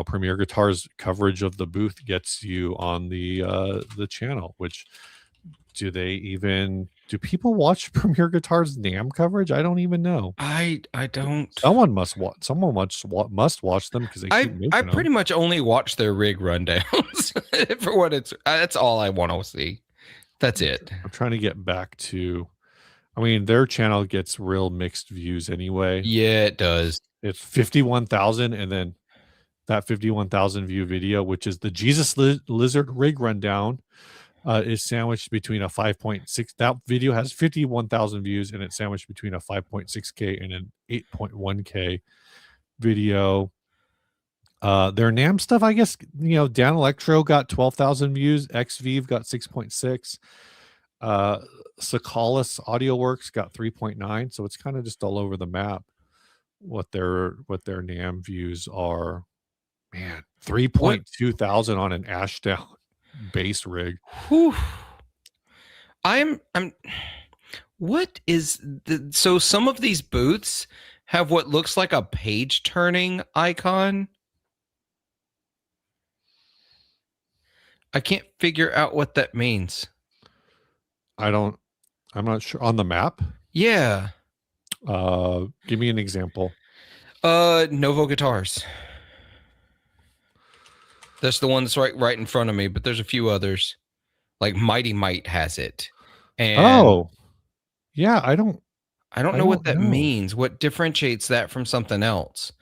Premier Guitar's coverage of the booth gets you on the channel. Which, do people watch Premier Guitar's NAMM coverage? I don't even know. I don't. Someone must watch them, because I pretty much only watch their rig rundowns for what it's. That's all I want to see. That's it. I'm trying to get back to. I mean, their channel gets real mixed views anyway. Yeah, it does. It's 51,000, and then that 51,000 view video, which is the Jesus Lizard rig rundown, is sandwiched between a 5.6. That video has 51,000 views, and it's sandwiched between a 5.6K and an 8.1K video. Their NAMM stuff, I guess, Dan Electro got 12,000 views. XVive got 6.6. Sakalis AudioWorks got 3.9. So it's kind of just all over the map what their NAMM views are. Man, 3.2 thousand on an Ashdown bass rig. Whew. What is so some of these booths have what looks like a page turning icon. I can't figure out what that means. I'm not sure. On the map? Yeah. Give me an example. Novo Guitars. That's the one that's right in front of me, but there's a few others. Like Mighty Might has it. And yeah, I don't know what that means. What differentiates that from something else?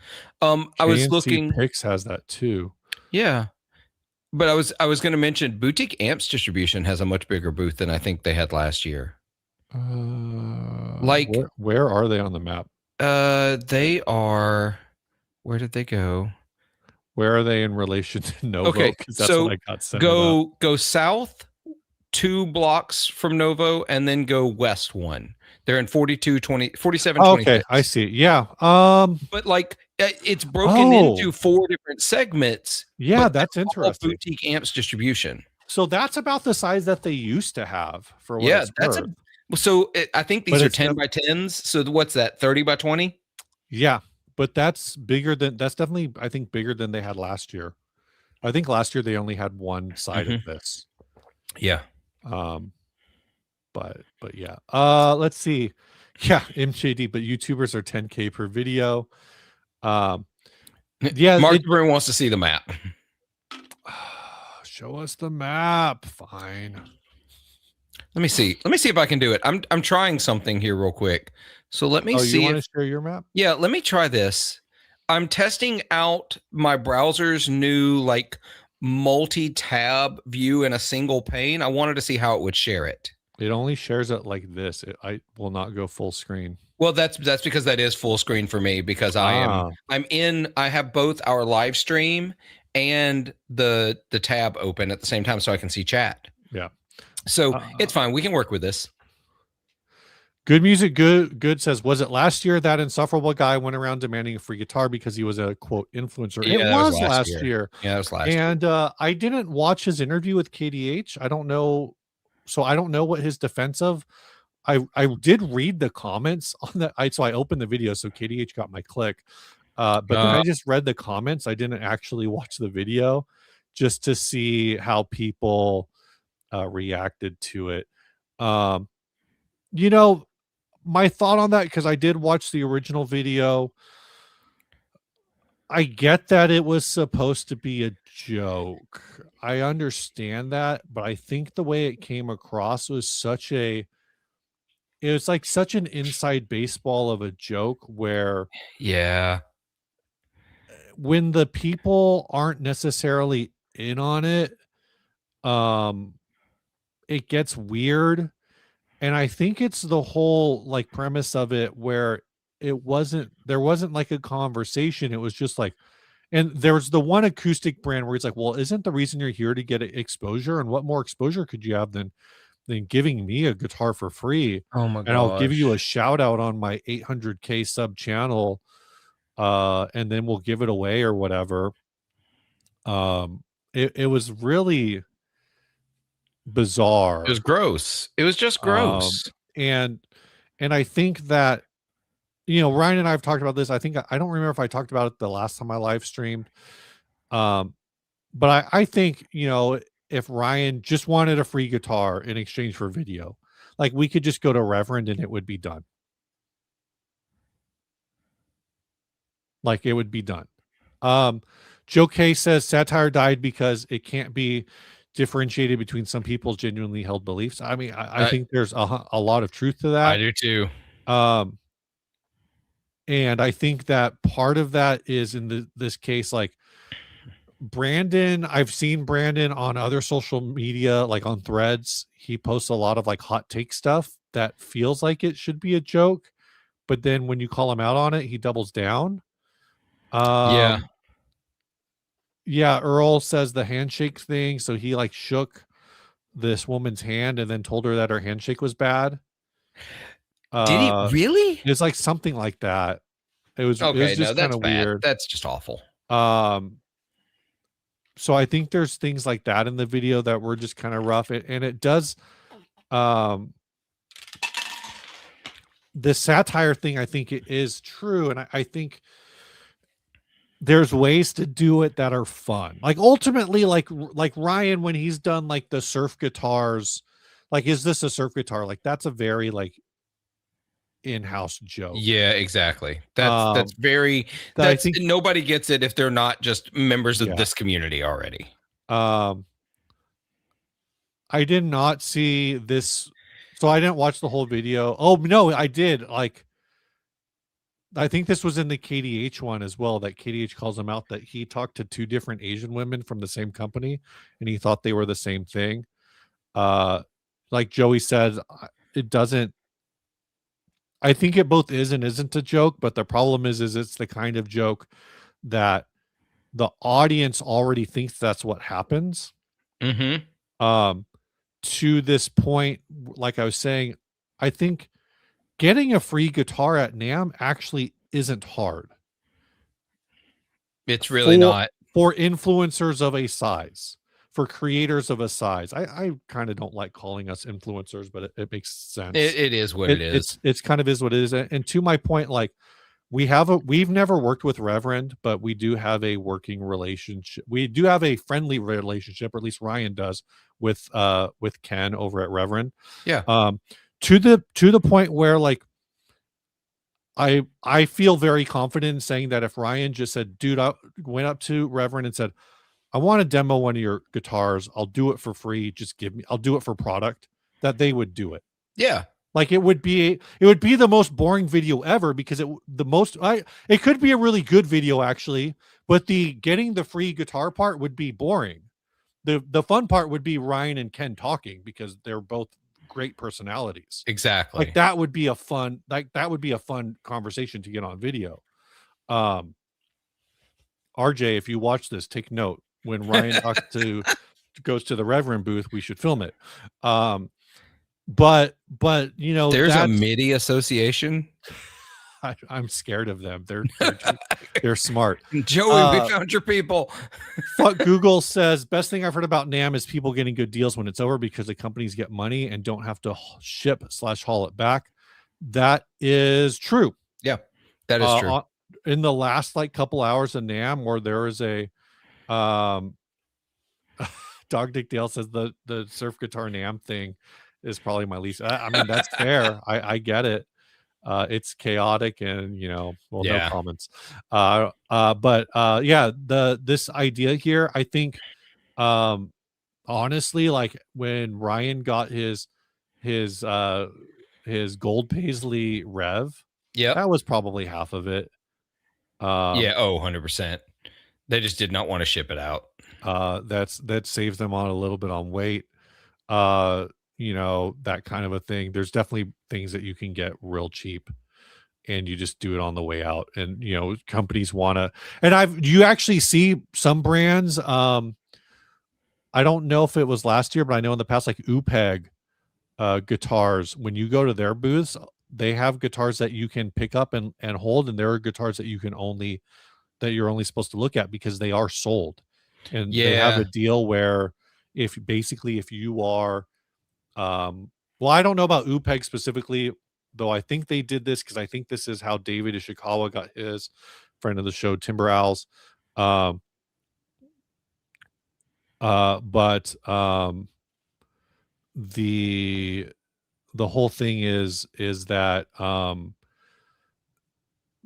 I was looking. Pix has that too. Yeah. But I was going to mention Boutique Amps Distribution has a much bigger booth than I think they had last year. Where are they on the map? They are. Where did they go? Where are they in relation to Novo? Okay, That's what I got sent go south 2 blocks from Novo, and then go west 1. They're in 47. Okay, I see. Yeah. But like it's broken into 4 different segments. Yeah, that's interesting. Boutique Amps Distribution. So that's about the size that they used to have for what it's worth. I think these are 10 by 10s. So what's that? 30 by 20? Yeah, but that's definitely, I think, bigger than they had last year. I think last year they only had one side of this. Yeah. But yeah. Let's see. Yeah, MJD, but YouTubers are 10K per video. Yeah, Mark Broom wants to see the map. Show us the map. Fine. Let me see. Let me see if I can do it. I'm trying something here real quick. So let me Oh, you see want if to share your map? yeah, let me try this. I'm testing out my browser's new like multi-tab view in a single pane. I wanted to see how it would share it. It only shares it like this. I will not go full screen. Well, that's because that is full screen for me because I have both our live stream and the tab open at the same time so I can see chat. Yeah. So it's fine. We can work with this. Good Music Good says, was it last year that insufferable guy went around demanding a free guitar because he was a quote influencer? Yeah, It that was last year. Yeah, it was last year. And I didn't watch his interview with KDH. I don't know. So I don't know what his defense of. I did read the comments on that. So I opened the video. So KDH got my click. But then I just read the comments. I didn't actually watch the video just to see how people reacted to it. You know, my thought on that, because I did watch the original video. I get that it was supposed to be a joke. I understand that, but I think the way it came across was it was like such an inside baseball of a joke where yeah, when the people aren't necessarily in on it, it gets weird. And I think it's the whole like premise of it where there wasn't like a conversation. It was just like, and there's the one acoustic brand where it's like, well, isn't the reason you're here to get exposure? And what more exposure could you have than giving me a guitar for free? oh my god, and I'll give you a shout out on my 800K sub channel, and then we'll give it away or whatever. It was really bizarre. It was gross. It was just gross. And I think that, Ryan and I have talked about this. I think I don't remember if I talked about it the last time I live streamed. But I think, if Ryan just wanted a free guitar in exchange for video, like we could just go to Reverend and it would be done. Like it would be done. Joe K says satire died because it can't be differentiated between some people's genuinely held beliefs. I mean, I think there's a lot of truth to that. I do too. And I think that part of that is in this case, like Brandon, I've seen Brandon on other social media, like on Threads. He posts a lot of like hot take stuff that feels like it should be a joke, but then when you call him out on it, he doubles down. Yeah. Yeah, Earl says the handshake thing. So he like shook this woman's hand and then told her that her handshake was bad. Did he really? It's like something like that. It was okay. It was just no, kind that's of bad. weird. That's just awful. So I think there's things like that in the video that were just kind of rough. And it does, the satire thing, I think it is true. And I think there's ways to do it that are fun. Like ultimately, like Ryan, when he's done like the surf guitars, like, is this a surf guitar? Like that's a very like in-house joke. Yeah, exactly. That's very, I think nobody gets it if they're not just members of this community already. I did not see this, so I didn't watch the whole video. Oh no, I did. Like, I think this was in the KDH one as well, that KDH calls him out that he talked to 2 different Asian women from the same company and he thought they were the same thing. Like Joey said, it doesn't, I think it both is and isn't a joke, but the problem is it's the kind of joke that the audience already thinks that's what happens. To this point, like I was saying, I think getting a free guitar at NAMM actually isn't hard. It's really not. For influencers of a size, for creators of a size. I kind of don't like calling us influencers, but it makes sense. It is what it is. It's kind of is what it is. And to my point, like we've never worked with Reverend, but we do have a working relationship. We do have a friendly relationship, or at least Ryan does, with Ken over at Reverend. Yeah. To the point where like I feel very confident in saying that if Ryan just said, dude, I went up to Reverend and said, I want to demo one of your guitars, I'll do it for free. Just give me, I'll do it for product, that they would do it. Yeah. Like it would be the most boring video ever because it could be a really good video actually, but the getting the free guitar part would be boring. The fun part would be Ryan and Ken talking because they're both great personalities. Exactly. Like that would be a fun conversation to get on video. RJ, if you watch this, take note. When Ryan goes to the Reverend booth, we should film it. But there's a MIDI association. I'm scared of them. They're smart. Joey, we found your people. Google says best thing I've heard about NAMM is people getting good deals when it's over because the companies get money and don't have to ship/haul it back. That is true. Yeah, that is true. In the last couple hours of NAMM, where there is a Dog Dick Dale says the surf guitar NAMM thing is probably my least. I mean, that's fair. I get it. It's chaotic and no comments. But this idea here, I think, honestly, like when Ryan got his gold Paisley Rev, that was probably half of it. 100%. They just did not want to ship it out. That saves them on a little bit on weight. That kind of a thing. There's definitely things that you can get real cheap and you just do it on the way out. And, companies want to, and you actually see some brands. I don't know if it was last year, but I know in the past, like UPEG guitars, when you go to their booths, they have guitars that you can pick up and hold. And there are guitars that you're only supposed to look at because they are sold. And they have a deal where if you are, well, I don't know about UPEG specifically, though I think they did this because I think this is how David Ishikawa got his, friend of the show, Timber Owls. But the whole thing is that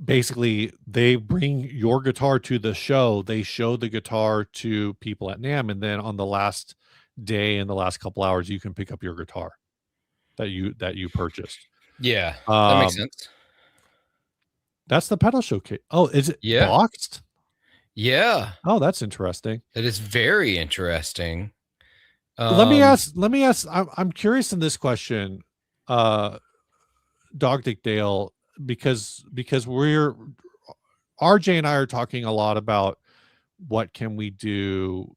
basically they bring your guitar to the show, they show the guitar to people at NAMM, and then on the last day in the last couple hours you can pick up your guitar that you purchased. That makes sense. That's the pedal showcase. Oh, is it boxed? Oh, that's interesting. That is very interesting. Let me ask I'm curious in this question, Dog Dick Dale, because RJ and I are talking a lot about what can we do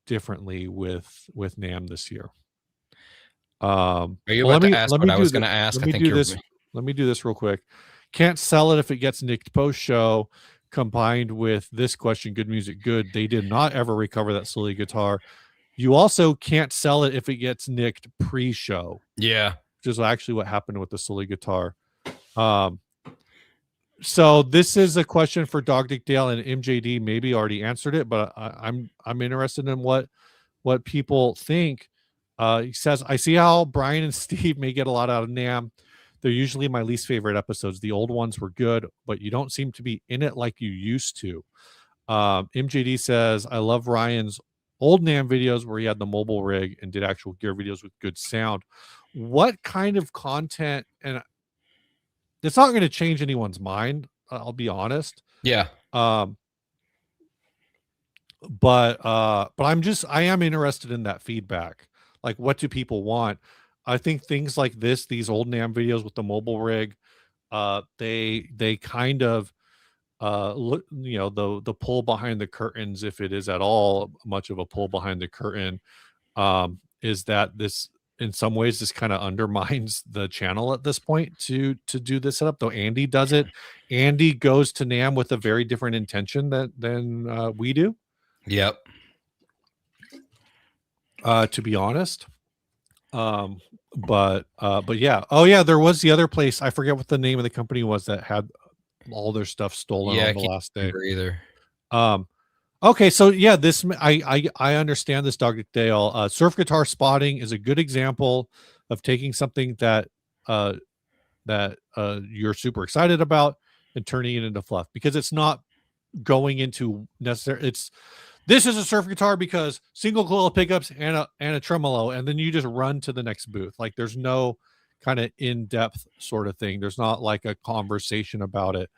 differently with NAMM this year. Are you about to ask what I was going to ask? Let me do this real quick. Can't sell it if it gets nicked post show. Combined with this question, good music, good. They did not ever recover that silly guitar. You also can't sell it if it gets nicked pre-show. Yeah, which is actually what happened with the silly guitar. So this is a question for Dog Dick Dale, and MJD maybe already answered it, but I'm interested in what people think. He says, I see how Brian and Steve may get a lot out of NAMM. They're usually my least favorite episodes. The old ones were good, but you don't seem to be in it like you used to. MJD says, I love Ryan's old NAMM videos where he had the mobile rig and did actual gear videos with good sound. What kind of content, and it's not going to change anyone's mind, I'll be honest. But I am interested in that feedback. Like, what do people want? I think things like these old NAMM videos with the mobile rig, they kind of look, the pull behind the curtains, if it is at all much of a pull behind the curtain, is that this, in some ways, this kind of undermines the channel at this point to do this setup. Though Andy does it. Andy goes to NAMM with a very different intention than we do. Yep. To be honest. But yeah. Oh yeah, there was the other place. I forget what the name of the company was that had all their stuff stolen on the last day. Either. Okay, so yeah, this I understand this, Dog Dick Dale. Surf guitar spotting is a good example of taking something that you're super excited about and turning it into fluff, because it's not going into necessary. It's this is a surf guitar because single coil pickups and a tremolo, and then you just run to the next booth. Like there's no kind of in-depth sort of thing. There's not like a conversation about it.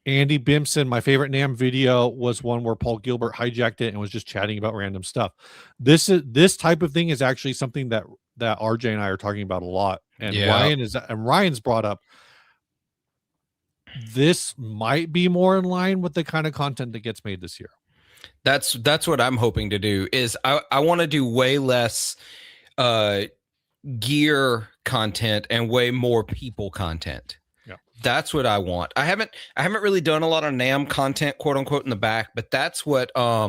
Andy Bimson, my favorite NAMM video was one where Paul Gilbert hijacked it and was just chatting about random stuff. This type of thing is actually something that RJ and I are talking about a lot. And Ryan's brought up, this might be more in line with the kind of content that gets made this year. That's what I'm hoping to do. Is I want to do way less gear content and way more people content. Yeah, that's what I want. I haven't really done a lot of NAMM content, quote unquote, in the back, but that's what I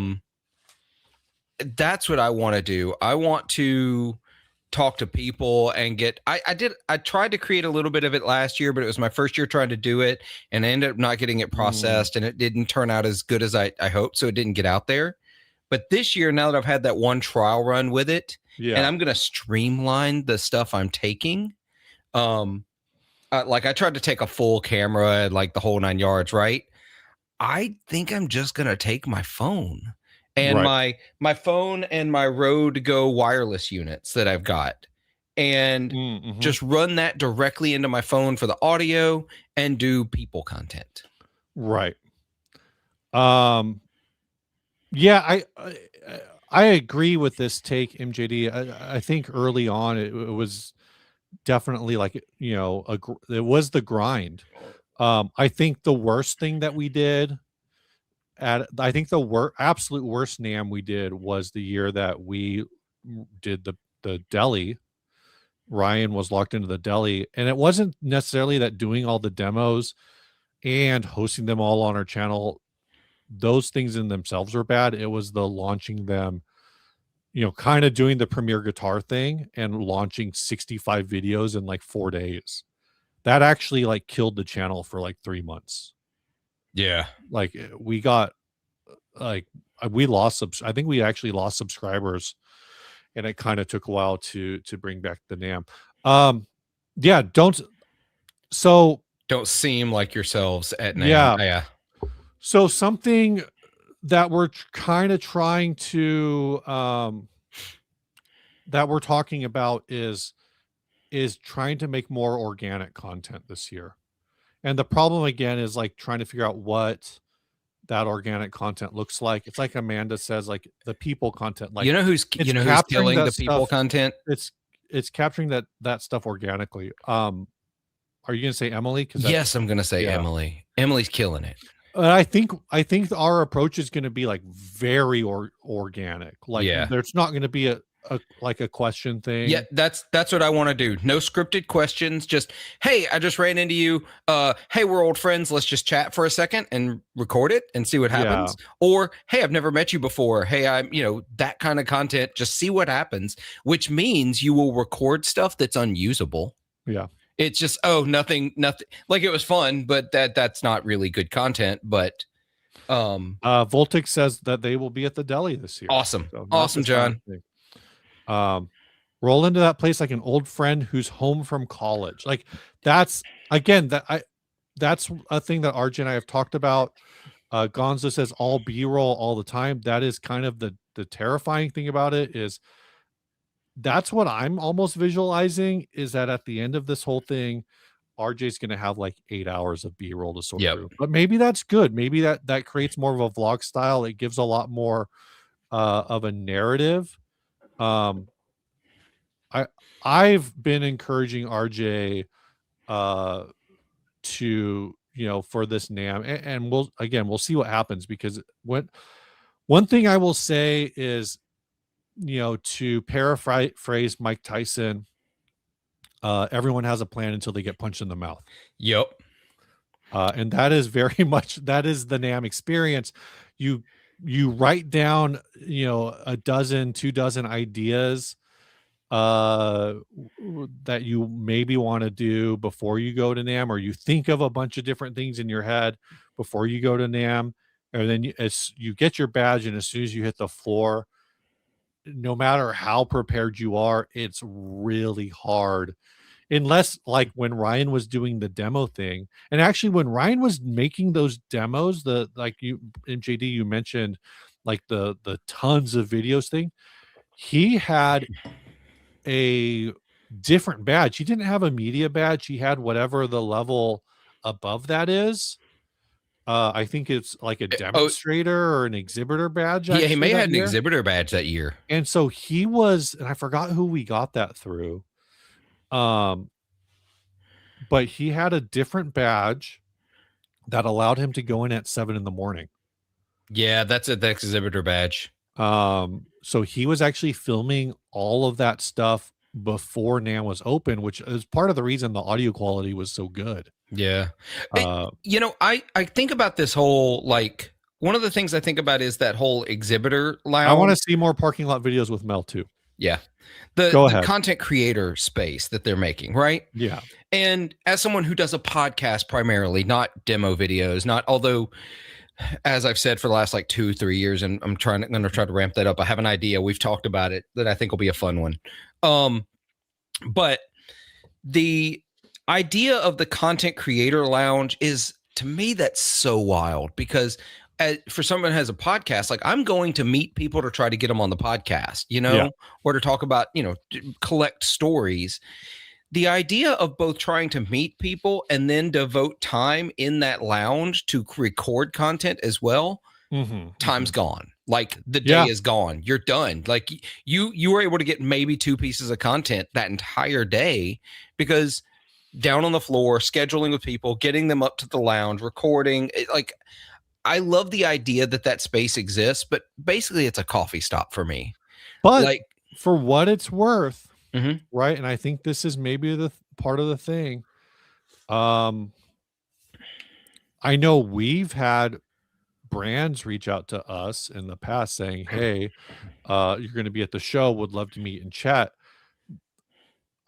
want to do. I want to talk to people and get I tried to create a little bit of it last year, but it was my first year trying to do it, and I ended up not getting it processed, and it didn't turn out as good as I hoped, so it didn't get out there. But this year, now that I've had that one trial run with it, and I'm gonna streamline the stuff I'm taking. Like I tried to take a full camera and like the whole 9 yards, right? I think I'm just gonna take my phone. And my phone and my Rode Go wireless units that I've got, and just run that directly into my phone for the audio and do people content. Right. Yeah, I agree with this take, MJD. I think early on it was definitely like, you know, it was the grind. I think the worst thing that we did I think the absolute worst NAMM we did was the year that we did the deli. Ryan was locked into the deli, and it wasn't necessarily that doing all the demos and hosting them all on our channel, those things in themselves were bad. It was the launching them, you know, kind of doing the Premier Guitar thing and launching 65 videos in like 4 days. That actually like killed the channel for like 3 months. Yeah. Like we got like we lost I think we actually lost subscribers, and it kind of took a while to bring back the NAMM. Yeah, don't seem like yourselves at NAMM. Yeah. So something that we're kind of trying to that we're talking about is trying to make more organic content this year. And the problem again is like trying to figure out what that organic content looks like. It's like Amanda says, like the people content, like who's killing the people content? It's capturing that stuff organically. Are you gonna say Emily? Yes, I'm gonna say Emily. Emily's killing it. I think our approach is gonna be like very organic. Like there's not gonna be a question thing. Yeah, that's what I want to do. No scripted questions. Just, hey, I just ran into you. Hey, we're old friends. Let's just chat for a second and record it and see what happens. Yeah. Or, hey, I've never met you before. Hey, I'm, that kind of content. Just see what happens, which means you will record stuff that's unusable. Yeah. It's just, nothing. Like it was fun, but that's not really good content. But Voltic says that they will be at the deli this year. Awesome. So awesome, John. Roll into that place like an old friend who's home from college. Like that's a thing that RJ and I have talked about. Gonzo says all B-roll all the time. That is kind of the terrifying thing about it, is that's what I'm almost visualizing, is that at the end of this whole thing, RJ's going to have like 8 hours of B-roll to sort through. But maybe that's good. Maybe that creates more of a vlog style. It gives a lot more of a narrative. I've been encouraging RJ to, for this NAMM, and we'll see what happens, because one thing I will say is, to paraphrase Mike Tyson, everyone has a plan until they get punched in the mouth. Yep. And that is very much, that is the NAMM experience. You write down, a dozen, 2 dozen ideas that you maybe want to do before you go to NAMM, or you think of a bunch of different things in your head before you go to NAMM, and then you get your badge, and as soon as you hit the floor, no matter how prepared you are, it's really hard unless like when Ryan was doing the demo thing. And actually when Ryan was making those demos, the like you and JD, you mentioned like the tons of videos thing, he had a different badge. He didn't have a media badge. He had whatever the level above that is. I think it's like a Oh, demonstrator or an exhibitor badge. yeah, he may have that had an year. exhibitor badge that year. And so he was, and I forgot who we got that through. But he had a different badge that allowed him to go in at 7 a.m. Yeah, that's the exhibitor badge. So he was actually filming all of that stuff before NAMM was open, which is part of the reason the audio quality was so good. Yeah. You know, I think about this whole, like, one of the things I think about is that whole exhibitor lounge. I want to see more parking lot videos with Mel too. Yeah. Go The ahead. content creator space that they're making, right? Yeah. And as someone who does a podcast primarily, not demo videos, not, although as I've said for the last like 2-3 years, and I'm going to try to ramp that up. I have an idea. We've talked about it that I think will be a fun one. But the idea of the content creator lounge is, to me, that's so wild, because for someone who has a podcast, like, I'm going to meet people to try to get them on the podcast, you know, Yeah. or to talk about, you know, collect stories. The idea of both trying to meet people and then devote time in that lounge to record content as well, time's gone. Like, the day is gone. You're done. Like, you were able to get maybe 2 pieces of content that entire day, because down on the floor, scheduling with people, getting them up to the lounge, recording. Like, I love the idea that that space exists, but basically it's a coffee stop for me. But like, for what it's worth, Mhm. right? And I think this is maybe the part of the thing. I know we've had brands reach out to us in the past saying, "Hey, you're going to be at the show. Would love to meet and chat."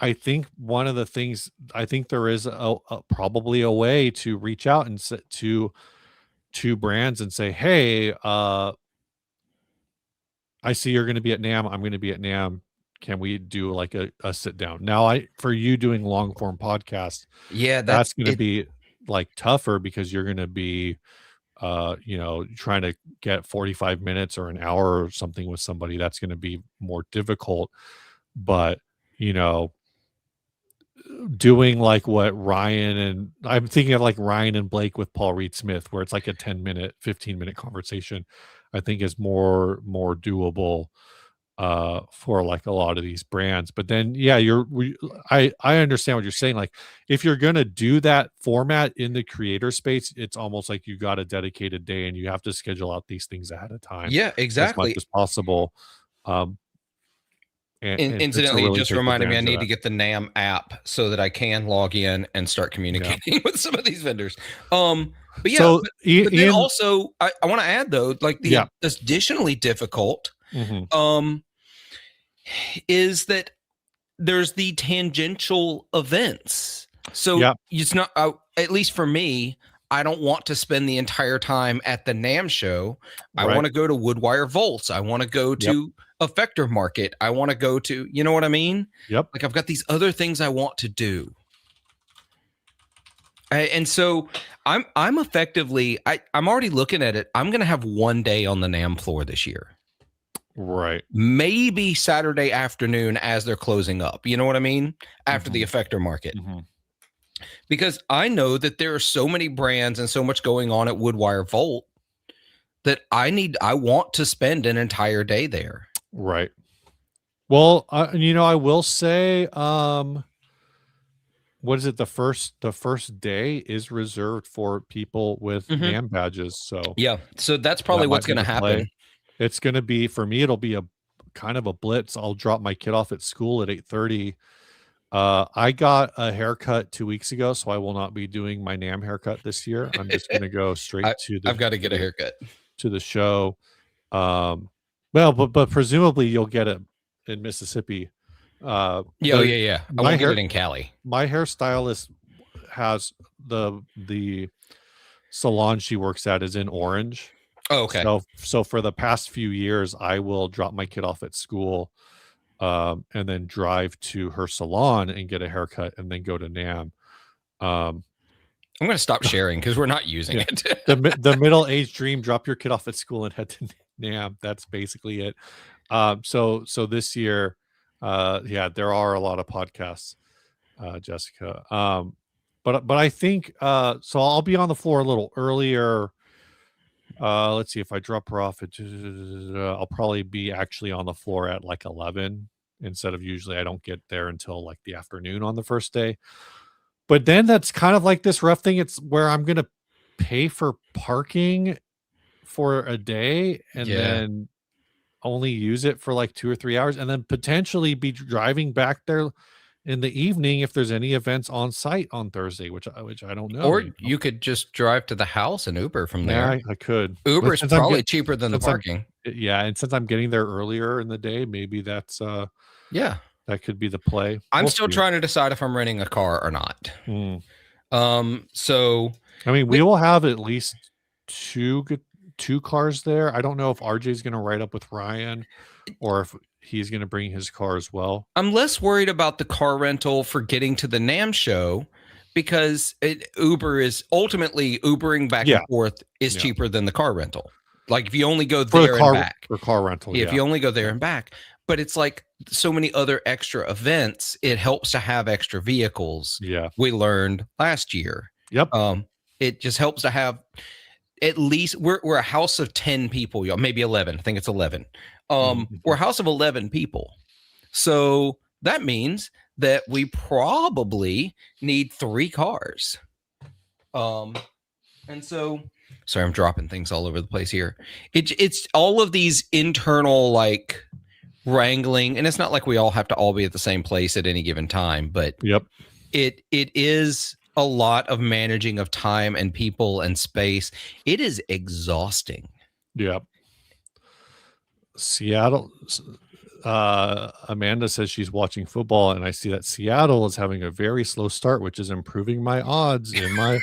I think one of the things, I think there is probably a way to reach out and to brands and say, "Hey, I see you're going to be at NAMM. I'm going to be at NAMM. Can we do like a sit down?" Now, for you doing long form podcast, yeah, that's going to be like tougher, because you're going to be, you know, trying to get 45 minutes or an hour or something with somebody. That's going to be more difficult. But, you know, doing like what Ryan, and I'm thinking of like Ryan and Blake with Paul Reed Smith, where it's like a 10-minute, 15-minute conversation, I think is more doable for like a lot of these brands. But then I understand what you're saying. Like, if you're gonna do that format in the creator space, it's almost like you got a dedicated day and you have to schedule out these things ahead of time. Yeah, exactly. As much as possible. And incidentally, really, it just reminded me I need to get the NAMM app so that I can log in and start communicating with some of these vendors. But yeah, so, but then also I want to add though, like, the additionally difficult is that there's the tangential events. So it's not, at least for me, I don't want to spend the entire time at the NAMM show. I want to go to Woodwire Volts. I want to go to Effector Market. I want to go to, you know what I mean? Yep. Like, I've got these other things I want to do. And so I'm effectively, I'm already looking at it. I'm going to have one day on the NAMM floor this year. Right. Maybe Saturday afternoon as they're closing up. You know what I mean? After the Effector Market. Because I know that there are so many brands and so much going on at Woodwire Volt that I want to spend an entire day there. Right. Well, you know, I will say, what is it? The first day is reserved for people with NAMM badges. So yeah, so that's probably what's going to happen. It's going to be, for me, it'll be a kind of a blitz. I'll drop my kid off at school at 8:30. I got a haircut 2 weeks ago, so I will not be doing my NAMM haircut this year. I'm just going to go straight to the. I've got to get a haircut to the show. Well, but presumably you'll get it in Mississippi. Yeah. I won't get it in Cali. My hairstylist has the salon she works at is in Orange. Oh, okay. So for the past few years, I will drop my kid off at school and then drive to her salon and get a haircut, and then go to NAMM. I'm going to stop sharing because we're not using Yeah. it. The middle-aged dream: drop your kid off at school and head to NAMM. That's basically it. So this year, yeah, there are a lot of podcasts, Jessica. But I think so I'll be on the floor a little earlier. Let's see, if I drop her off, I'll probably be actually on the floor at like 11 instead of usually I don't get there until like the afternoon on the first day. But then that's kind of like this rough thing. It's where I'm gonna pay for parking for a day and Yeah. then only use it for like 2 or 3 hours, and then potentially be driving back there in the evening if there's any events on site on Thursday, which I don't know. Or you could just drive to the house and Uber from there. Yeah, I could. Uber is Since I'm probably cheaper than the since I'm- parking. Yeah, and since I'm getting there earlier in the day, maybe that's Yeah. that could be the play. I'm We'll still see. trying to decide if I'm renting a car or not. So I mean, we will have at least two cars there. I don't know if RJ's going to ride up with Ryan or if he's going to bring his car as well. I'm less worried about the car rental for getting to the NAMM show because Uber is ultimately Ubering back Yeah. and forth is Yeah. cheaper than the car rental. Like if you only go For there the car and back. for car rental. If Yeah. you only go there and back. But it's like so many other extra events, it helps to have extra vehicles. Yeah. We learned last year. Yep. It just helps to have at least we're a house of 10 people, y'all, maybe 11. I think it's 11. We're a house of 11 people. So that means that we probably need 3 cars. And so sorry, I'm dropping things all over the place here. It's all of these internal like wrangling, and it's not like we all have to all be at the same place at any given time, but Yep. it is a lot of managing of time and people and space. It is exhausting. Yep. Seattle. Amanda says she's watching football, and I see that Seattle is having a very slow start, which is improving my odds in my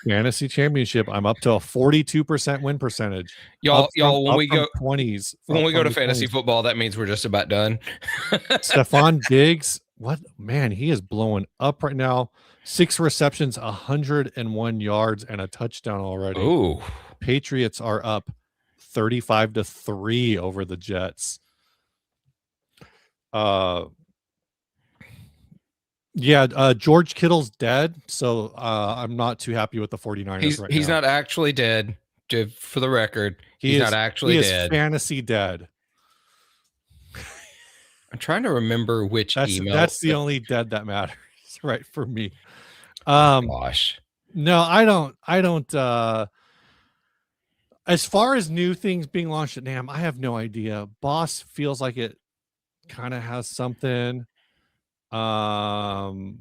fantasy championship. I'm up to a 42% win percentage. Y'all, when we go 20s, when we go to fantasy football, that means we're just about done. Stephon Diggs, what man, he is blowing up right now. 6 receptions, 101 yards, and a touchdown already. Ooh. Patriots are up 35-3 over the Jets. George Kittle's dead, so I'm not too happy with the 49ers He's now. not actually dead, for the record. He's not actually dead. Fantasy dead. I'm trying to remember which email. That's the only dead that matters, right, for me. Gosh. No, I don't as far as new things being launched at NAMM, I have no idea. Boss feels like it kind of has something. Brigitte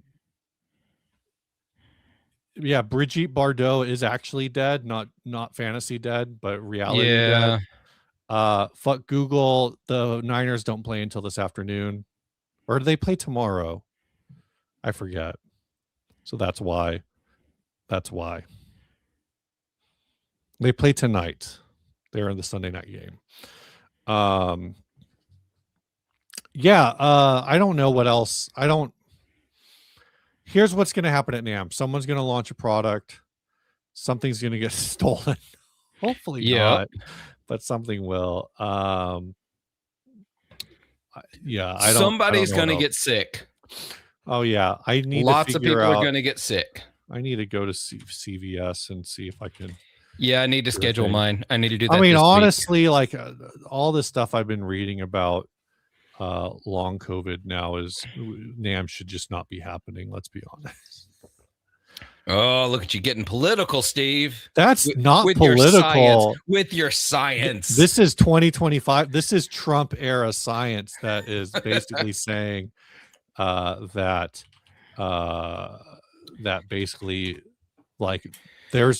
Bardot is actually dead, not fantasy dead, but reality dead. Fuck Google. The Niners don't play until this afternoon, or do they play tomorrow? I forget. So that's why. They play tonight. They're in the Sunday night game. I don't know what else. Here's what's going to happen at NAMM. Someone's going to launch a product. Something's going to get stolen. Hopefully not, but something will. Somebody's going to get sick. Oh yeah, I need lots of people are going to get sick. I need to go to CVS and see if I can. Yeah, I need to schedule mine. I need to do that. I mean, honestly, like all this stuff I've been reading about long COVID now is NAMM should just not be happening. Let's be honest. Oh, look at you getting political, Steve. That's not political. With your science. This is 2025. This is Trump era science that is basically saying that basically like they're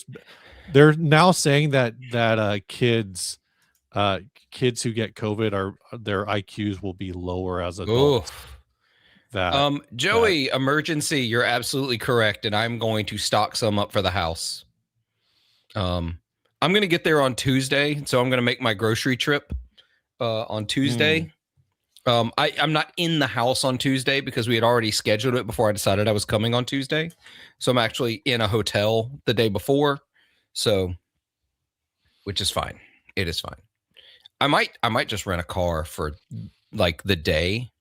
now saying that kids who get COVID their IQs will be lower as adults. Joey, emergency, you're absolutely correct, and I'm going to stock some up for the house. I'm going to get there on Tuesday, so I'm going to make my grocery trip on Tuesday. I'm not in the house on Tuesday because we had already scheduled it before I decided I was coming on Tuesday. So I'm actually in a hotel the day before. So, which is fine. It is fine. I might just rent a car for like the day,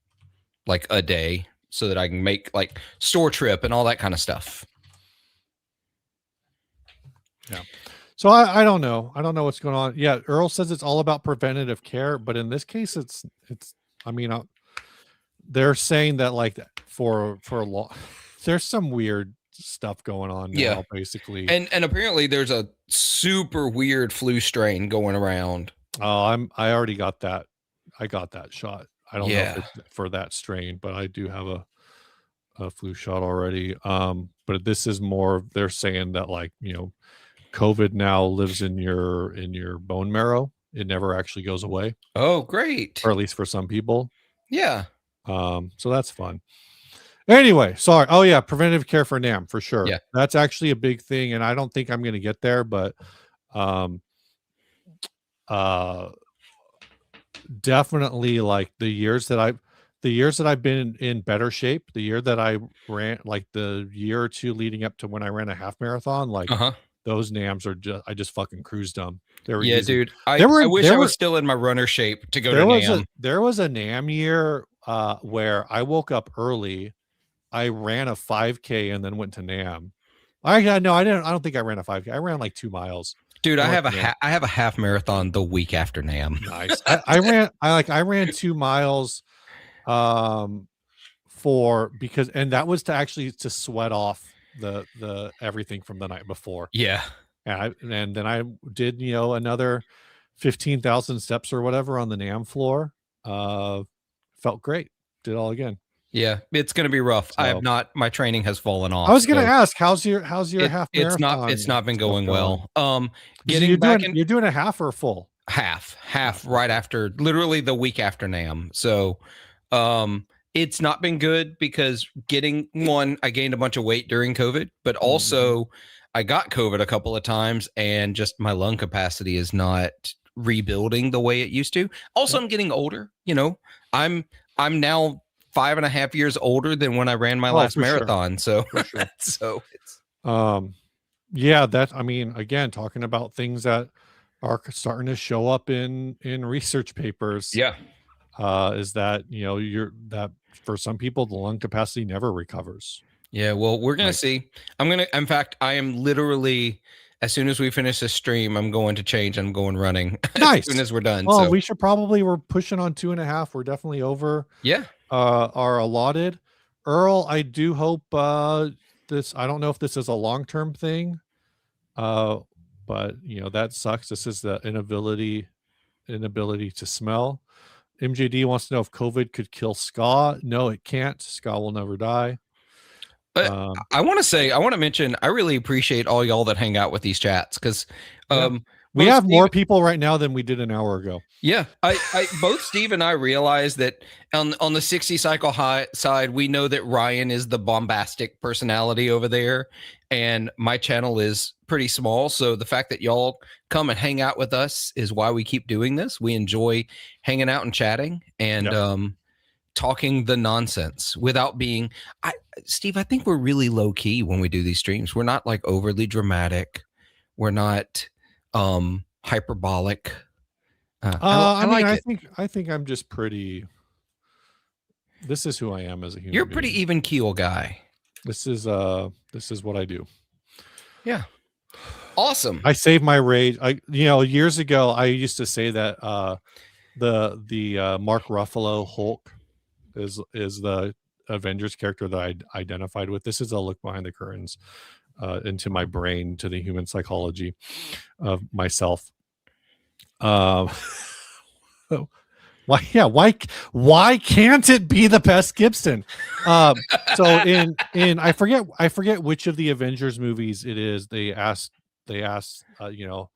like a day, so that I can make like store trip and all that kind of stuff. Yeah. So I don't know. I don't know what's going on. Yeah, Earl says it's all about preventative care, but in this case, it's. I mean, they're saying that like for a lot, there's some weird stuff going on now. Yeah. Basically, And apparently there's a super weird flu strain going around. oh, I already got that. I got that shot. I don't know Yeah. if it's for that strain, but I do have a flu shot already. But this is more. They're saying that like COVID now lives in your bone marrow. It never actually goes away, Oh, great. or at least for some people. Yeah. So that's fun. Anyway, sorry. Oh yeah, preventative care for NAM for sure. Yeah. That's actually a big thing, and I don't think I'm going to get there, but definitely like the years that I've been in better shape, the year that I ran, like the year or two leading up to when I ran a half marathon, like those NAMs are just, I just fucking cruised them. They were easy. Dude. I wish I was still in my runner shape to go to NAM. There was a NAM year where I woke up early. I ran a 5K and then went to NAM. I don't think I ran a 5K. I ran like 2 miles. Dude, I have a half marathon the week after NAM. Nice. I ran 2 miles and that was to sweat off the everything from the night before. Yeah. And then I did another 15,000 steps or whatever on the NAM floor. Felt great. Did it all again. Yeah, it's going to be rough. So, I have not. My training has fallen off. I was going to ask, how's your half marathon? It's not been going well. You're doing a half or a full? Half right after, literally the week after NAM. So, it's not been good because I gained a bunch of weight during COVID, but also I got COVID a couple of times, and just my lung capacity is not rebuilding the way it used to. Also, I'm getting older. I'm now 5.5 years older than when I ran my last marathon. Sure. So it's again, talking about things that are starting to show up in research papers. Yeah. Is that that for some people the lung capacity never recovers. Yeah, well, we're gonna see. In fact, I am literally, as soon as we finish this stream, I'm going to change. I'm going running. Nice. As soon as we're done. Well, we should we're pushing on 2.5. We're definitely over. Yeah. Are allotted. Earl, I do hope this, I don't know if this is a long-term thing, but that sucks. This is the inability to smell. MJD wants to know if COVID could kill Ska. No, it can't. Ska will never die. But I want to mention, I really appreciate all y'all that hang out with these chats, because we have more people right now than we did an hour ago. Yeah, I both Steve and I realize that on the 60 cycle high side, we know that Ryan is the bombastic personality over there, and my channel is pretty small. So the fact that y'all come and hang out with us is why we keep doing this. We enjoy hanging out and chatting and talking the nonsense without being. Steve, I think we're really low key when we do these streams. We're not like overly dramatic. We're not hyperbolic. I think I'm just pretty. This is who I am as a human. You're a pretty even keel guy. This is what I do. Yeah. Awesome. I save my rage. Years ago I used to say that the Mark Ruffalo Hulk is the Avengers character that I identified with. This is a look behind the curtains into my brain, to the human psychology of myself. Why can't it be the Best Gibson? So in I forget which of the Avengers movies it is. They asked the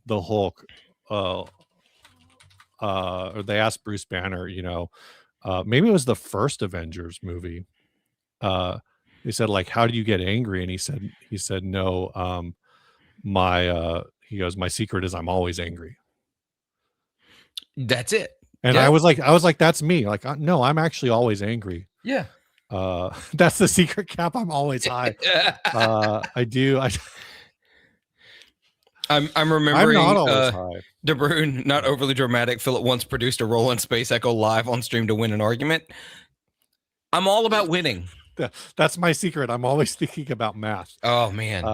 Hulk or they asked Bruce Banner, maybe it was the first Avengers movie. They said, like, how do you get angry? And he said no, my secret is I'm always angry. That's it. And Yeah. I was like, that's me. Like, no, I'm actually always angry. Yeah. That's the secret cap. I'm always high. I do. I'm I'm remembering not always high. DeBrune, not overly dramatic. Philip once produced a Roland Space Echo live on stream to win an argument. I'm all about winning. That's my secret. I'm always thinking about math. Oh man.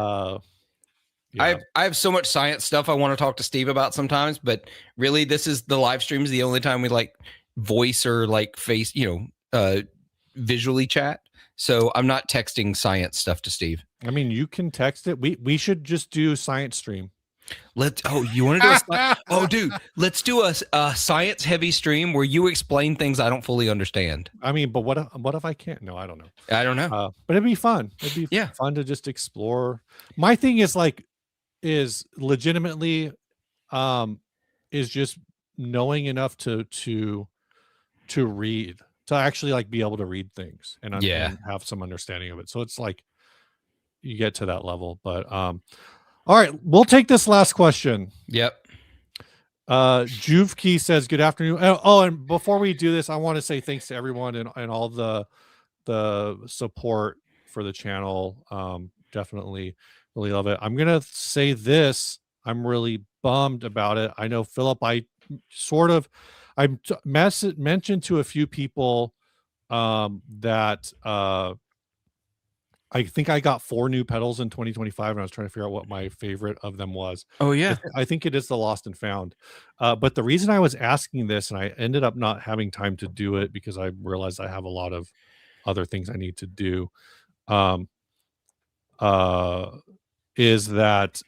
Yeah. I have so much science stuff I want to talk to Steve about sometimes, but really this is the live stream is the only time we like voice or like face, visually chat. So I'm not texting science stuff to Steve. I mean, you can text it. We should just do science stream. You want to do dude, let's do a science heavy stream where you explain things I don't fully understand. I mean, but what if I can't? No, I don't know. I don't know. But it'd be fun. It'd be fun to just explore. My thing is legitimately is just knowing enough to read, to actually like be able to read things and have some understanding of it. So it's like you get to that level. But all right, we'll take this last question. Yep. Juvkey says, good afternoon. Oh, and before we do this, I want to say thanks to everyone and all the support for the channel. Definitely really love it. I'm gonna say this. I'm really bummed about it. I know, Philip, I mentioned to a few people that I think I got 4 new pedals in 2025, and I was trying to figure out what my favorite of them was. Oh yeah. I think it is the Lost and Found. But the reason I was asking this, and I ended up not having time to do it because I realized I have a lot of other things I need to do, is that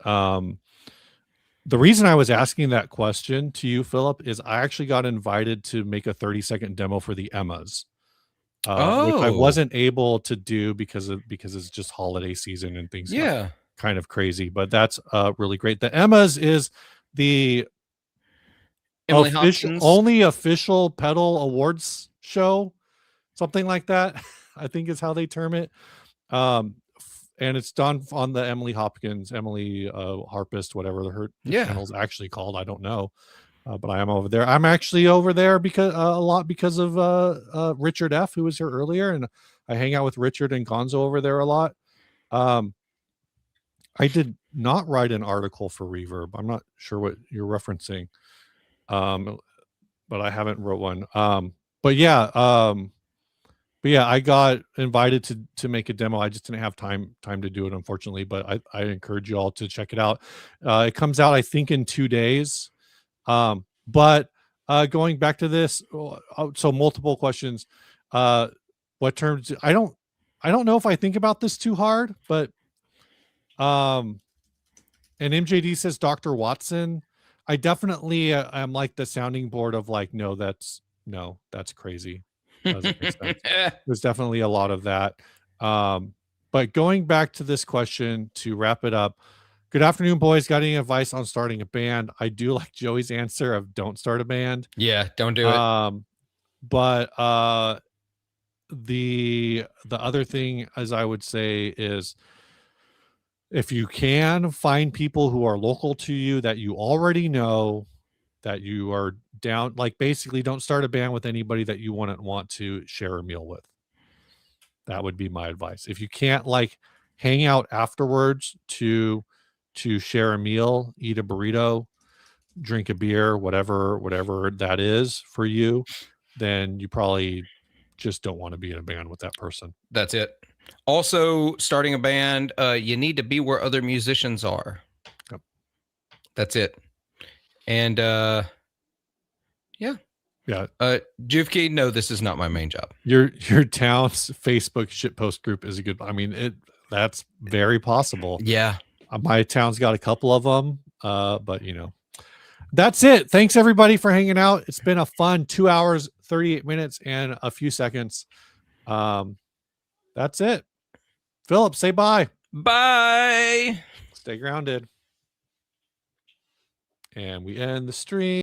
the reason I was asking that question to you, Philip, is I actually got invited to make a 30-second demo for the Emmas. Which I wasn't able to do because it's just holiday season and things kind of crazy, but that's really great. The Emmas is the only official pedal awards show, something like that. I think is how they term it. And it's done on the Emily Harpist, whatever her channel's actually called. I don't know. But I am over there. I'm actually over there because because of Richard F, who was here earlier, and I hang out with Richard and Gonzo over there a lot. I did not write an article for Reverb. I'm not sure what you're referencing, but I haven't wrote one. But yeah, I got invited to make a demo. I just didn't have time to do it, unfortunately. But I encourage you all to check it out. It comes out, I think, in 2 days. But going back to this, so multiple questions. What terms? I don't know if I think about this too hard, but and MJD says Dr. Watson. I definitely am like the sounding board of like, no, that's crazy. Doesn't make sense. There's definitely a lot of that. But going back to this question to wrap it up. Good afternoon, boys. Got any advice on starting a band? I do like Joey's answer of don't start a band. Yeah, don't do it. But the other thing, as I would say, is if you can find people who are local to you that you already know, that you are down, like basically don't start a band with anybody that you wouldn't want to share a meal with. That would be my advice. If you can't like hang out afterwards to share a meal, eat a burrito, drink a beer, whatever that is for you, then you probably just don't want to be in a band with that person. That's it. Also, starting a band, you need to be where other musicians are. Yep. That's it. And Juvki, no, this is not my main job. Your town's Facebook shitpost group is a good. I mean, that's very possible. Yeah. My town's got a couple of them, but that's it. Thanks everybody for hanging out. It's been a fun 2 hours, 38 minutes, and a few seconds. That's it. Philip, say bye. Bye. Stay grounded. And we end the stream.